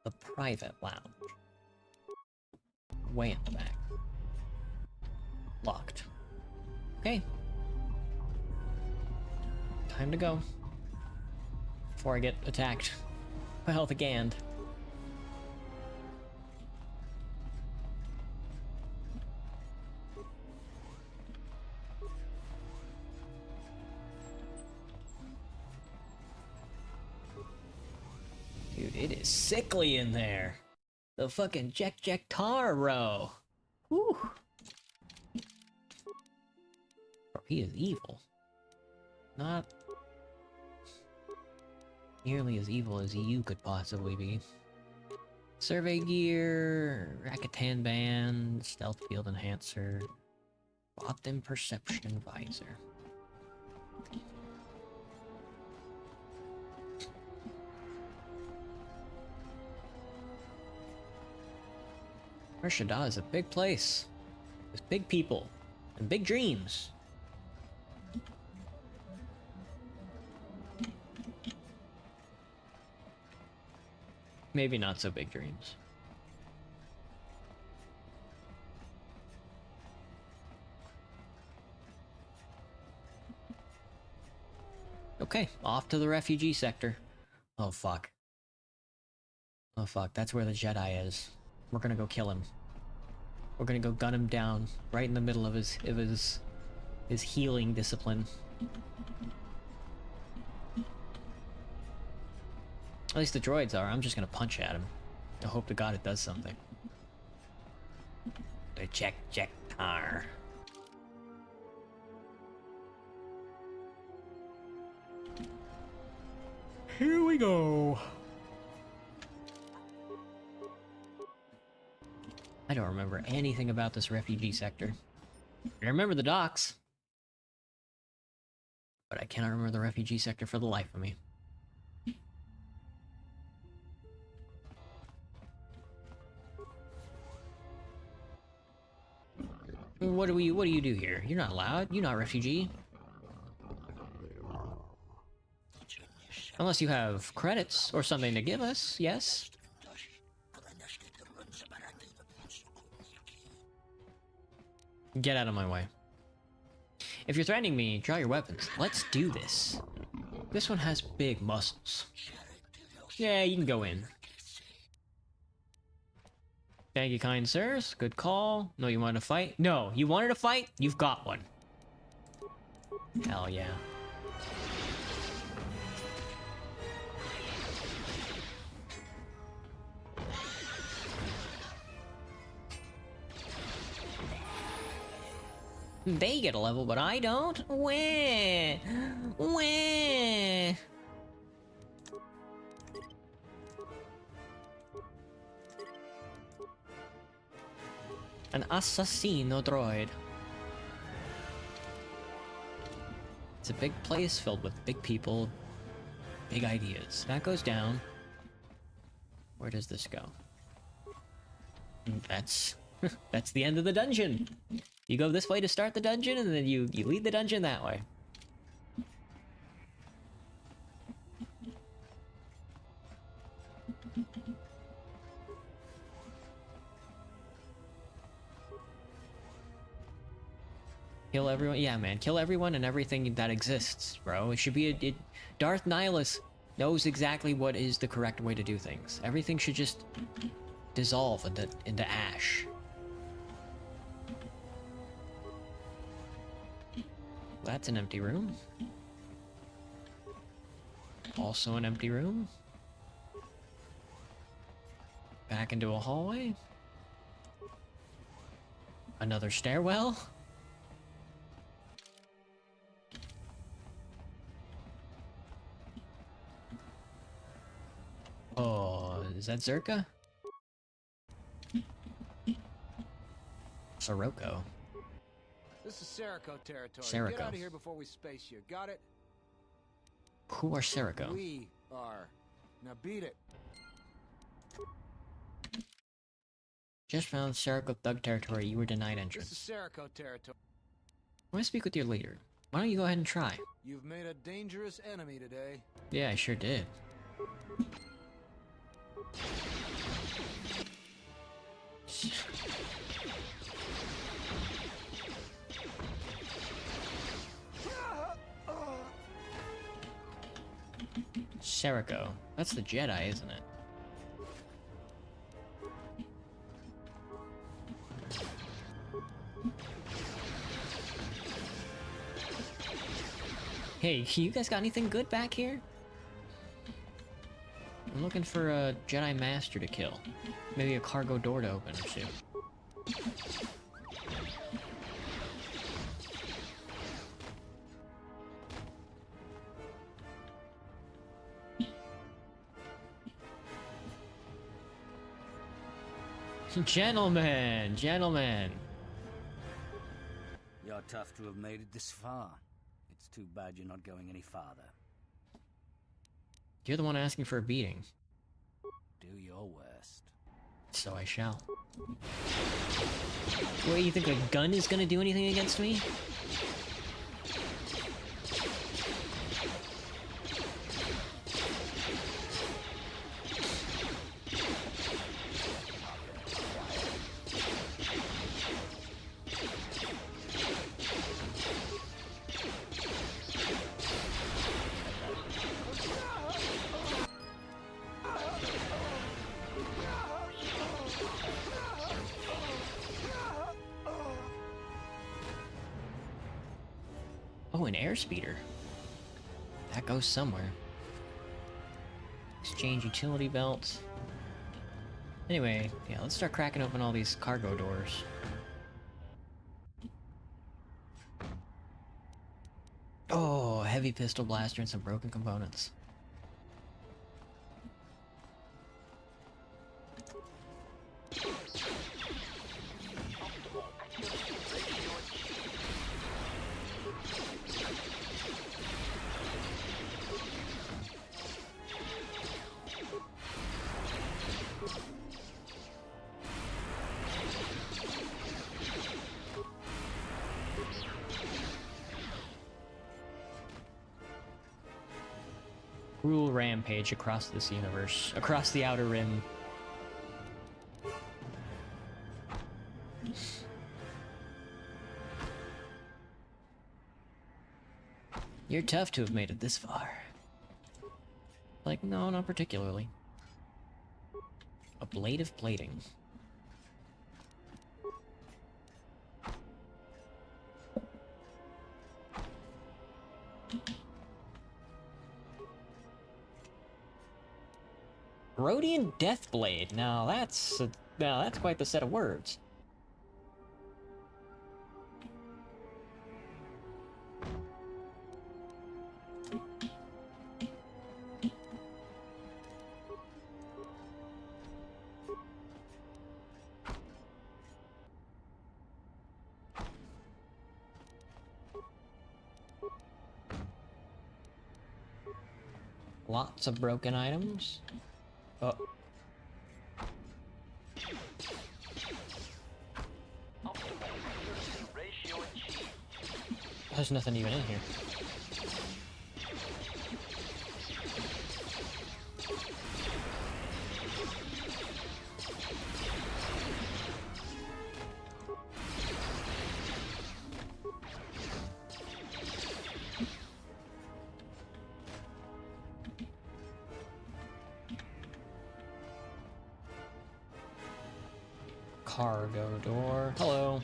The private lounge. Way in the back. Locked. Okay. Time to go. Before I get attacked by all the Gand. Dude, it is sickly in there. The fucking Jek Tar row. Whew. Bro, he is evil. Not nearly as evil as you could possibly be. Survey gear, Rakatan band, stealth field enhancer, bought them perception visor. Nar Shaddaa is a big place. With big people. And big dreams. Maybe not so big dreams. Okay, off to the refugee sector. Oh fuck. Oh fuck, that's where the Jedi is. We're gonna go kill him. We're gonna go gun him down right in the middle of his healing discipline. At least the droids are. I'm just gonna punch at him. I hope to God it does something. The check tar. Here we go. I don't remember anything about this refugee sector. I remember the docks, but I cannot remember the refugee sector for the life of me. What do you do here? You're not allowed. You're not a refugee. Unless you have credits or something to give us, yes? Get out of my way. If you're threatening me, draw your weapons. Let's do this. This one has big muscles. Yeah, you can go in. Thank you, kind sirs. Good call. No, you wanted to fight? No, you wanted to fight? You've got one. Hell yeah. They get a level, but I don't? Wah! Wah! An assassino droid. It's a big place filled with big people, big ideas. That goes down. Where does this go? That's that's the end of the dungeon. You go this way to start the dungeon, and then you lead the dungeon that way. Kill everyone? Yeah, man. Kill everyone and everything that exists, bro. It should be Darth Nihilus knows exactly what is the correct way to do things. Everything should just dissolve into ash. That's an empty room. Also an empty room. Back into a hallway. Another stairwell. Oh, is that Zerka? Sirocco. This is Serico territory. Serico. Get out of here before we space you. Got it? Who are Serico? We are. Now beat it. Just found Serico Thug territory. You were denied entrance. This is Serico territory. I want to speak with your leader. Why don't you go ahead and try? You've made a dangerous enemy today. Yeah, I sure did. Serico. That's the Jedi, isn't it? Hey, you guys got anything good back here? I'm looking for a Jedi Master to kill. Maybe a cargo door to open or two. Gentlemen! Gentlemen! You're tough to have made it this far. It's too bad you're not going any farther. You're the one asking for a beating. Do your worst. So I shall. Wait, you think a gun is gonna do anything against me? Oh, an airspeeder. That goes somewhere. Exchange utility belts. Anyway, yeah, let's start cracking open all these cargo doors. Oh, a heavy pistol blaster and some broken components. Cruel rampage across this universe, across the Outer Rim. You're tough to have made it this far. Like, no, not particularly. A blade of plating. Rhodian Deathblade. Now that's quite the set of words. Lots of broken items. Oh. There's nothing even in here. Cargo door. Hello.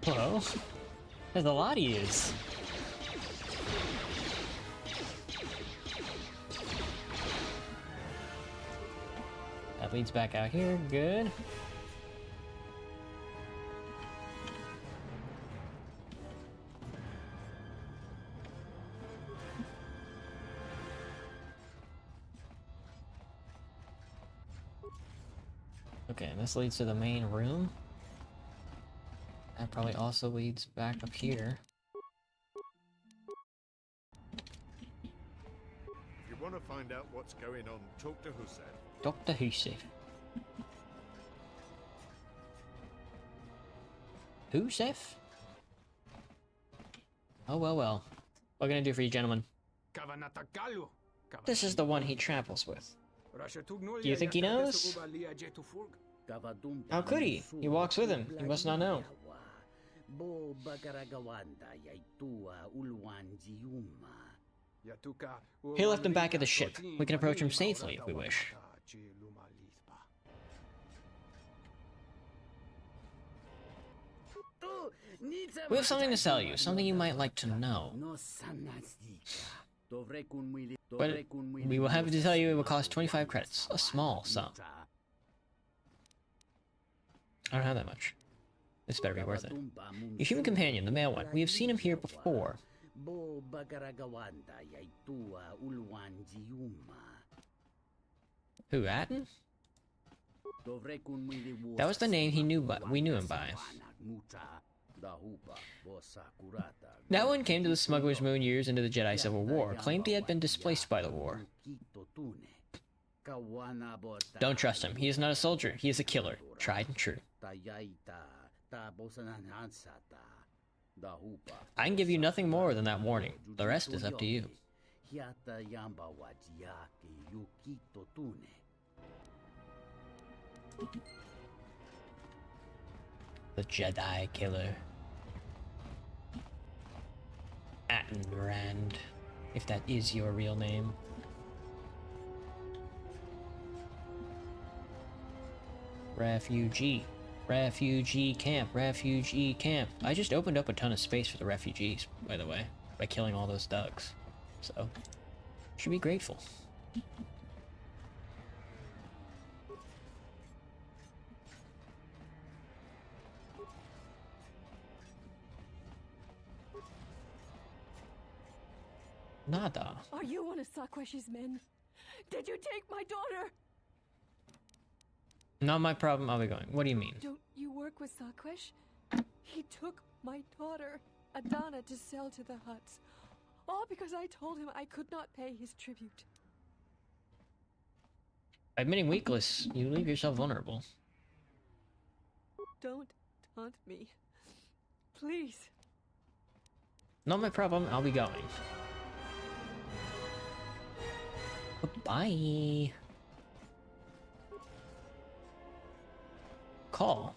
Hello. There's a lot of yous. That leads back out here. Good. Okay, and this leads to the main room. That probably also leads back up here. If you want to find out what's going on, talk to Hussein. Dr. Husef. Husef? Oh, well, well. What can I do for you, gentlemen? This is the one he travels with. Do you think he knows? How could he? He walks with him. He must not know. He left him back at the ship. We can approach him safely if we wish. We have something to sell you, something you might like to know. But we will have to tell you it will cost 25 credits, a small sum. I don't have that much. This better be worth it. Your human companion, the male one. We have seen him here before. Who, Atten? That was the name he knew we knew him by. That one came to the Smuggler's Moon years into the Jedi Civil War, claimed he had been displaced by the war. Don't trust him. He is not a soldier. He is a killer. Tried and true. I can give you nothing more than that warning. The rest is up to you. The Jedi Killer. Attenrand, if that is your real name. Refugee. Refugee camp. Refugee camp. I just opened up a ton of space for the refugees, by the way, by killing all those thugs. So, should be grateful. Nada. Are you one of Sakwesh's men? Did you take my daughter? Not my problem, I'll be going. What do you mean? Don't you work with Sakwesh? He took my daughter, Adana, to sell to the Huts. All because I told him I could not pay his tribute. By admitting weakness, you leave yourself vulnerable. Don't taunt me. Please. Not my problem, I'll be going. Goodbye. Call.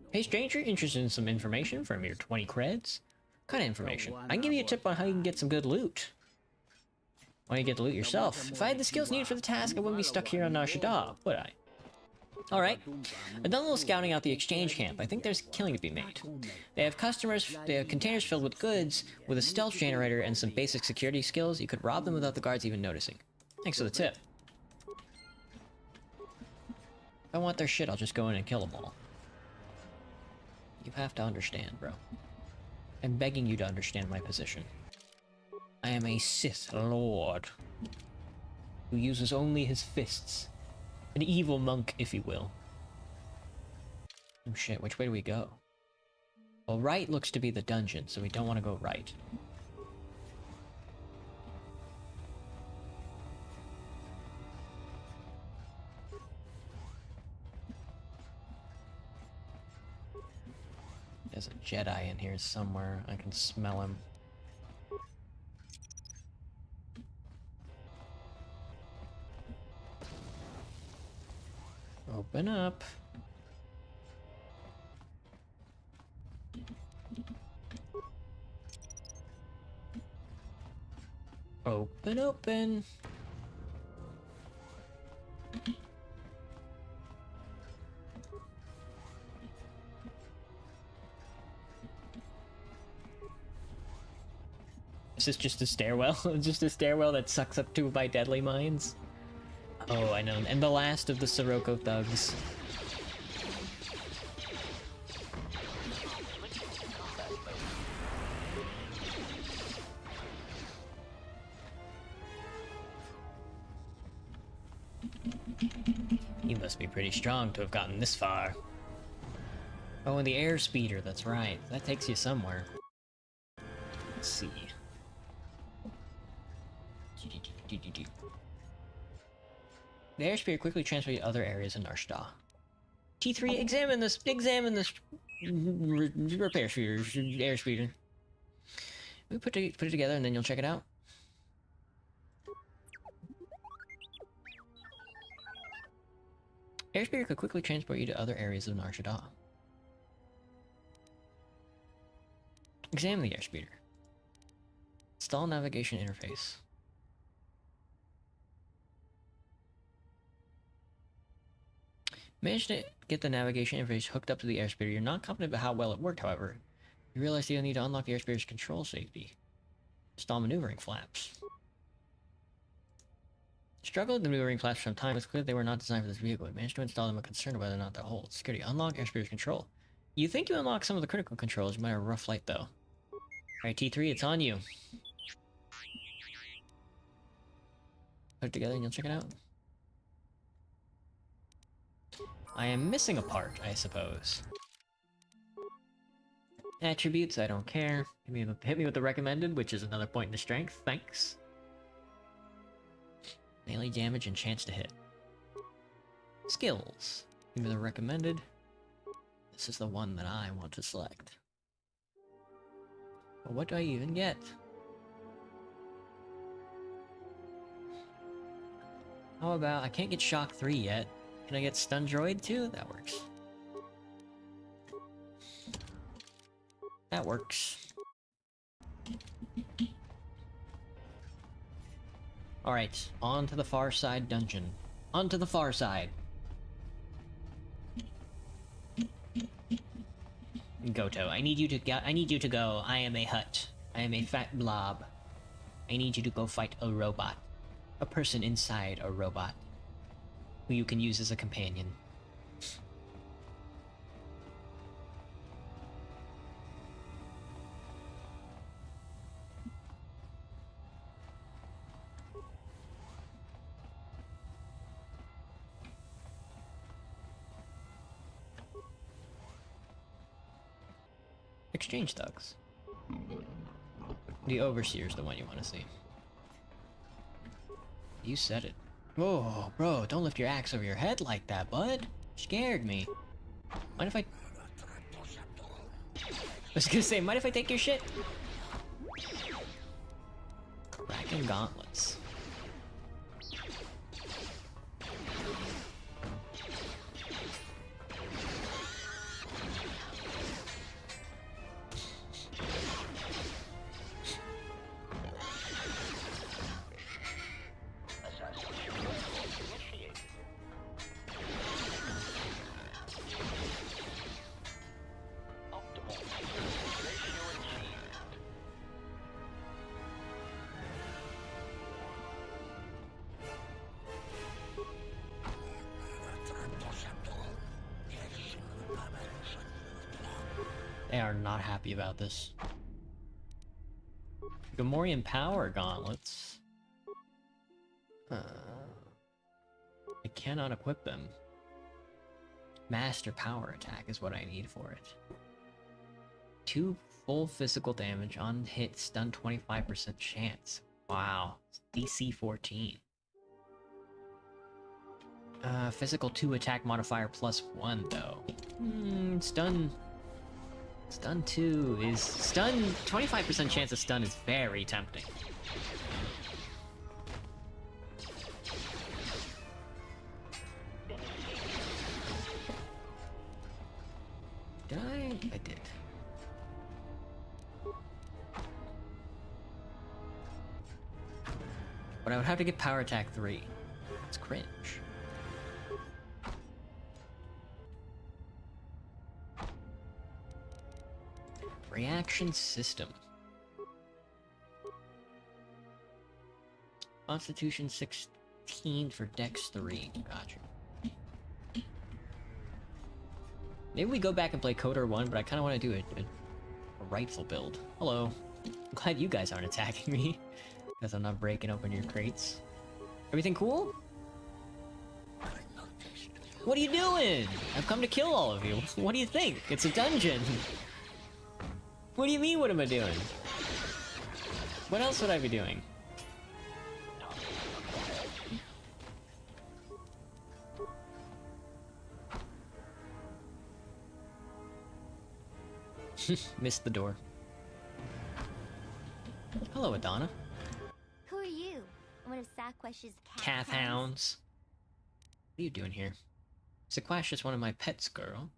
Hey stranger, interested in some information from your 20 creds? What kind of information? I can give you a tip on how you can get some good loot. Why don't you get the loot yourself? If I had the skills needed for the task, I wouldn't be stuck here on Nar Shaddaa, would I? Alright, I've done a little scouting out the exchange camp. I think there's killing to be made. They have containers filled with goods, with a stealth generator and some basic security skills. You could rob them without the guards even noticing. Thanks for the tip. If I want their shit, I'll just go in and kill them all. You have to understand, bro. I'm begging you to understand my position. I am a Sith Lord who uses only his fists. An evil monk, if you will. Oh shit, which way do we go? Well, right looks to be the dungeon, so we don't want to go right. There's a Jedi in here somewhere. I can smell him. Open up. Open, open. Is this just a stairwell? Just a stairwell that sucks up to my deadly mines? Oh, I know. And the last of the Sirocco thugs. You must be pretty strong to have gotten this far. Oh, and the air speeder, that's right. That takes you somewhere. Let's see. The airspeeder quickly transfers to other areas in Nar Shaddaa. T3, examine this repair speeder, airspeeder. We put it together and then you'll check it out. Airspeeder could quickly transport you to other areas of Nar Shaddaa. Examine the airspeeder. Install navigation interface. Managed to get the navigation interface hooked up to the airspeeder. You're not confident about how well it worked, however. You realize you'll need to unlock the airspeeder's control safety. Install maneuvering flaps. Struggled with the maneuvering flaps for some time. It's clear they were not designed for this vehicle. You managed to install them, but concerned whether or not they'll hold. Security. Unlock airspeeder's control. You think you unlock some of the critical controls. You might have a rough flight, though. Alright, T3, it's on you. Put it together and you'll check it out. I am missing a part, I suppose. Attributes, I don't care. Hit me with the recommended, which is another point in the strength. Thanks. Melee damage and chance to hit. Skills. Give me the recommended. This is the one that I want to select. But what do I even get? How about, I can't get Shock 3 yet. Can I get Stun Droid too? That works. That works. Alright, on to the far side dungeon. On to the far side. Goto, I need you to go. I am a hut. I am a fat blob. I need you to go fight a robot. A person inside a robot. Who you can use as a companion. Exchange thugs. The Overseer's the one you want to see. You said it. Whoa, bro, don't lift your axe over your head like that, bud. Scared me. Mind if I... I was gonna say, mind if I take your shit? Kraken gauntlets. They are not happy about this. Gamorrean power gauntlets. I cannot equip them. Master power attack is what I need for it. 2 full physical damage on hit, stun 25% chance. Wow. DC 14. Physical 2 attack modifier +1 though. Stun 2 is... Stun... 25% chance of stun is very tempting. Did I? I did. But I would have to get power attack 3. It's cringe. Reaction system. Constitution 16 for Dex 3. Gotcha. Maybe we go back and play Coder 1, but I kind of want to do a rightful build. Hello. I'm glad you guys aren't attacking me. Because I'm not breaking open your crates. Everything cool? What are you doing? I've come to kill all of you. What do you think? It's a dungeon. What do you mean, what am I doing? What else would I be doing? Missed the door. Hello, Adana. Who are you? One of Saquesh's Calf hounds. What are you doing here? Sequash is one of my pets, girl.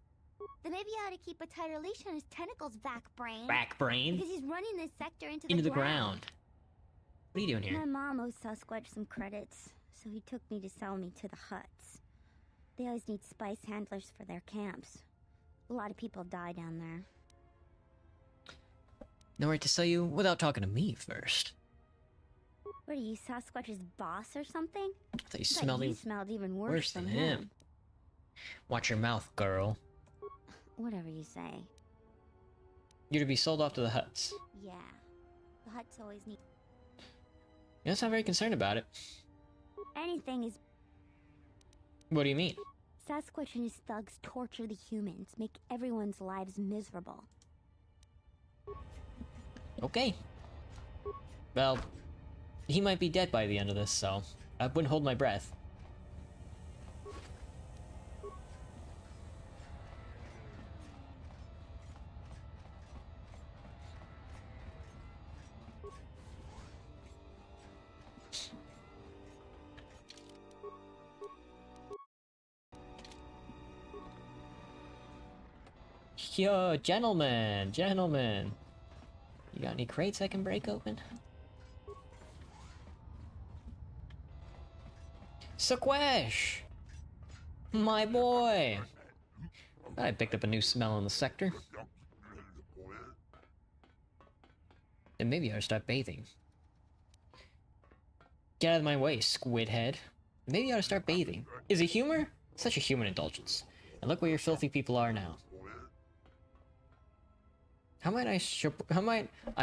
Then maybe you ought to keep a tighter leash on his tentacles, back brain. Back brain? Because he's running this sector into the the ground. What are you doing here? My mom owes Sasquatch some credits, so he took me to sell me to the huts. They always need spice handlers for their camps. A lot of people die down there. No right to sell you without talking to me first. What are you, Sasquatch's boss or something? I thought you smelled even worse than him. Watch your mouth, girl. Whatever you say. You're to be sold off to the huts. Yeah. The huts always need... You're not very concerned about it. Anything is... What do you mean? Sasquatch and his thugs torture the humans, make everyone's lives miserable. Okay. Well, he might be dead by the end of this, so I wouldn't hold my breath. Yo, gentlemen, gentlemen. You got any crates I can break open? Sequesh! My boy! I picked up a new smell in the sector. Then maybe I ought to start bathing. Get out of my way, squid head. Maybe I ought to start bathing. Is it humor? Such a human indulgence. And look where your filthy people are now. How might I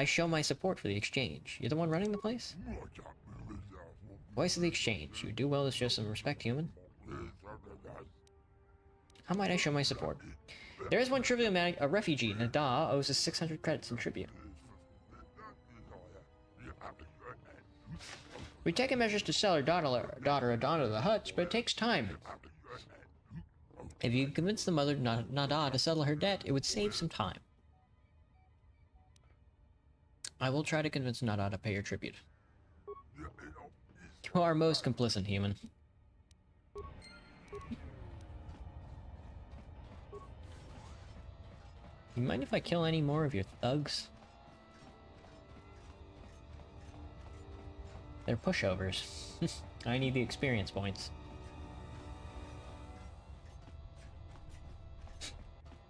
show my support for the exchange? You're the one running the place? Voice of the exchange. You would do well to show some respect, human. How might I show my support? There is one trivial matter. A refugee, Nada, owes us 600 credits in tribute. We've taken measures to sell our daughter Adana to the Huts, but it takes time. If you could convince the mother Nada to settle her debt, it would save some time. I will try to convince Nada to pay your tribute. You are most complicit, human. You mind if I kill any more of your thugs? They're pushovers. I need the experience points.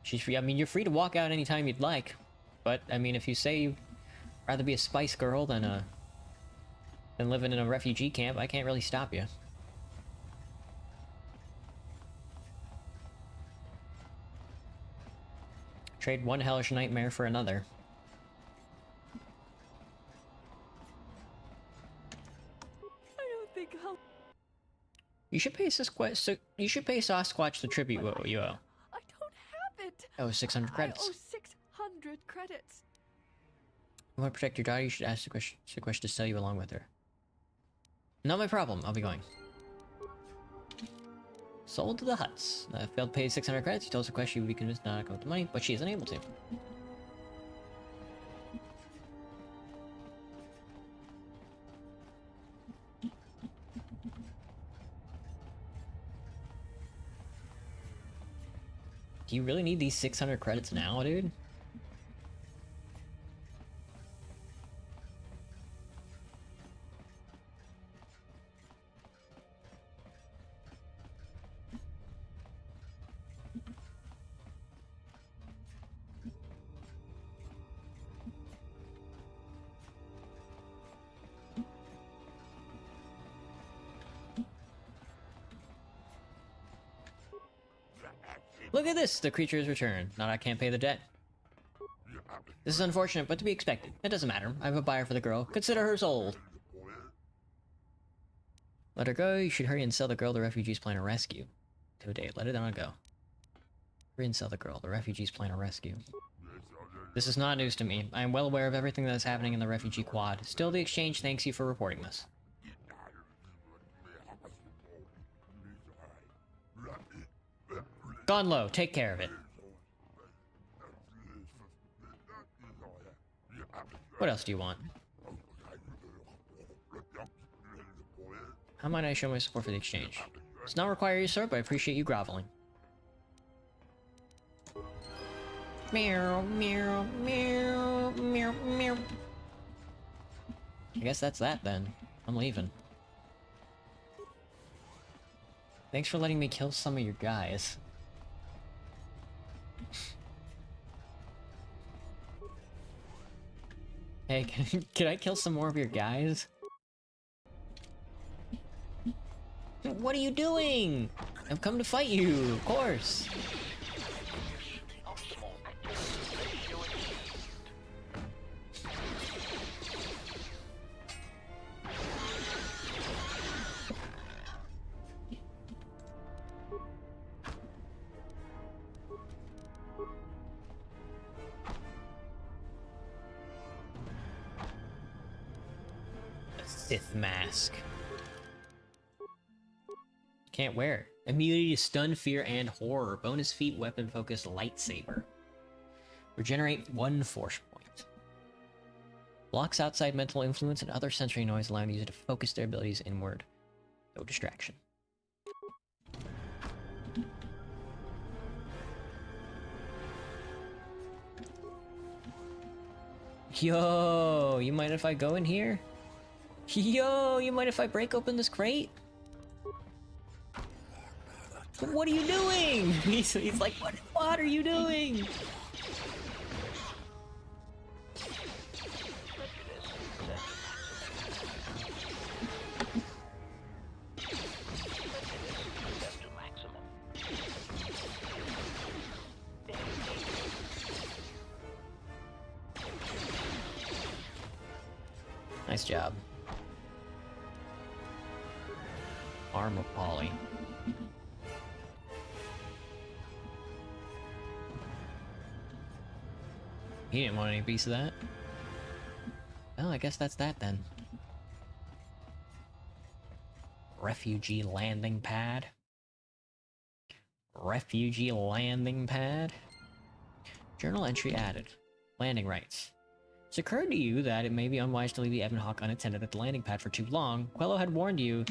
She's free. I mean, you're free to walk out anytime you'd like. But, I mean, if you say you'd rather be a spice girl than living in a refugee camp, I can't really stop you. Trade one hellish nightmare for another. I don't think I'll... You should pay Sasquatch the tribute you owe. I don't have it! That was 600 credits. I owe 600 credits. You want to protect your daughter, you should ask Sequesh to sell you along with her. Not my problem, I'll be going. Sold to the Huts. I failed to pay 600 credits. He told Sequesh she would be convinced not to go with the money, but she is unable to. Do you really need these 600 credits now, dude? Look at this! The creature has returned. Not I can't pay the debt. This is unfortunate, but to be expected. It doesn't matter. I have a buyer for the girl. Consider her sold. Let her go. You should hurry and sell the girl the refugees plan to rescue. Today, let it on go. Hurry and sell the girl. The refugees plan to rescue. This is not news to me. I am well aware of everything that is happening in the refugee quad. Still, the exchange thanks you for reporting this. Gone low. Take care of it. What else do you want? How might I show my support for the exchange? Does not require your support, but I appreciate you groveling. Meow, meow, meow, meow, meow. I guess that's that then. I'm leaving. Thanks for letting me kill some of your guys. Hey, can I kill some more of your guys? What are you doing? I've come to fight you, of course. Sith mask. Can't wear. Immunity to stun, fear, and horror. Bonus feat, weapon focus, lightsaber. Regenerate 1 force point. Blocks outside mental influence and other sensory noise, allowing the user to focus their abilities inward. No distraction. Yo, you mind if I go in here? Yo, you mind if I break open this crate? What are you doing? He's like, what are you doing? Nice job. Armor poly. He didn't want any piece of that. Well, I guess that's that then. Refugee landing pad. Refugee landing pad. Journal entry added. Landing rights. It's occurred to you that it may be unwise to leave the Ebon Hawk unattended at the landing pad for too long. Quello had warned you.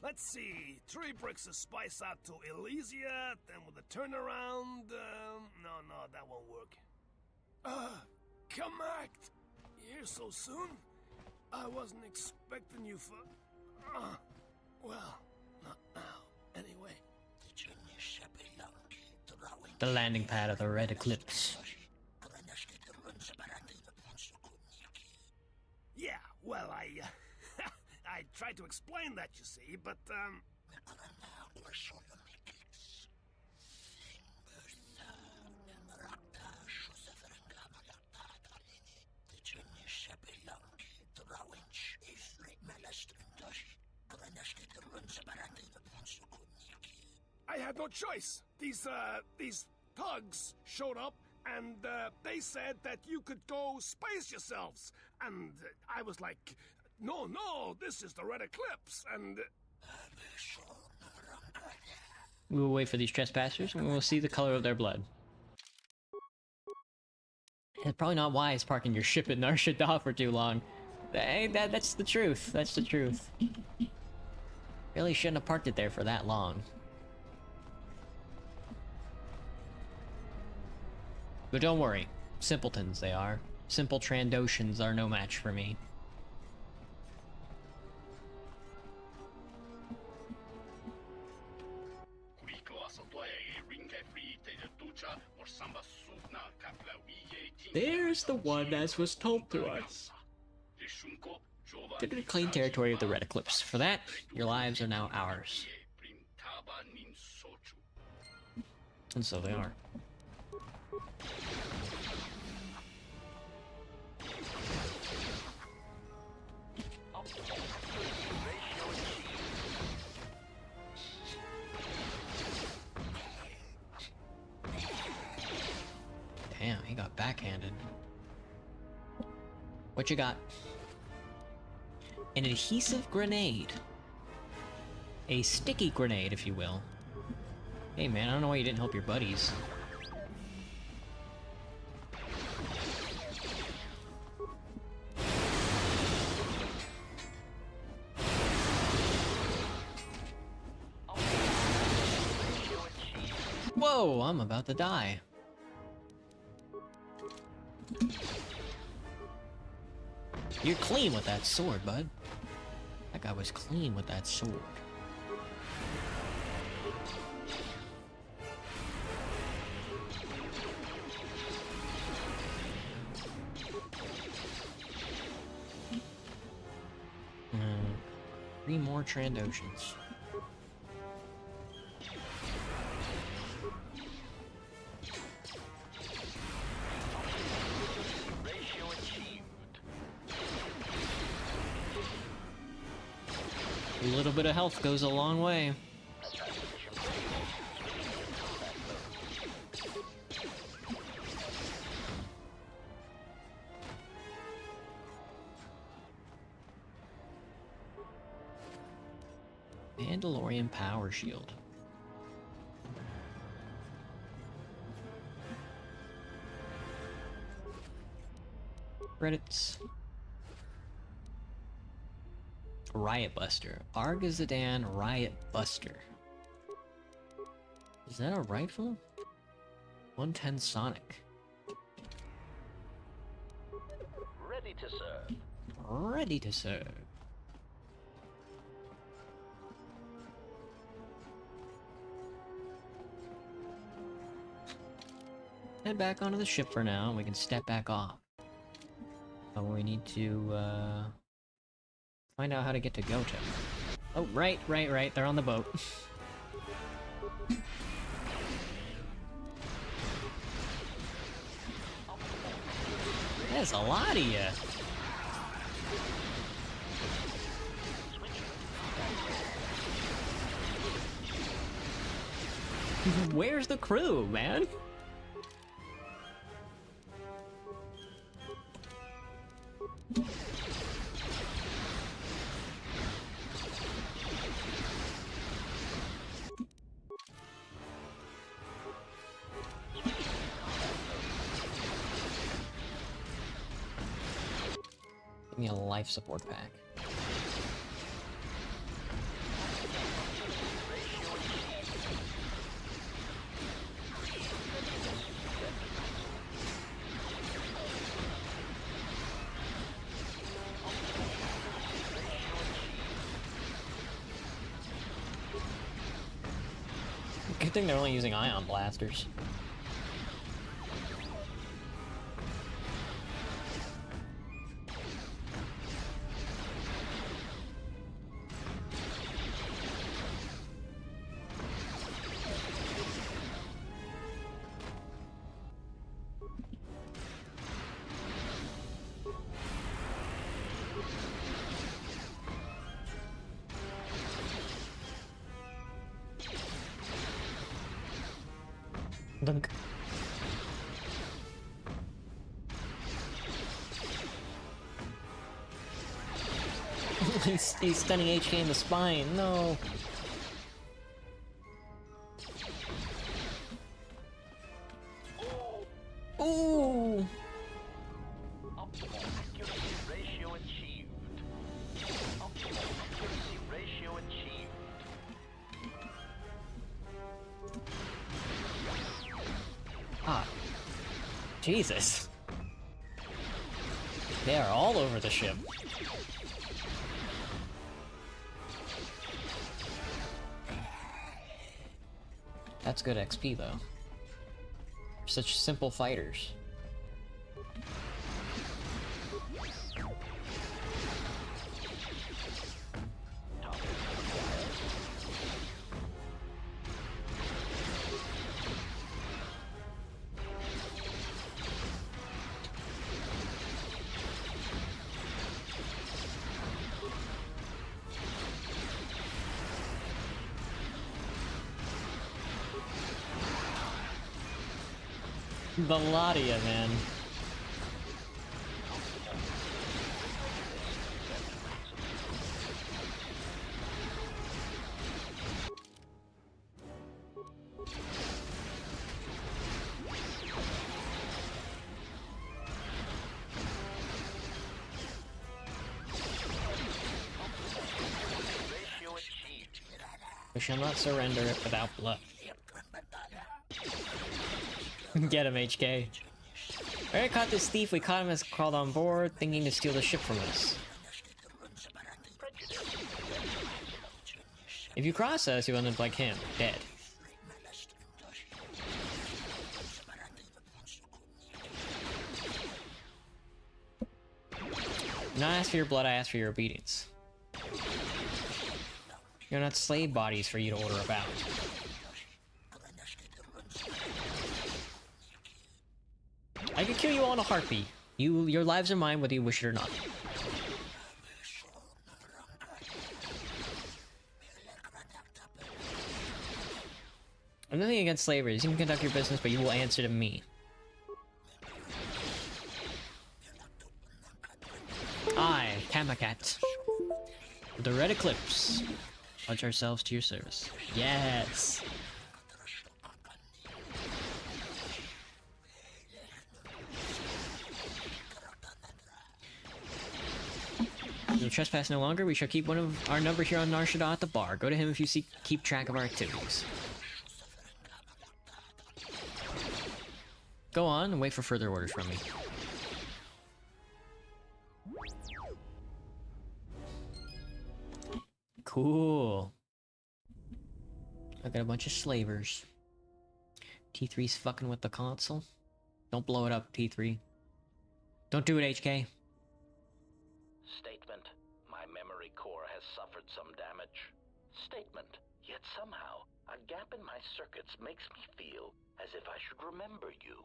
Let's see. 3 bricks of spice out to Elysia, then with a turnaround. No, that won't work. Come act. Here so soon? I wasn't expecting you for. Well, not now. Anyway. The landing pad of the Red Eclipse. Yeah, well, I tried to explain that, you see, but, I had no choice. These thugs showed up, and, they said that you could go space yourselves. And I was like, no, this is the Red Eclipse, and... We will wait for these trespassers, and we will see the color of their blood. It's probably not wise parking your ship in Nar Shaddaa for too long. That's the truth. That's the truth. Really shouldn't have parked it there for that long. But don't worry. Simpletons they are. Simple Trandoshans are no match for me. There's the one as was told to us. Did it claim territory of the Red Eclipse. For that, your lives are now ours. And so they are. Damn, he got backhanded. What you got? An adhesive grenade. A sticky grenade, if you will. Hey man, I don't know why you didn't help your buddies. Whoa, I'm about to die. You're clean with that sword, bud. That guy was clean with that sword. Three more Trandoshans. A little bit of health goes a long way. Mandalorian power shield. Credits. Riot Buster. Argazadan Riot Buster. Is that a rifle? 110 Sonic. Ready to serve. Ready to serve. head back onto the ship for now, and we can step back off. But we need to, find out how to get to Goto. Oh, right, they're on the boat. There's a lot of you. Where's the crew, man? Give me a life support pack. Good thing they're only using ion blasters. Dunk. he's stunning HK in the spine, no! Ooh! Optimal accuracy ratio achieved. Optimal accuracy ratio achieved. Ah. Jesus. They are all over the ship. That's good XP though. Such simple fighters. The lot of ya, man. We shall not surrender it without blood. Get him, HK. Alright, caught this thief. We caught him as crawled on board, thinking to steal the ship from us. If you cross us, you'll end up like him, dead. Do not ask for your blood, I ask for your obedience. You're not slave bodies for you to order about. I could kill you all in a heartbeat. Your lives are mine whether you wish it or not. I'm nothing against slavers. You can conduct your business, but you will answer to me. I, Kamakat, with the Red Eclipse, pledge ourselves to your service. Yes! You'll trespass no longer. We shall keep one of our number here on Nar Shaddaa at the bar. Go to him if you keep track of our activities. Go on and wait for further orders from me. Cool. I got a bunch of slavers. T3's fucking with the console. Don't blow it up, T3. Don't do it, HK. Statement. My memory core has suffered some damage. Statement. Yet somehow, a gap in my circuits makes me feel as if I should remember you.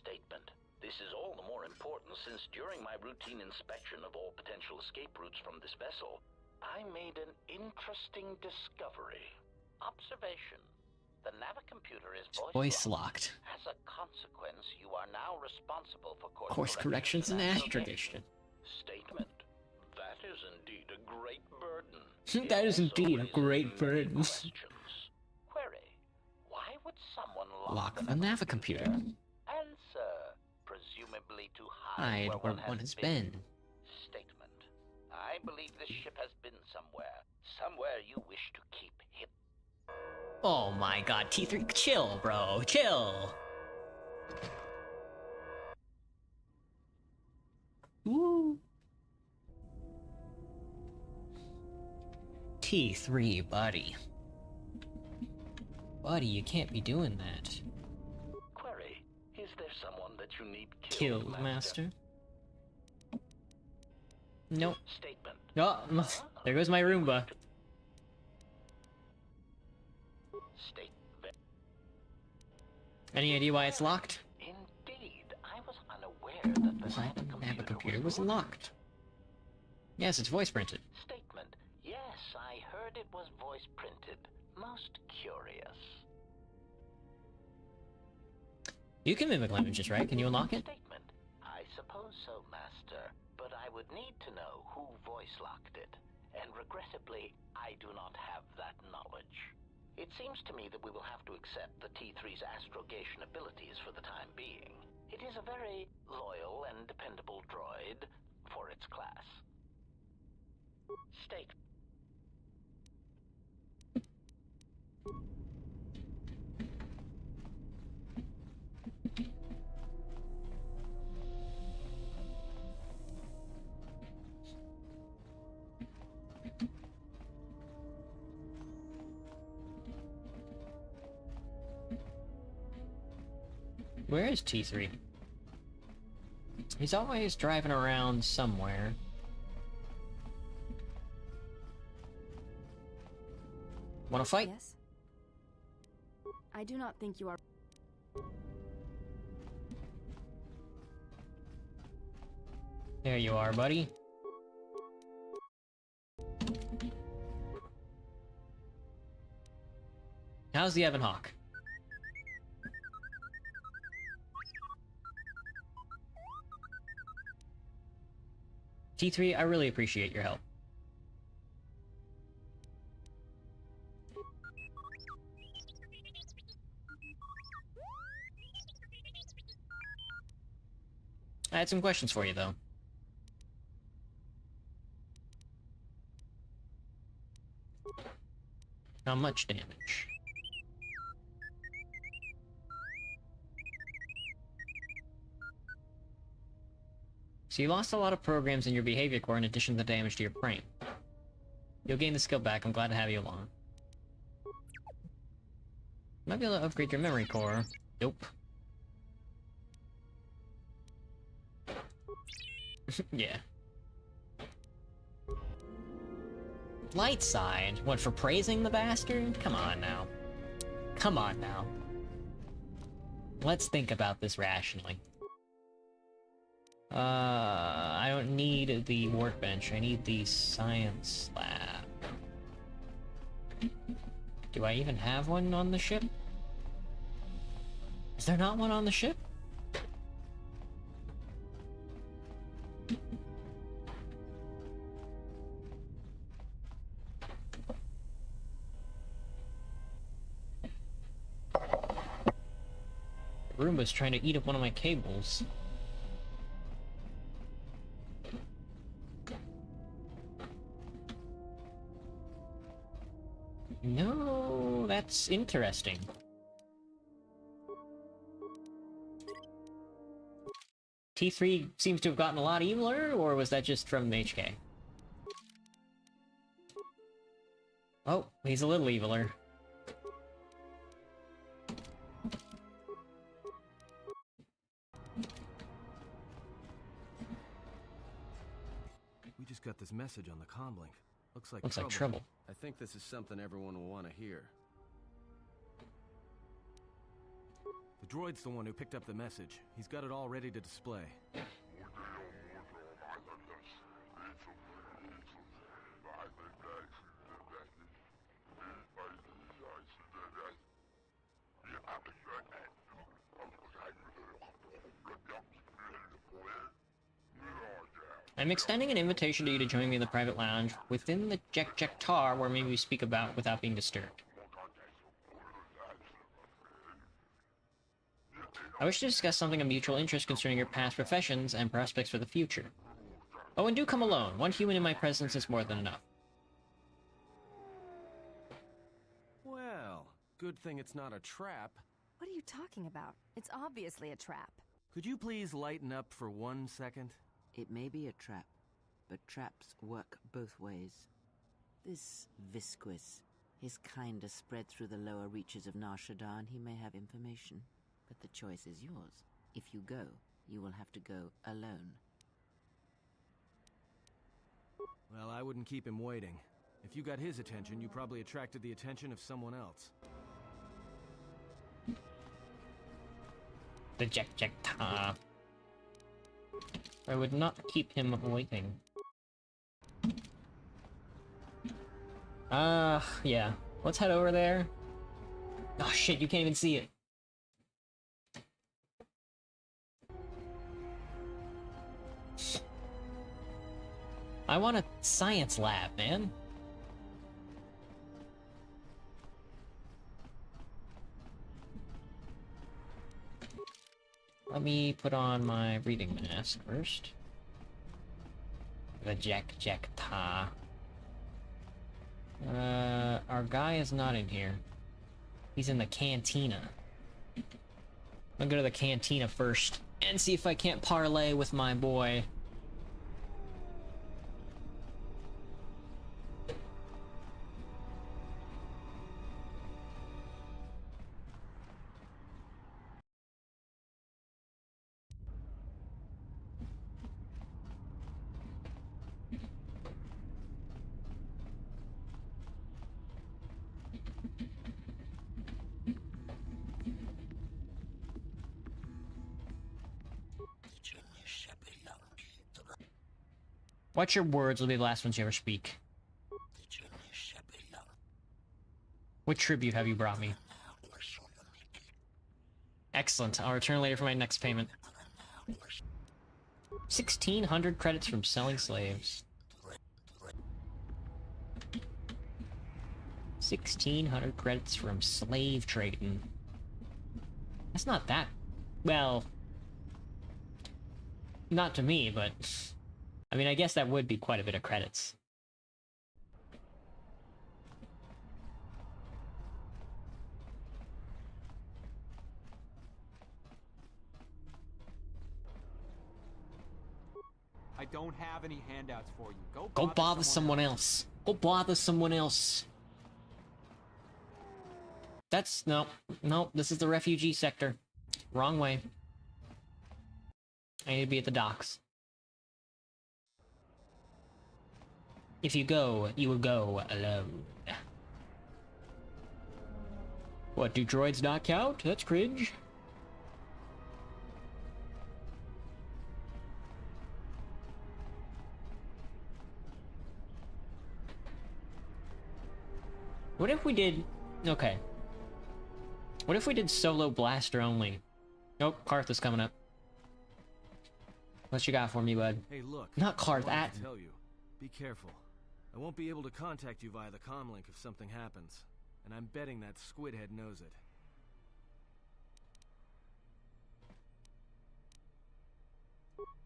Statement. This is all the more important since during my routine inspection of all potential escape routes from this vessel, I made an interesting discovery. Observation. The navicomputer is Voice locked. As a consequence, you are now responsible for Course corrections and astrogation. Statement. That is indeed a great burden. That is indeed a great burden. Query. Why would someone Lock the navicomputer. Answer. Presumably to hide Hide where one has been. Statement. I believe this ship has been somewhere. Somewhere you wish to keep him. Oh my god, T3, chill, bro, chill! Woo! T3, buddy. Buddy, you can't be doing that. Query. Is there someone that you need Killed, Master? Nope. Statement. Oh, there goes my Roomba. Any idea why it's locked? Indeed, I was unaware that the navicomputer was locked. Yes, it's voice printed. Statement. Yes, I heard it was voice printed. Most curious. You can mimic languages, right? Can you unlock it? Statement. I suppose so, Master. But I would need to know who voice locked it. And regrettably, I do not have that knowledge. It seems to me that we will have to accept the T3's astrogation abilities for the time being. It is a very loyal and dependable droid for its class. State. Where is T3? He's always driving around somewhere. Wanna fight? Yes. I do not think you are. There you are, buddy. How's the Evan Hawk? T3, I really appreciate your help. I had some questions for you, though. How much damage? So you lost a lot of programs in your behavior core in addition to the damage to your brain. You'll gain the skill back. I'm glad to have you along. Might be able to upgrade your memory core. Nope. Yeah. Light side? What, for praising the bastard? Come on now. Come on now. Let's think about this rationally. I don't need the workbench. I need the science lab. Do I even have one on the ship? Is there not one on the ship? Roomba's trying to eat up one of my cables. No, that's interesting. T3 seems to have gotten a lot eviler, or was that just from HK? Oh, he's a little eviler. message on the comlink. Looks like trouble. I think this is something everyone will want to hear. The droid's the one who picked up the message. He's got it all ready to display. I'm extending an invitation to you to join me in the private lounge within the Jek where maybe we speak about without being disturbed. I wish to discuss something of mutual interest concerning your past professions and prospects for the future. Oh, and do come alone. One human in my presence is more than enough. Well, good thing it's not a trap. What are you talking about? It's obviously a trap. Could you please lighten up for 1 second? It may be a trap, but traps work both ways. This Visquis, his kind is spread through the lower reaches of Nar Shaddaa, and he may have information. But the choice is yours. If you go, you will have to go alone. Well, I wouldn't keep him waiting. If you got his attention, you probably attracted the attention of someone else. The Jek-Jek-Ta. I would not keep him waiting. Yeah. Let's head over there. Oh shit, you can't even see it. I want a science lab, man. Let me put on my breathing mask first. The Jek-Jek-Ta. Our guy is not in here. He's in the cantina. I'm gonna go to the cantina first and see if I can't parlay with my boy. Watch your words will be the last ones you ever speak. What tribute have you brought me? Excellent. I'll return later for my next payment. 1,600 credits from selling slaves. 1,600 credits from slave trading. That's not that... well... not to me, but... I mean, I guess that would be quite a bit of credits. I don't have any handouts for you. Go bother someone else. Go bother someone else. That's... no. No, this is the refugee sector. Wrong way. I need to be at the docks. If you go, you will go alone. What, do droids not count? That's cringe. What if we did... okay. What if we did solo blaster only? Nope, Karth is coming up. What you got for me, bud? Hey, look. Not Karth, I wanted at... to tell you. Be careful. I won't be able to contact you via the comlink if something happens. And I'm betting that Squidhead knows it.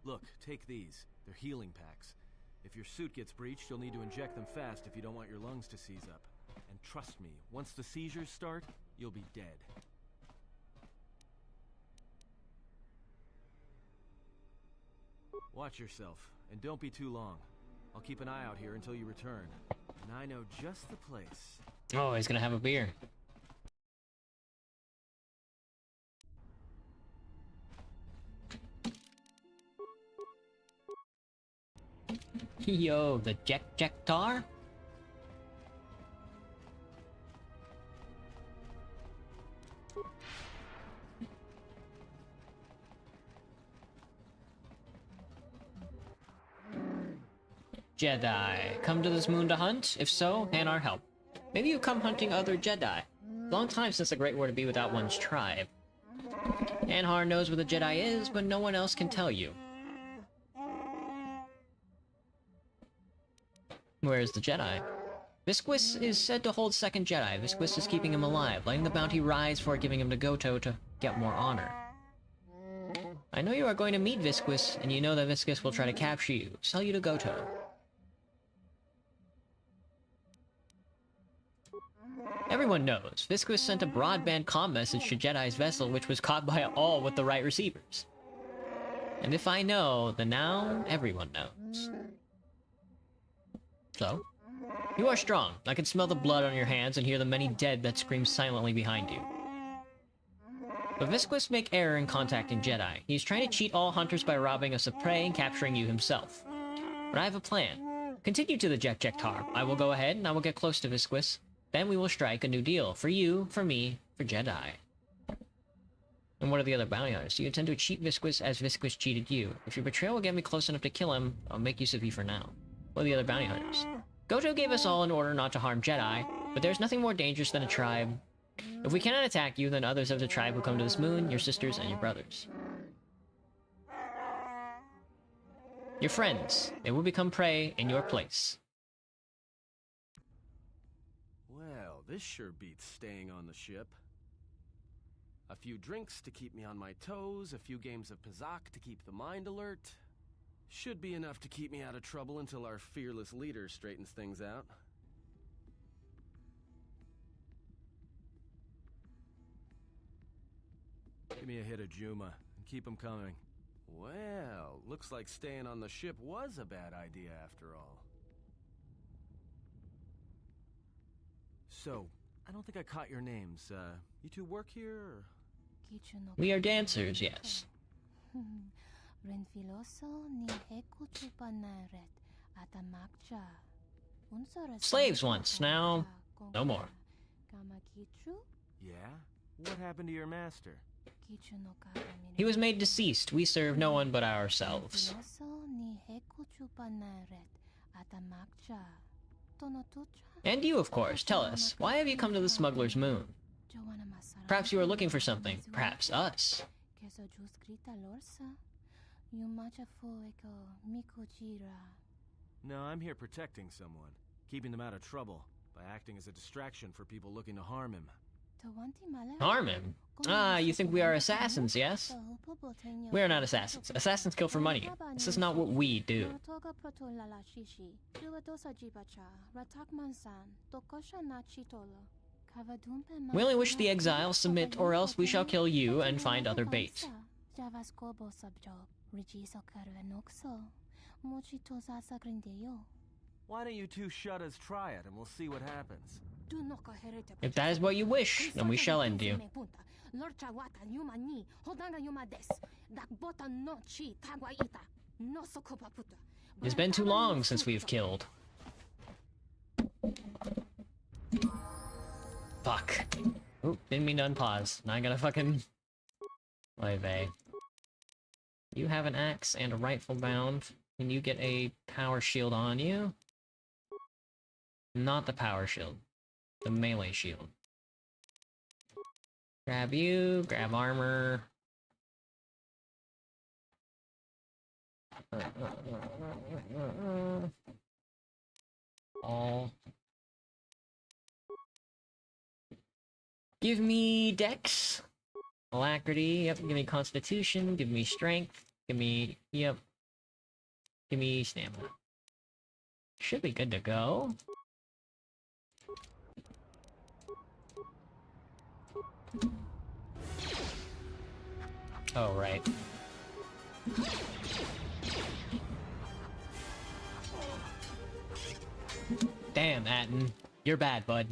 Look, take these. They're healing packs. If your suit gets breached, you'll need to inject them fast if you don't want your lungs to seize up. And trust me, once the seizures start, you'll be dead. Watch yourself, and don't be too long. I'll keep an eye out here until you return. And I know just the place. Oh, he's gonna have a beer. Yo, the Jektar? Jedi. Come to this moon to hunt? If so, hand our help. Maybe you come hunting other Jedi. Long time since the Great War to be without one's tribe. Anhar knows where the Jedi is, but no one else can tell you. Where is the Jedi? Visquis is said to hold second Jedi. Visquis is keeping him alive, letting the bounty rise before giving him to Goto to get more honor. I know you are going to meet Visquis, and you know that Visquis will try to capture you, sell you to Goto. Everyone knows, Visquis sent a broadband comm message to Jedi's vessel which was caught by all with the right receivers. And if I know, then now everyone knows. So? You are strong. I can smell the blood on your hands and hear the many dead that scream silently behind you. But Visquis make error in contacting Jedi. He is trying to cheat all hunters by robbing us of prey and capturing you himself. But I have a plan. Continue to the Jektar. I will go ahead and I will get close to Visquis. Then we will strike a new deal. For you, for me, for Jedi. And what are the other bounty hunters? Do you intend to cheat Visquis as Visquis cheated you? If your betrayal will get me close enough to kill him, I'll make use of you for now. What are the other bounty hunters? Goto gave us all an order not to harm Jedi, but there's nothing more dangerous than a tribe. If we cannot attack you, then others of the tribe will come to this moon, your sisters and your brothers. Your friends. They will become prey in your place. Well, this sure beats staying on the ship. A few drinks to keep me on my toes, a few games of Pazak to keep the mind alert. Should be enough to keep me out of trouble until our fearless leader straightens things out. Give me a hit of Juma, and keep 'em coming. Well, looks like staying on the ship was a bad idea after all. So, I don't think I caught your names. You two work here, or? We are dancers, yes. Slaves once, now no more. Yeah? What happened to your master? He was made deceased. We serve no one but ourselves. And you, of course. Tell us, why have you come to the smuggler's moon? Perhaps you are looking for something. Perhaps us. No, I'm here protecting someone. Keeping them out of trouble. By acting as a distraction for people looking to harm him. Harm him? Ah, you think we are assassins, yes? We are not assassins. Assassins kill for money. This is not what we do. We only wish the exiles submit, or else we shall kill you and find other bait. Why don't you two shut us try it and we'll see what happens? If that is what you wish, then we shall end you. It's been too long since we've killed. Fuck. Oop, didn't mean to unpause. Now I gotta fucking... Oy vey. You have an axe and a rifle bound. Can you get a power shield on you? Not the power shield. The melee shield. Grab you, grab armor. All. Give me dex. Alacrity, yep, give me constitution, give me strength, give me, yep. Give me stamina. Should be good to go. Oh, right. Damn, Atten. You're bad, bud.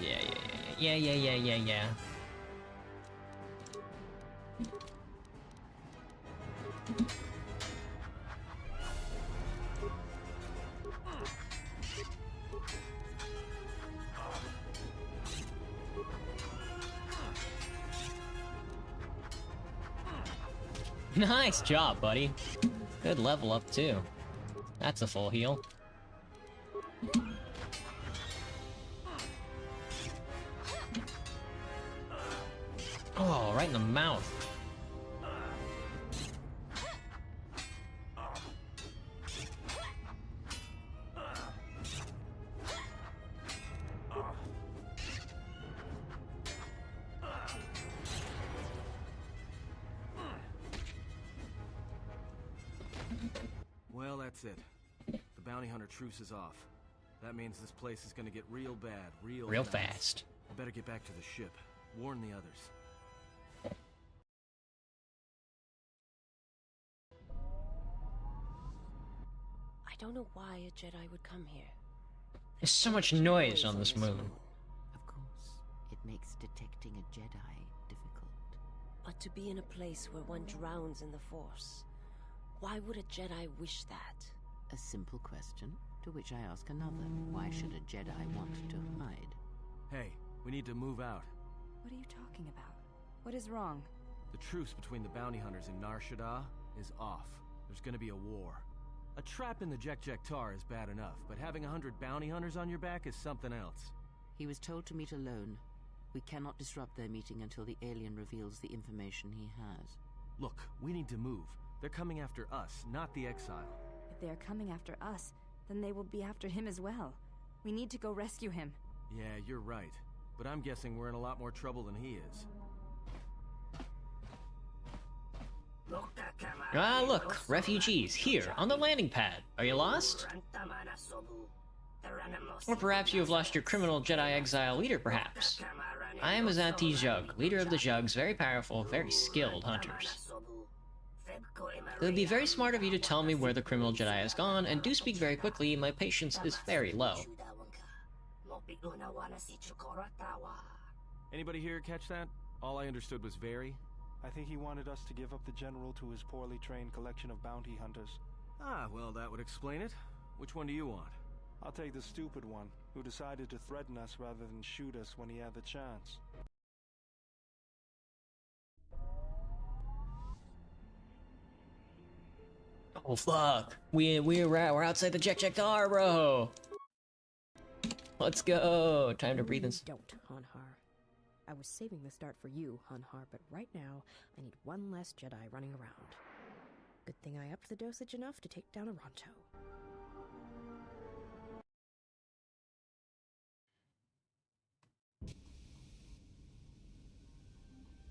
Yeah. Nice job, buddy. Good level up, too. That's a full heal. Oh, right in the mouth. Well, that's it. The bounty hunter truce is off. That means this place is gonna get real bad, real fast. I better get back to the ship. Warn the others. I don't know why a Jedi would come here. There's so much noise on this moon. Of course, it makes detecting a Jedi difficult. But to be in a place where one drowns in the Force, why would a Jedi wish that? A simple question, to which I ask another. Why should a Jedi want to hide? Hey, we need to move out. What are you talking about? What is wrong? The truce between the bounty hunters and Nar Shaddaa is off. There's gonna be a war. A trap in the Jek Tar is bad enough, but having 100 bounty hunters on your back is something else. He was told to meet alone. We cannot disrupt their meeting until the alien reveals the information he has. Look, we need to move. They're coming after us, not the exile. If they are coming after us, then they will be after him as well. We need to go rescue him. Yeah, you're right. But I'm guessing we're in a lot more trouble than he is. Ah, look! Refugees, here, on the landing pad. Are you lost? Or perhaps you have lost your criminal Jedi exile leader, perhaps. I am Azanti Zhug, leader of the Zhugs, very powerful, very skilled hunters. It would be very smart of you to tell me where the criminal Jedi has gone, and do speak very quickly, my patience is very low. Anybody here catch that? All I understood was very. I think he wanted us to give up the General to his poorly trained collection of bounty hunters. Ah, well, that would explain it. Which one do you want? I'll take the stupid one, who decided to threaten us rather than shoot us when he had the chance. Oh fuck! We're outside the Jek Tar, bro. Let's go. Time to breathe in. Don't, Hanhar. I was saving the start for you, Hanhar, but right now I need one less Jedi running around. Good thing I upped the dosage enough to take down a Ronto.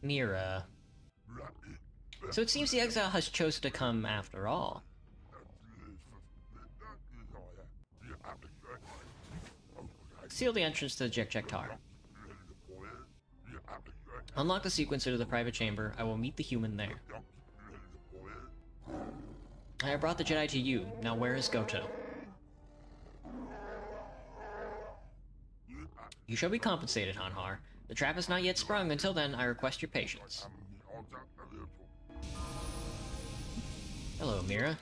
Mira. So it seems the exile has chosen to come after all. Seal the entrance to the Jek Tar. Unlock the sequencer to the private chamber. I will meet the human there. I have brought the Jedi to you. Now where is Goto? You shall be compensated, Hanhar. The trap is not yet sprung. Until then, I request your patience. Hello, Mira.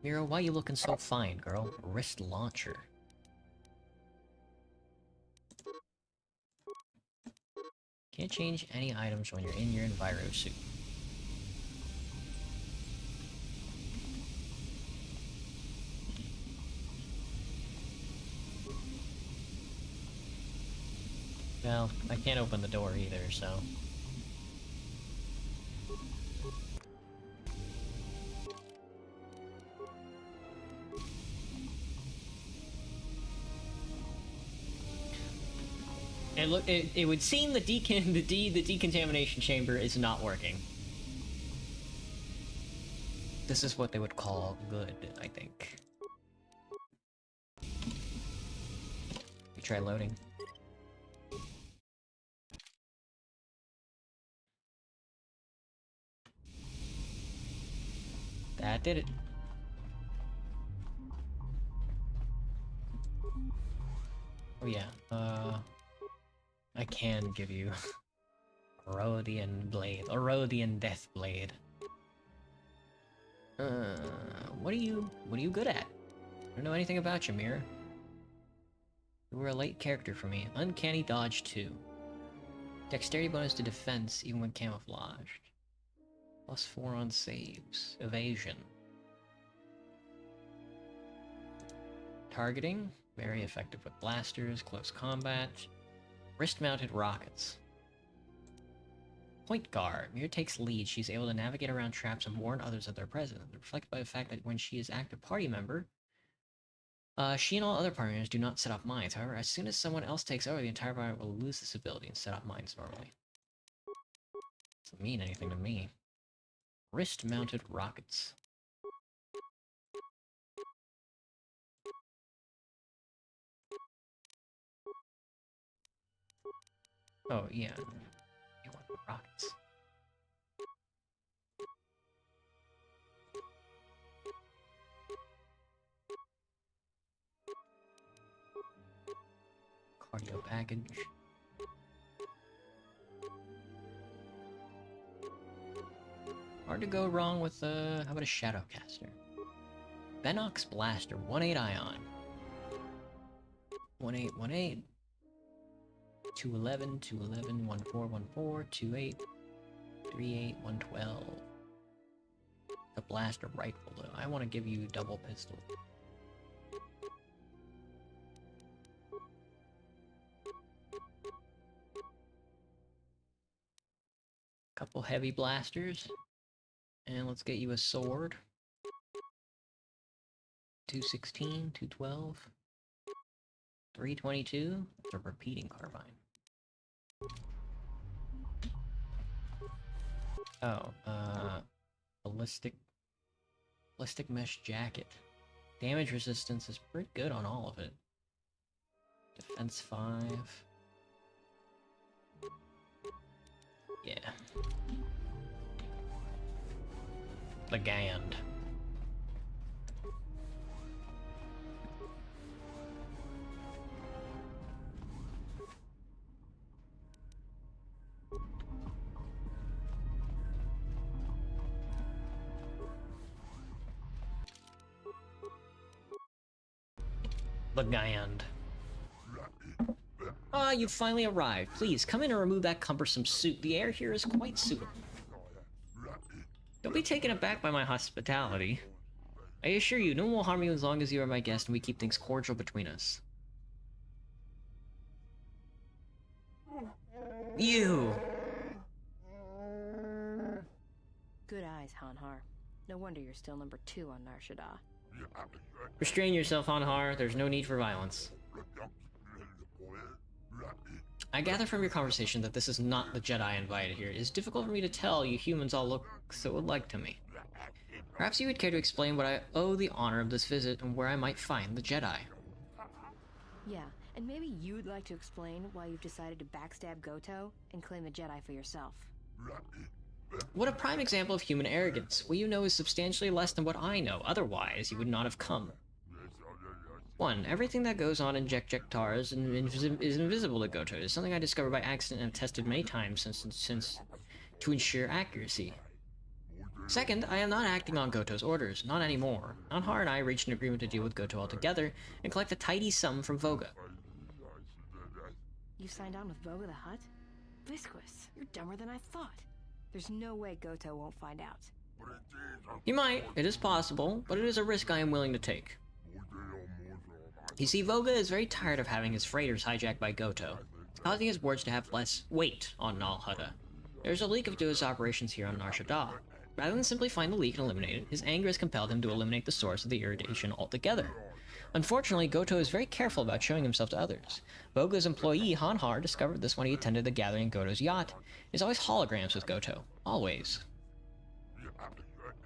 Mira, why you looking so fine, girl? Wrist launcher. Can't change any items when you're in your Enviro suit. Well, I can't open the door either, so... It would seem the decontamination chamber is not working. This is what they would call good, I think. We try loading. That did it. Oh yeah, I can give you a Rodian blade, a Rodian death blade. What are you good at? I don't know anything about you, Mira. You were a late character for me. Uncanny Dodge 2. Dexterity bonus to defense even when camouflaged. +4 on saves. Evasion. Targeting. Very effective with blasters, close combat. Wrist-mounted rockets. Point guard. Mir takes lead. She's able to navigate around traps and warn others of their presence. Reflected by the fact that when she is active party member, she and all other party members do not set off mines. However, as soon as someone else takes over, the entire party will lose this ability and set off mines normally. Doesn't mean anything to me. Wrist-mounted rockets. Oh, yeah. You want the rockets. Cardio package. Hard to go wrong with, how about a Shadowcaster? Benox Blaster, 1-8 Ion. 1-8, 211, 211, 1414, 28, 38, 112. The blaster rifle, though. I want to give you double pistol. Couple heavy blasters. And let's get you a sword. 216, 212, 322. It's a repeating carbine. Oh, ballistic mesh jacket. Damage resistance is pretty good on all of it. Defense 5. Yeah. Legand. Legand. Ah, you finally arrived. Please, come in and remove that cumbersome suit. The air here is quite suitable. Don't be taken aback by my hospitality. I assure you, no one will harm you as long as you are my guest and we keep things cordial between us. You! Good eyes, Hanhar. No wonder you're still number 2 on Nar Shaddaa. Restrain yourself, Hanhar. There's no need for violence. I gather from your conversation that this is not the Jedi I invited here. It is difficult for me to tell you humans all look so alike to me. Perhaps you would care to explain what I owe the honor of this visit and where I might find the Jedi. Yeah, and maybe you'd like to explain why you've decided to backstab Goto and claim the Jedi for yourself. What a prime example of human arrogance. What you know is substantially less than what I know. Otherwise, you would not have come. 1. Everything that goes on in Jek-Jek-Tar is invisible to Goto. It is something I discovered by accident and have tested many times since to ensure accuracy. 2nd, I am not acting on Goto's orders. Not anymore. Anhar and I reached an agreement to deal with Goto altogether and collect a tidy sum from Voga. You signed on with Voga the Hutt? Visquis, you're dumber than I thought. There's no way Goto won't find out. He might. It is possible, but it is a risk I am willing to take. You see, Voga is very tired of having his freighters hijacked by Goto, causing his words to have less weight on Nal Hutta. There's a leak of Dua's operations here on Nar Shaddaa. Rather than simply find the leak and eliminate it, his anger has compelled him to eliminate the source of the irritation altogether. Unfortunately, Goto is very careful about showing himself to others. Voga's employee, Hanhar, discovered this when he attended the gathering in Goto's yacht. There's always holograms with Goto. Always.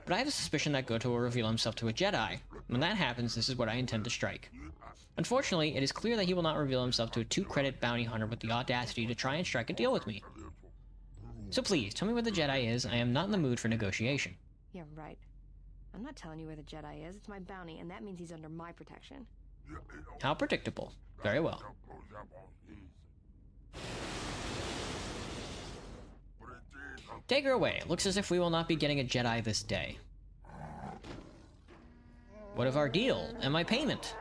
But I have a suspicion that Goto will reveal himself to a Jedi. When that happens, this is what I intend to strike. Unfortunately, it is clear that he will not reveal himself to a 2-credit bounty hunter with the audacity to try and strike a deal with me. So please, tell me where the Jedi is. I am not in the mood for negotiation. Yeah, right. I'm not telling you where the Jedi is. It's my bounty, and that means he's under my protection. How predictable. Very well. Take her away. It looks as if we will not be getting a Jedi this day. What of our deal and my payment?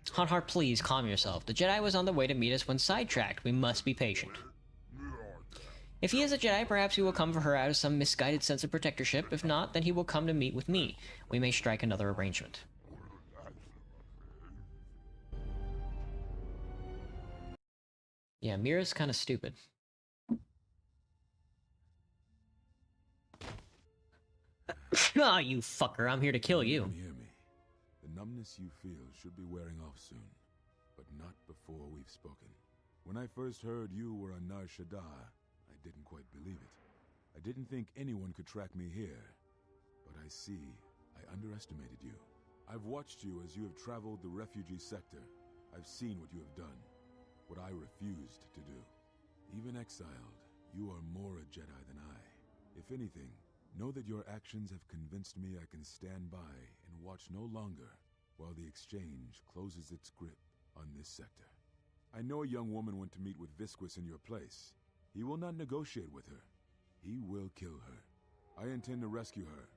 Heart, please calm yourself. The Jedi was on the way to meet us when sidetracked. We must be patient. If he is a Jedi, perhaps he will come for her out of some misguided sense of protectorship. If not, then he will come to meet with me. We may strike another arrangement. Yeah, Mira's kind of stupid. Ah, you fucker, I'm here to kill you. Hear me. The numbness you feel should be wearing off soon, but not before we've spoken. When I first heard you were on Nar Shaddaa, I didn't quite believe it. I didn't think anyone could track me here, but I see I underestimated you. I've watched you as you have traveled the refugee sector. I've seen what you have done, what I refused to do. Even exiled, you are more a Jedi than I. If anything, know that your actions have convinced me I can stand by and watch no longer while the Exchange closes its grip on this sector. I know a young woman went to meet with Visquis in your place. He will not negotiate with her. He will kill her. I intend to rescue her.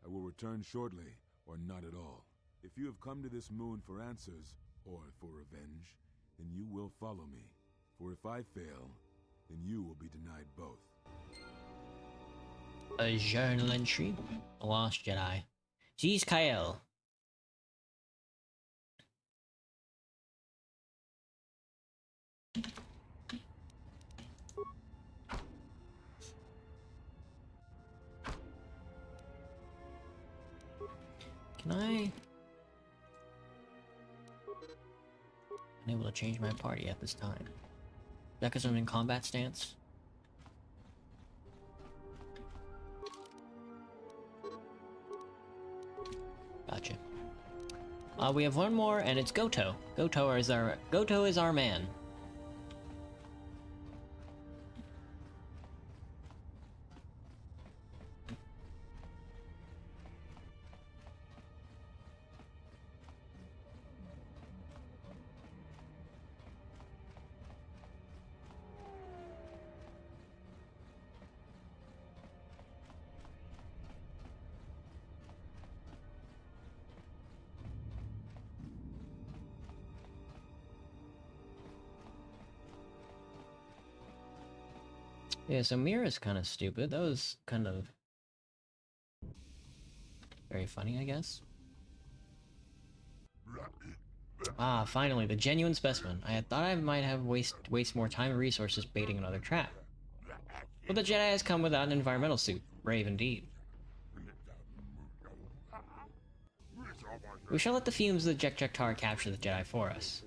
I will return shortly, or not at all. If you have come to this moon for answers, or for revenge, then you will follow me. For if I fail, then you will be denied both. A journal entry. The Lost Jedi. Jeez, Kyle. Can I... Unable to change my party at this time. Is that because I'm in combat stance? Gotcha. We have one more, and it's Goto. Goto is our man. Yeah, so Mira's kind of stupid. That was kind of very funny, I guess. Ah, finally, the genuine specimen. I had thought I might have waste more time and resources baiting another trap. But the Jedi has come without an environmental suit. Brave indeed. We shall let the fumes of the Jekjektar capture the Jedi for us.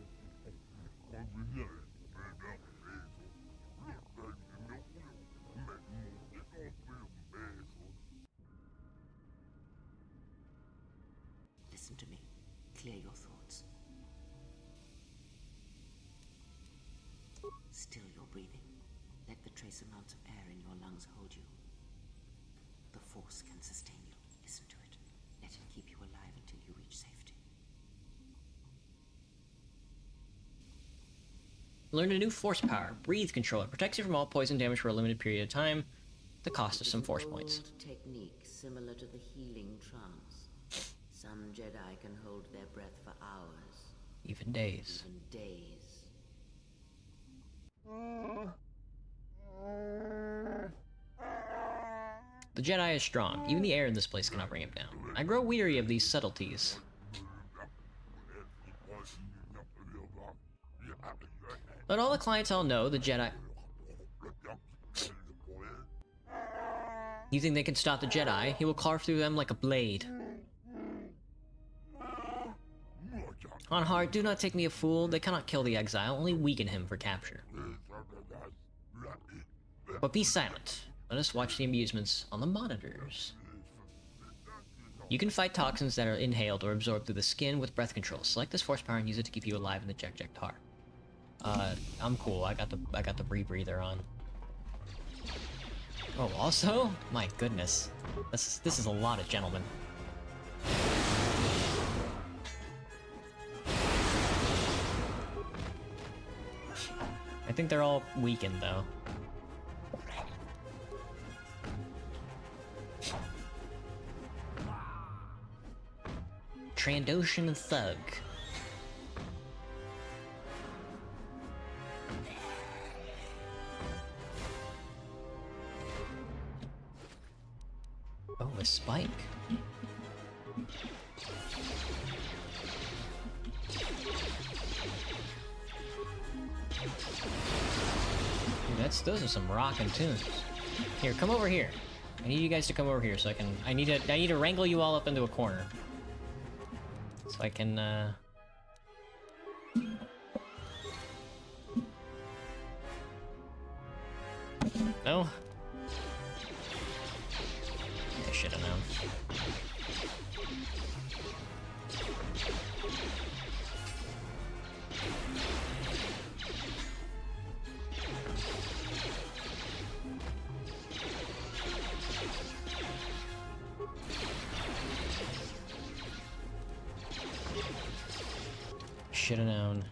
Listen to me. Clear your thoughts. Still your breathing. Let the trace amounts of air in your lungs hold you. The Force can sustain you. Listen to it. Let it keep you alive until you reach safety. Learn a new Force power. Breathe control. It protects you from all poison damage for a limited period of time. The cost of some Force points. Old technique similar to the healing trance. Some Jedi can hold their breath for hours. Even days. Even days. The Jedi is strong. Even the air in this place cannot bring him down. I grow weary of these subtleties. Let all the clientele know the Jedi... You think they can stop the Jedi? He will carve through them like a blade. On heart, do not take me a fool. They cannot kill the exile, only weaken him for capture. But be silent. Let us watch the amusements on the monitors. You can fight toxins that are inhaled or absorbed through the skin with breath control. Select this Force power and use it to keep you alive in the Jekjektar. I'm cool. I got the rebreather on. Oh, also? My goodness. This is a lot of gentlemen. I think they're all weakened, though. Trandoshan Thug. a spike. Dude, those are some rockin' tunes. Here, come over here. I need you guys to come over here so I can. I need to wrangle you all up into a corner. So I can No? I should have known. Should have known.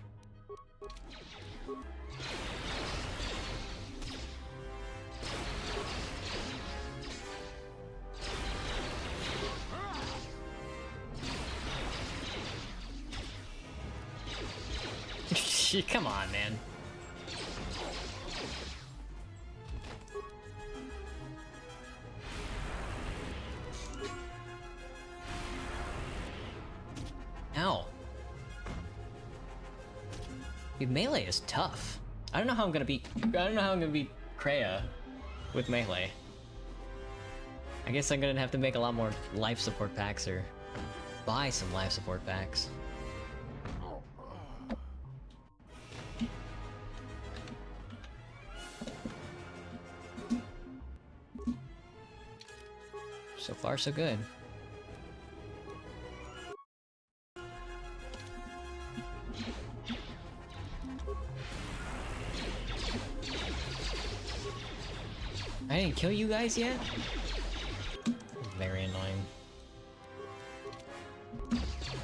Come on, man. Ow. Dude, melee is tough. I don't know how I'm gonna beat Kreia with melee. I guess I'm gonna have to make a lot more life support packs or buy some life support packs. So far, so good. I didn't kill you guys yet? Very annoying.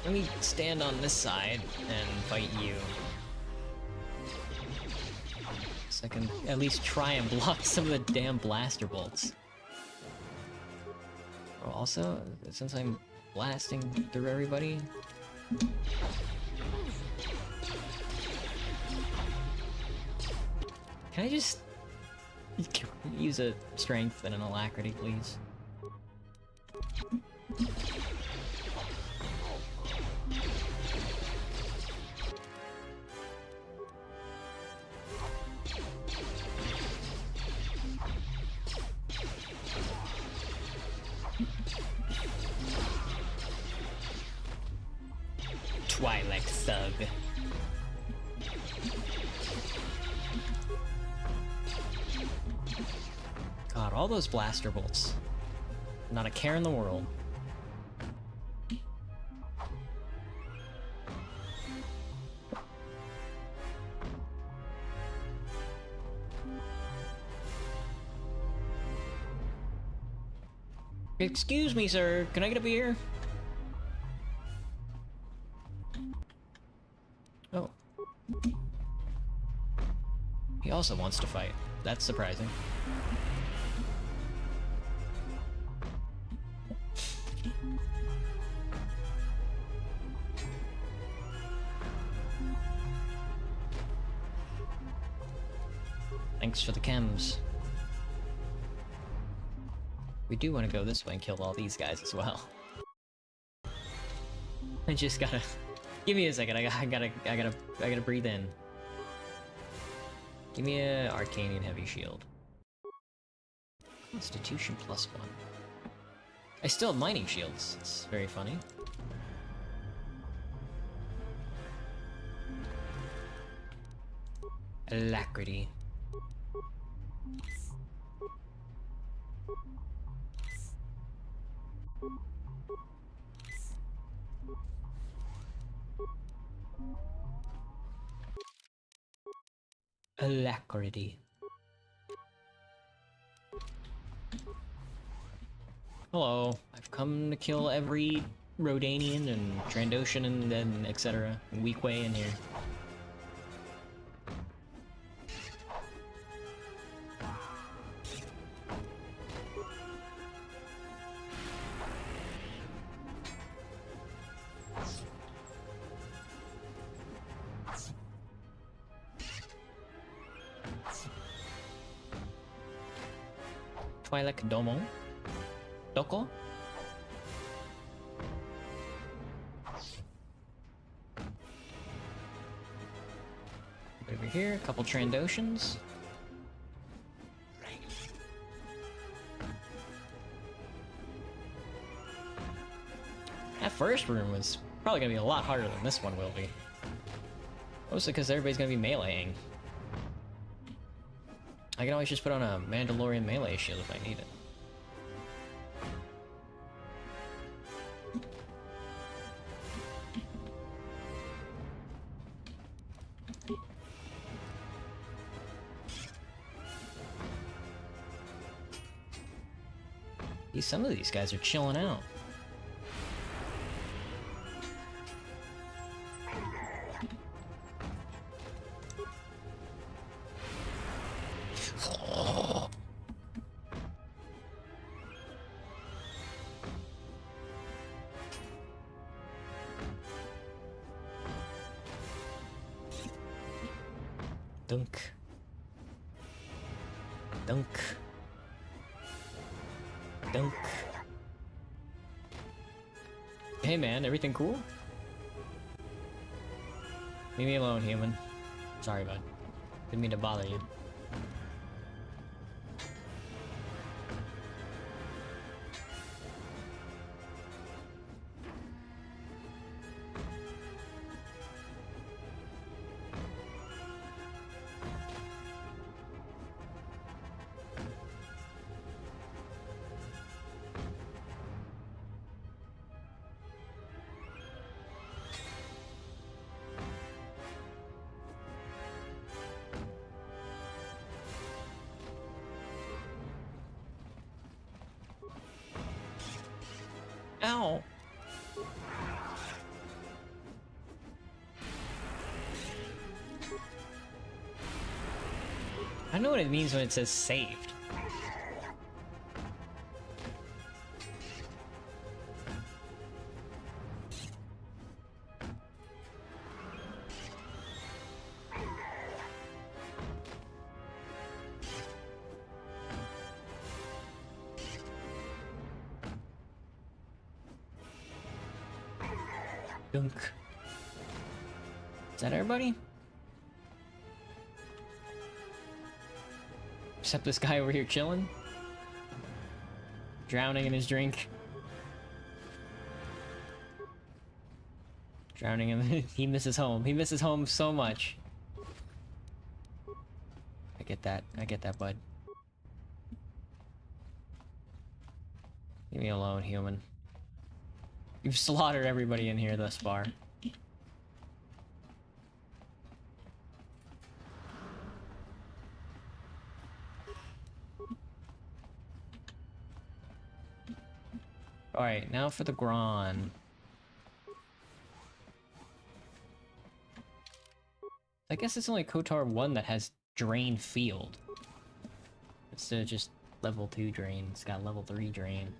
Let me stand on this side and fight you. So I can at least try and block some of the damn blaster bolts. Oh, also, since I'm blasting through everybody... Can I just... use a strength and an alacrity, please? Twilight Thug. God, all those blaster bolts. Not a care in the world. Excuse me, sir. Can I get a beer? Oh. He also wants to fight. That's surprising. Thanks for the chems. We do want to go this way and kill all these guys as well. I just gotta... Give me a second, I gotta breathe in. Give me a Arcanian Heavy Shield. Constitution +1. I still have mining shields, it's very funny. Alacrity. Alacrity. Hello, I've come to kill every Rodanian and Trandoshan and etc. Weak way in here. Twilight Domo? Doko? Over here, a couple Trandoshans. That first room was probably gonna be a lot harder than this one will be. Mostly because everybody's gonna be meleeing. I can always just put on a Mandalorian melee shield if I need it. Some of these guys are chilling out. Dunk. Dunk. Dunk. Hey man, everything cool? Leave me alone, human. Sorry, bud. Didn't mean to bother you. Ow! I know what it means when it says saved. Dunk. Is that everybody? Except this guy over here chilling? Drowning in his drink. Drowning in he misses home. He misses home so much. I get that. I get that, bud. Leave me alone, human. You've slaughtered everybody in here thus far. Alright, now for the Gron. I guess it's only Kotar 1 that has Drain Field. Instead of just level 2 Drain, it's got level 3 Drain.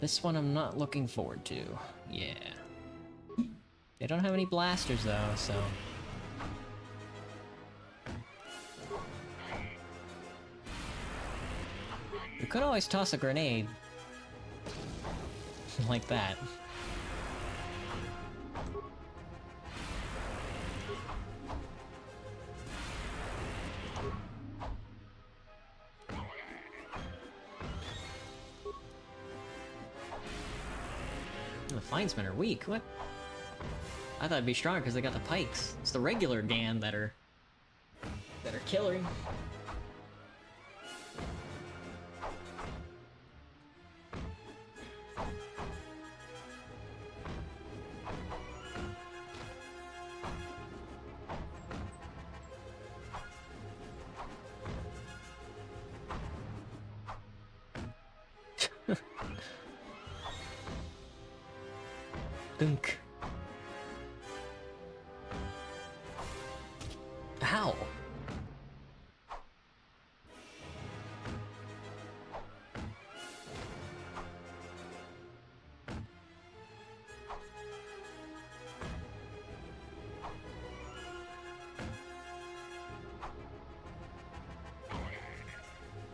This one I'm not looking forward to. Yeah. They don't have any blasters though, so... We could always toss a grenade. Like that. The Finesmen are weak. What? I thought it'd be stronger because they got the pikes. It's the regular Gan that are killing. Dunk. How?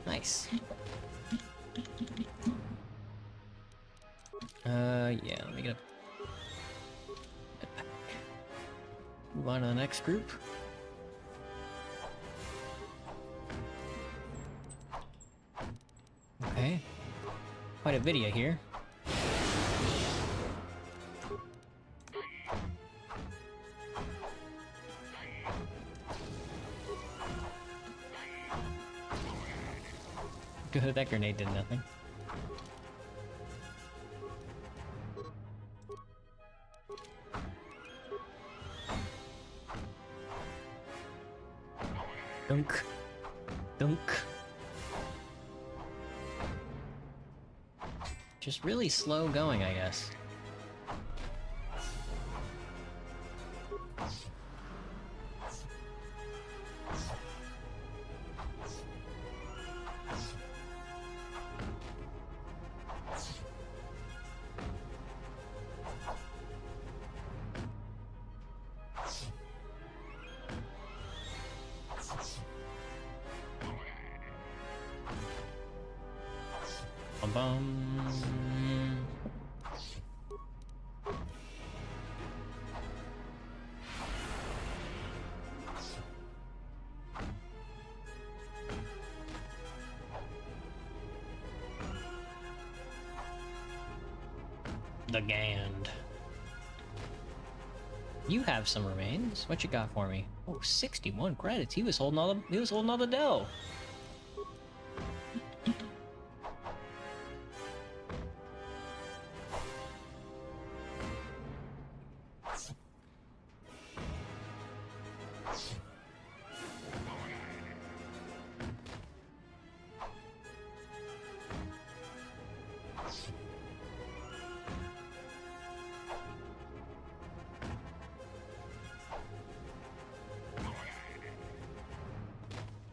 Nice. Yeah, let me get a move on to the next group. Quite a video here. Good, that grenade did nothing. Dunk. Dunk. Just really slow going, I guess. Bum bum. The Gand. You have some remains. What you got for me? Oh, 61 credits. He was holding all the dough.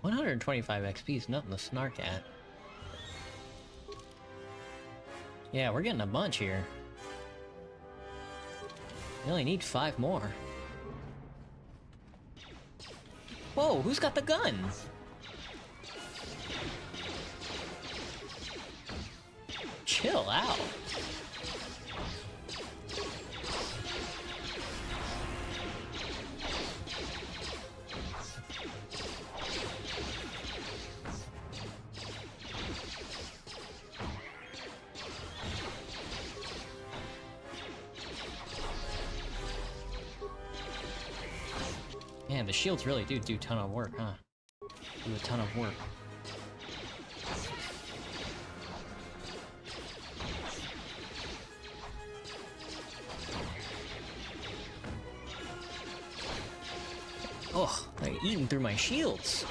$125 XP is nothing to snark at. Yeah, we're getting a bunch here. We only need 5 more. Whoa, who's got the gun? Chill out. Man, the shields really do a ton of work, huh? Do a ton of work. Ugh, they're eating through my shields.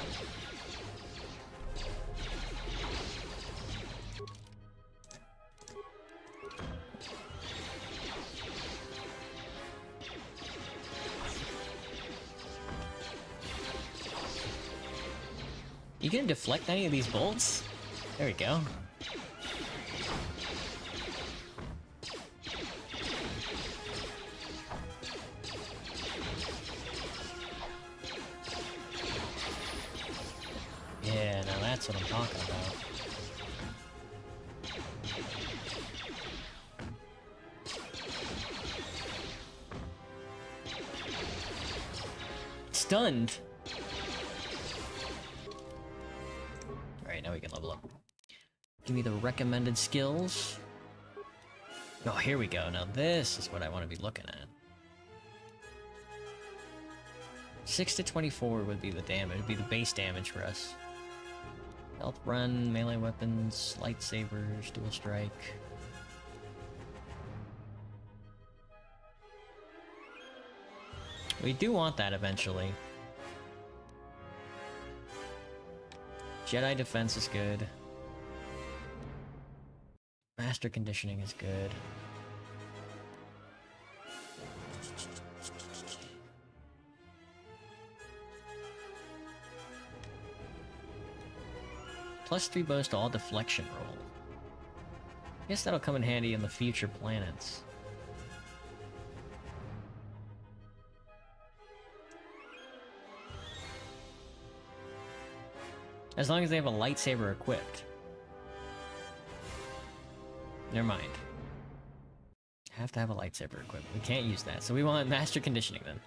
You gonna deflect any of these bolts? There we go. Yeah, now that's what I'm talking about. Stunned. Alright, now we can level up. Give me the recommended skills. Oh, here we go. Now this is what I want to be looking at. 6 to 24 would be the damage, would be the base damage for us. Health run, melee weapons, lightsabers, dual strike. We do want that eventually. Jedi defense is good. Master conditioning is good. +3 bonus to all deflection roll. Guess that'll come in handy in the future planets. As long as they have a lightsaber equipped. Never mind. Have to have a lightsaber equipped. We can't use that, so we want master conditioning then.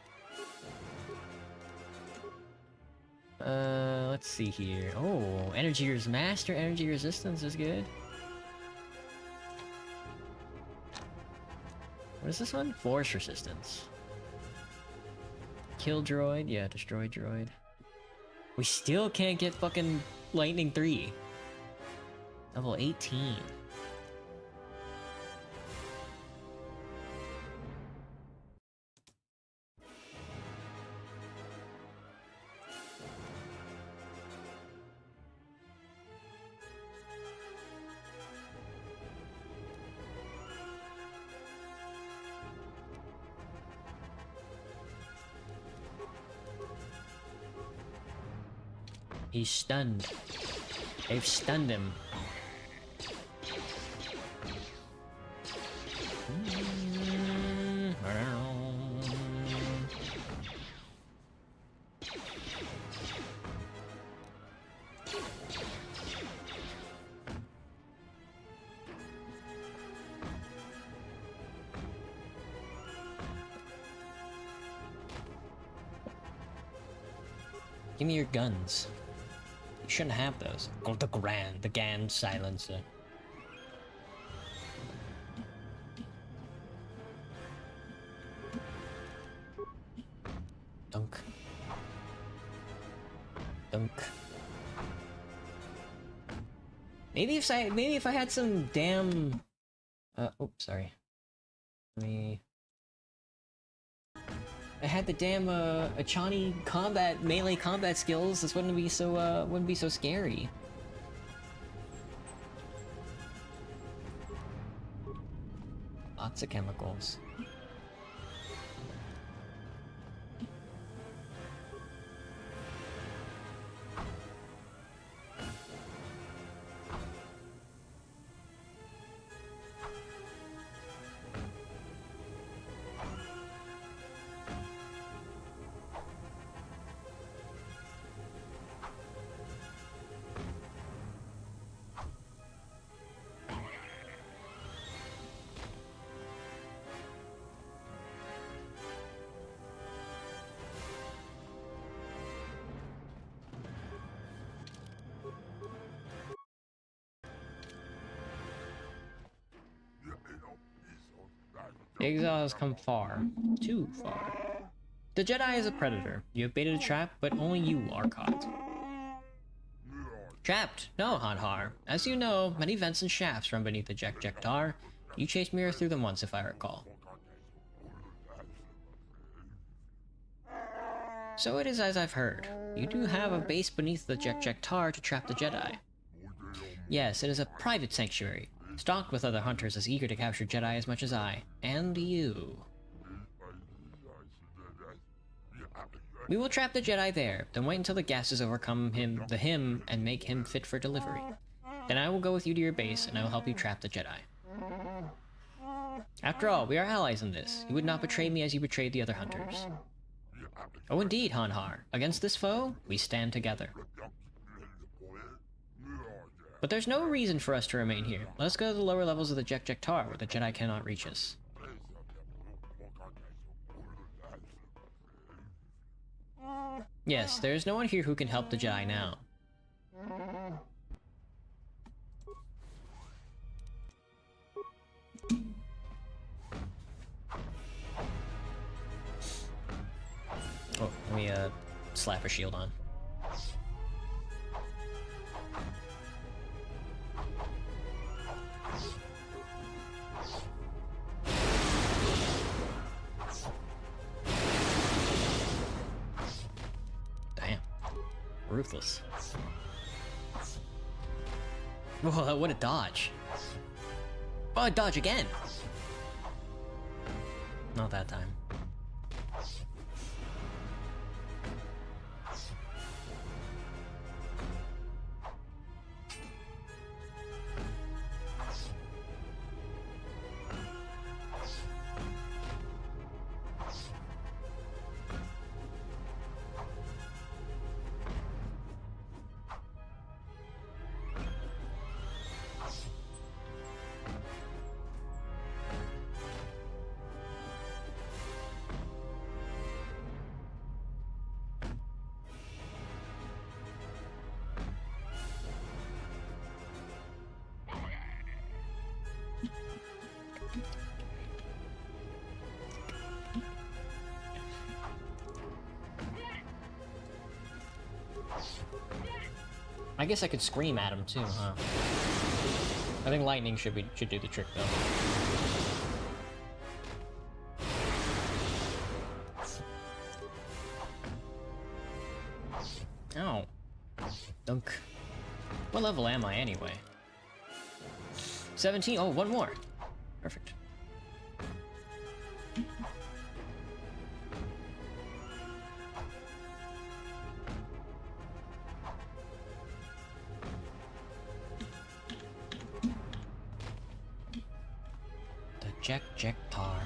Let's see here. Oh, master energy resistance is good. What is this one? Force resistance. Kill droid? Yeah, destroy droid. We still can't get fucking Lightning 3. Level 18. He's stunned. They've stunned him. Give me your guns. You shouldn't have those. Oh, the GAN silencer. Dunk. Dunk. Maybe if I had some damn oops, sorry. I had the damn Achani melee combat skills, this wouldn't be so scary. Lots of chemicals. The exile has come far. Too far. The Jedi is a predator. You have baited a trap, but only you are caught. Trapped? No, Hanhar. As you know, many vents and shafts run beneath the Jektar. You chased Mira through them once, if I recall. So it is as I've heard. You do have a base beneath the Jektar to trap the Jedi. Yes, it is a private sanctuary, stocked with other hunters as eager to capture Jedi as much as I. And you. We will trap the Jedi there, then wait until the gases overcome him, and make him fit for delivery. Then I will go with you to your base, and I will help you trap the Jedi. After all, we are allies in this. You would not betray me as you betrayed the other hunters. Oh indeed, Hanhar. Against this foe, we stand together. But there's no reason for us to remain here. Let us go to the lower levels of the Jektar, where the Jedi cannot reach us. Yes, there is no one here who can help the Jedi now. Oh, let me slap a shield on. Damn. Ruthless. Whoa, what a dodge. Oh, I dodge again! Not that time. guess I could scream at him too, huh? I think lightning should do the trick though. Ow. Dunk. What level am I anyway? 17. Oh, one more. Perfect. The Jectar.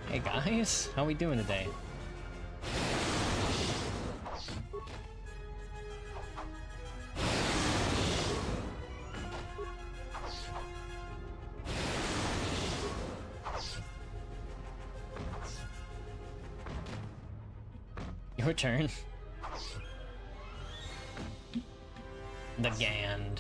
Hey guys, how we doing today? Your turn. The Gand.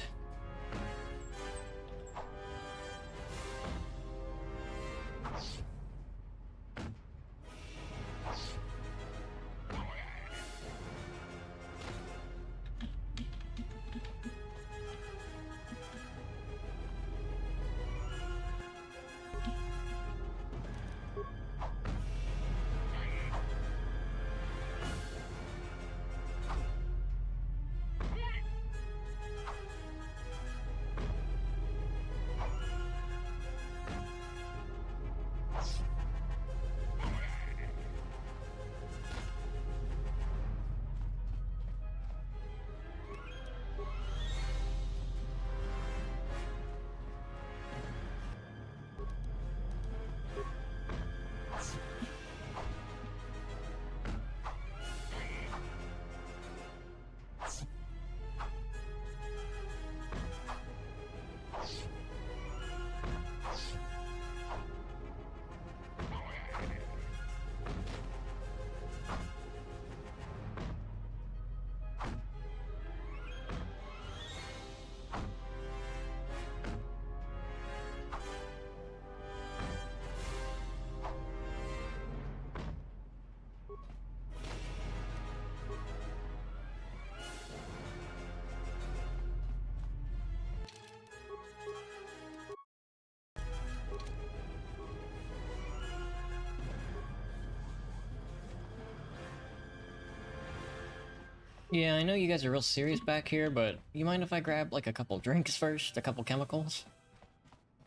Yeah, I know you guys are real serious back here, but you mind if I grab like a couple drinks first? A couple chemicals?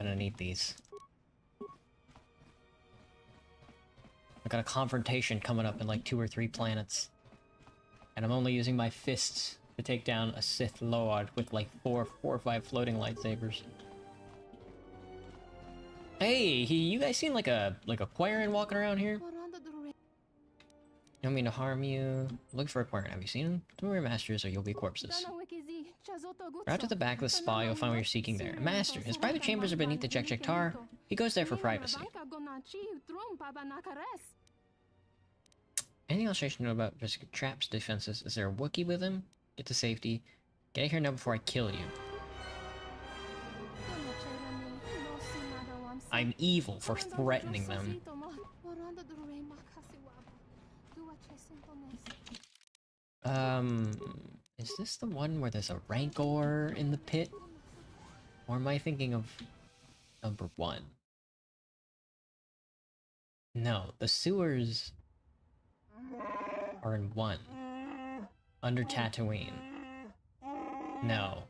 I'm gonna need these. I got a confrontation coming up in like 2 or 3 planets. And I'm only using my fists to take down a Sith Lord with like 4 or 5 floating lightsabers. Hey, you guys seem like a Quarian walking around here? Don't mean to harm you. Look for a Quarian. Have you seen him? Don't worry, masters, or you'll be corpses. Route to the back of the spa, you'll find what you're seeking there. Master, his private chambers are beneath the Jectar. He goes there for privacy. Anything else I should know about Jessica Trapp's defenses? Is there a Wookiee with him? Get to safety. Get out here now before I kill you. I'm evil for threatening them. Is this the one where there's a Rancor in the pit? Or am I thinking of number 1? No, the sewers are in 1. Under Tatooine. No.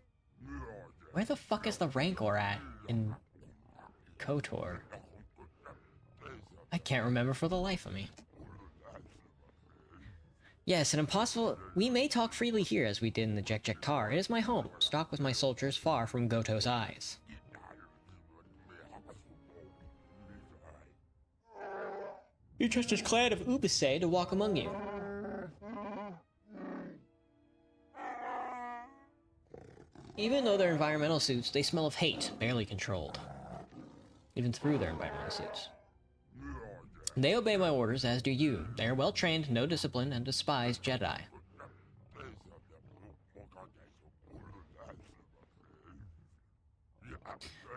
Where the fuck is the Rancor at in KOTOR? I can't remember for the life of me. Yes, an impossible... We may talk freely here as we did in the Jectar. It is my home, stocked with my soldiers far from Goto's eyes. You trust his clan of Ubase to walk among you. Even though they're environmental suits, they smell of hate, barely controlled. Even through their environmental suits. They obey my orders, as do you. They are well-trained, no discipline, and despise Jedi.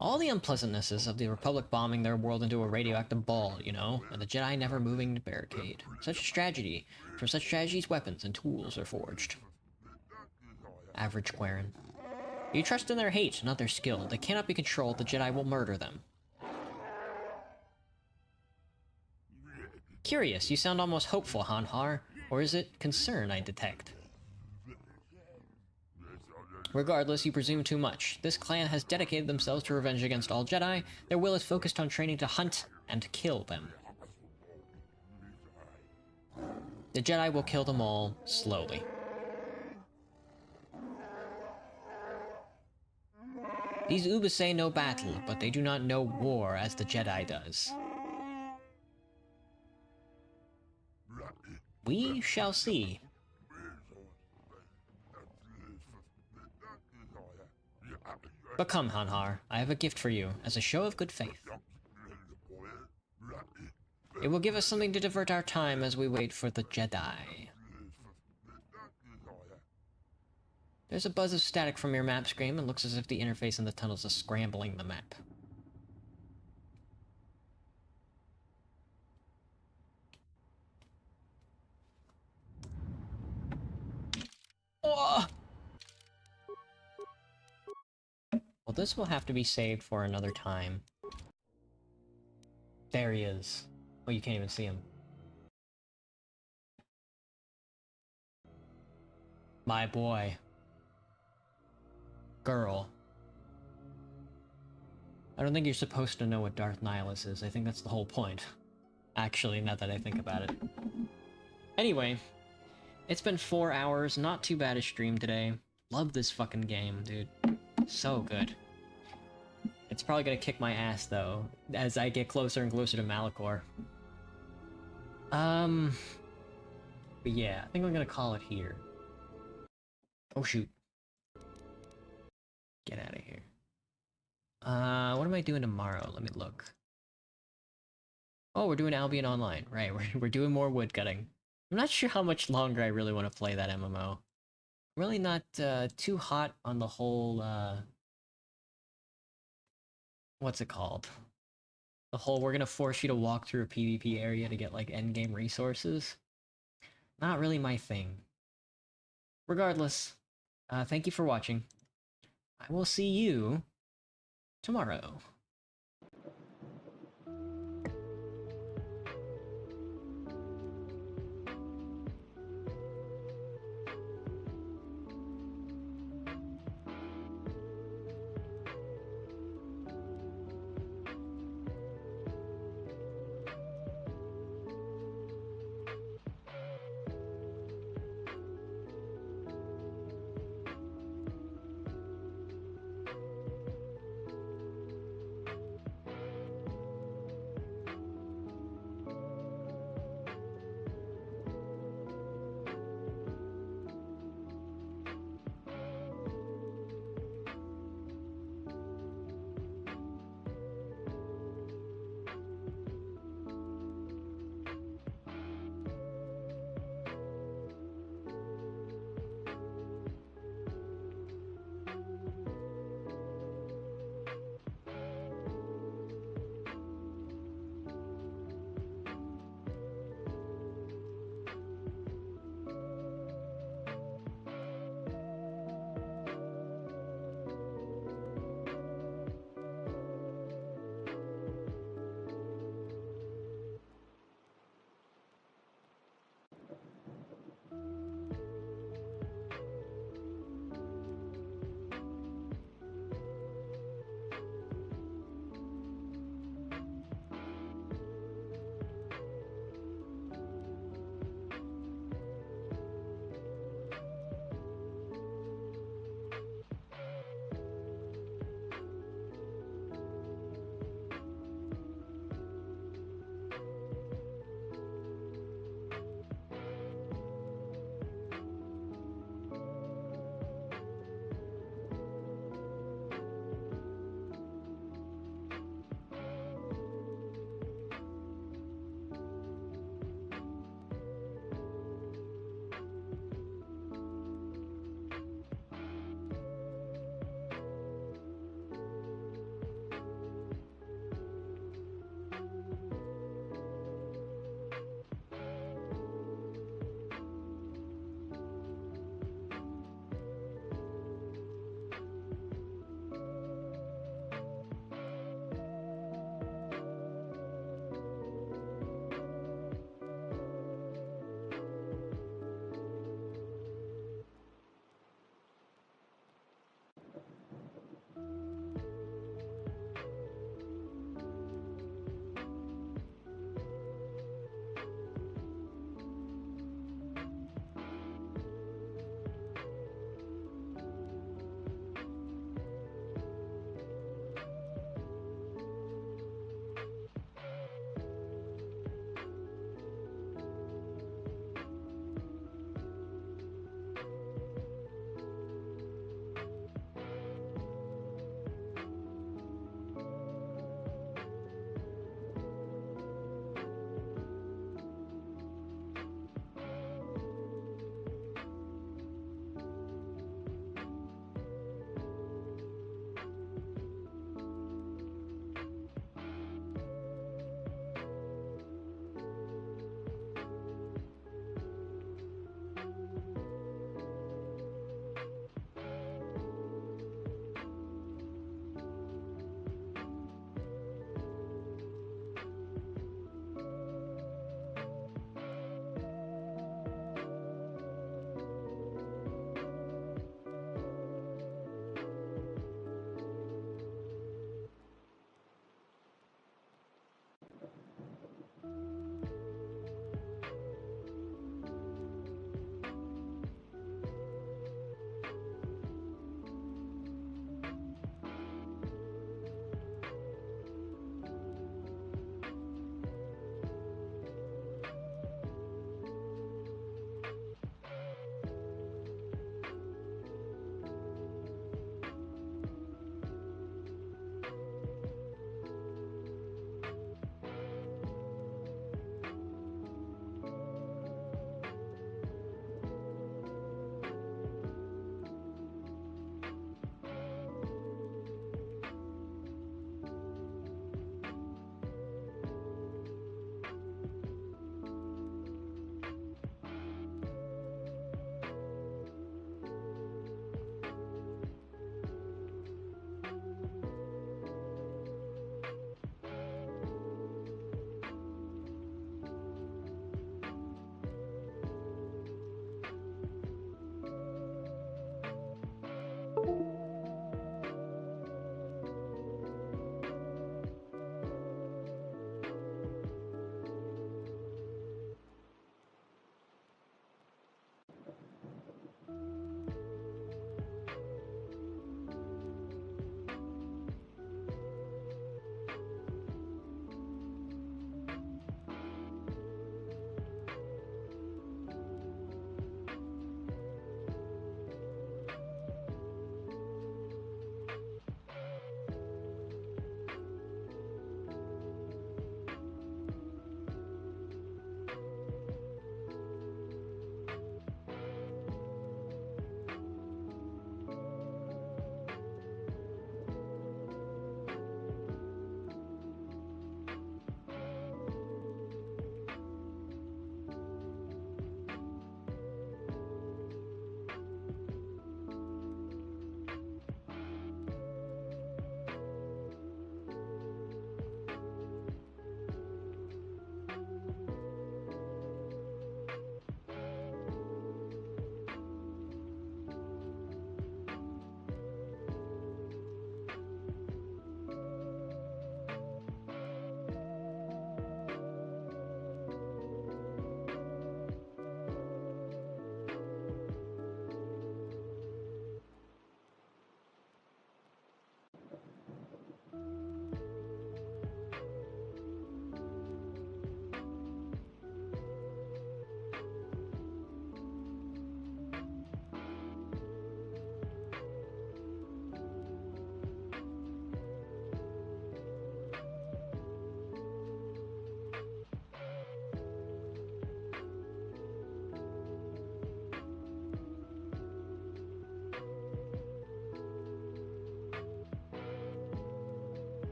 All the unpleasantnesses of the Republic bombing their world into a radioactive ball, you know, and the Jedi never moving the barricade. Such a tragedy. From such tragedies, weapons and tools are forged. Average Quarren. You trust in their hate, not their skill. They cannot be controlled. The Jedi will murder them. Curious, you sound almost hopeful, Hanhar. Or is it concern I detect? Regardless, you presume too much. This clan has dedicated themselves to revenge against all Jedi. Their will is focused on training to hunt and kill them. The Jedi will kill them all, slowly. These Ubasai know battle, but they do not know war as the Jedi does. We shall see. But come, Hanhar, I have a gift for you, as a show of good faith. It will give us something to divert our time as we wait for the Jedi. There's a buzz of static from your map screen, and looks as if the interface in the tunnels is scrambling the map. Oh! Well, this will have to be saved for another time. There he is. Oh, you can't even see him. My boy. Girl. I don't think you're supposed to know what Darth Nihilus is. I think that's the whole point. Actually, now that I think about it. Anyway, it's been 4 hours. Not too bad a stream today. Love this fucking game, dude. So good. It's probably gonna kick my ass, though, as I get closer and closer to Malachor. But yeah, I think I'm gonna call it here. Oh shoot. Get out of here. What am I doing tomorrow? Let me look. Oh, we're doing Albion Online. Right, we're doing more woodcutting. I'm not sure how much longer I really want to play that MMO. Really not too hot on the whole, what's it called? The whole we're gonna force you to walk through a PvP area to get like endgame resources. Not really my thing. Regardless, thank you for watching. I will see you tomorrow.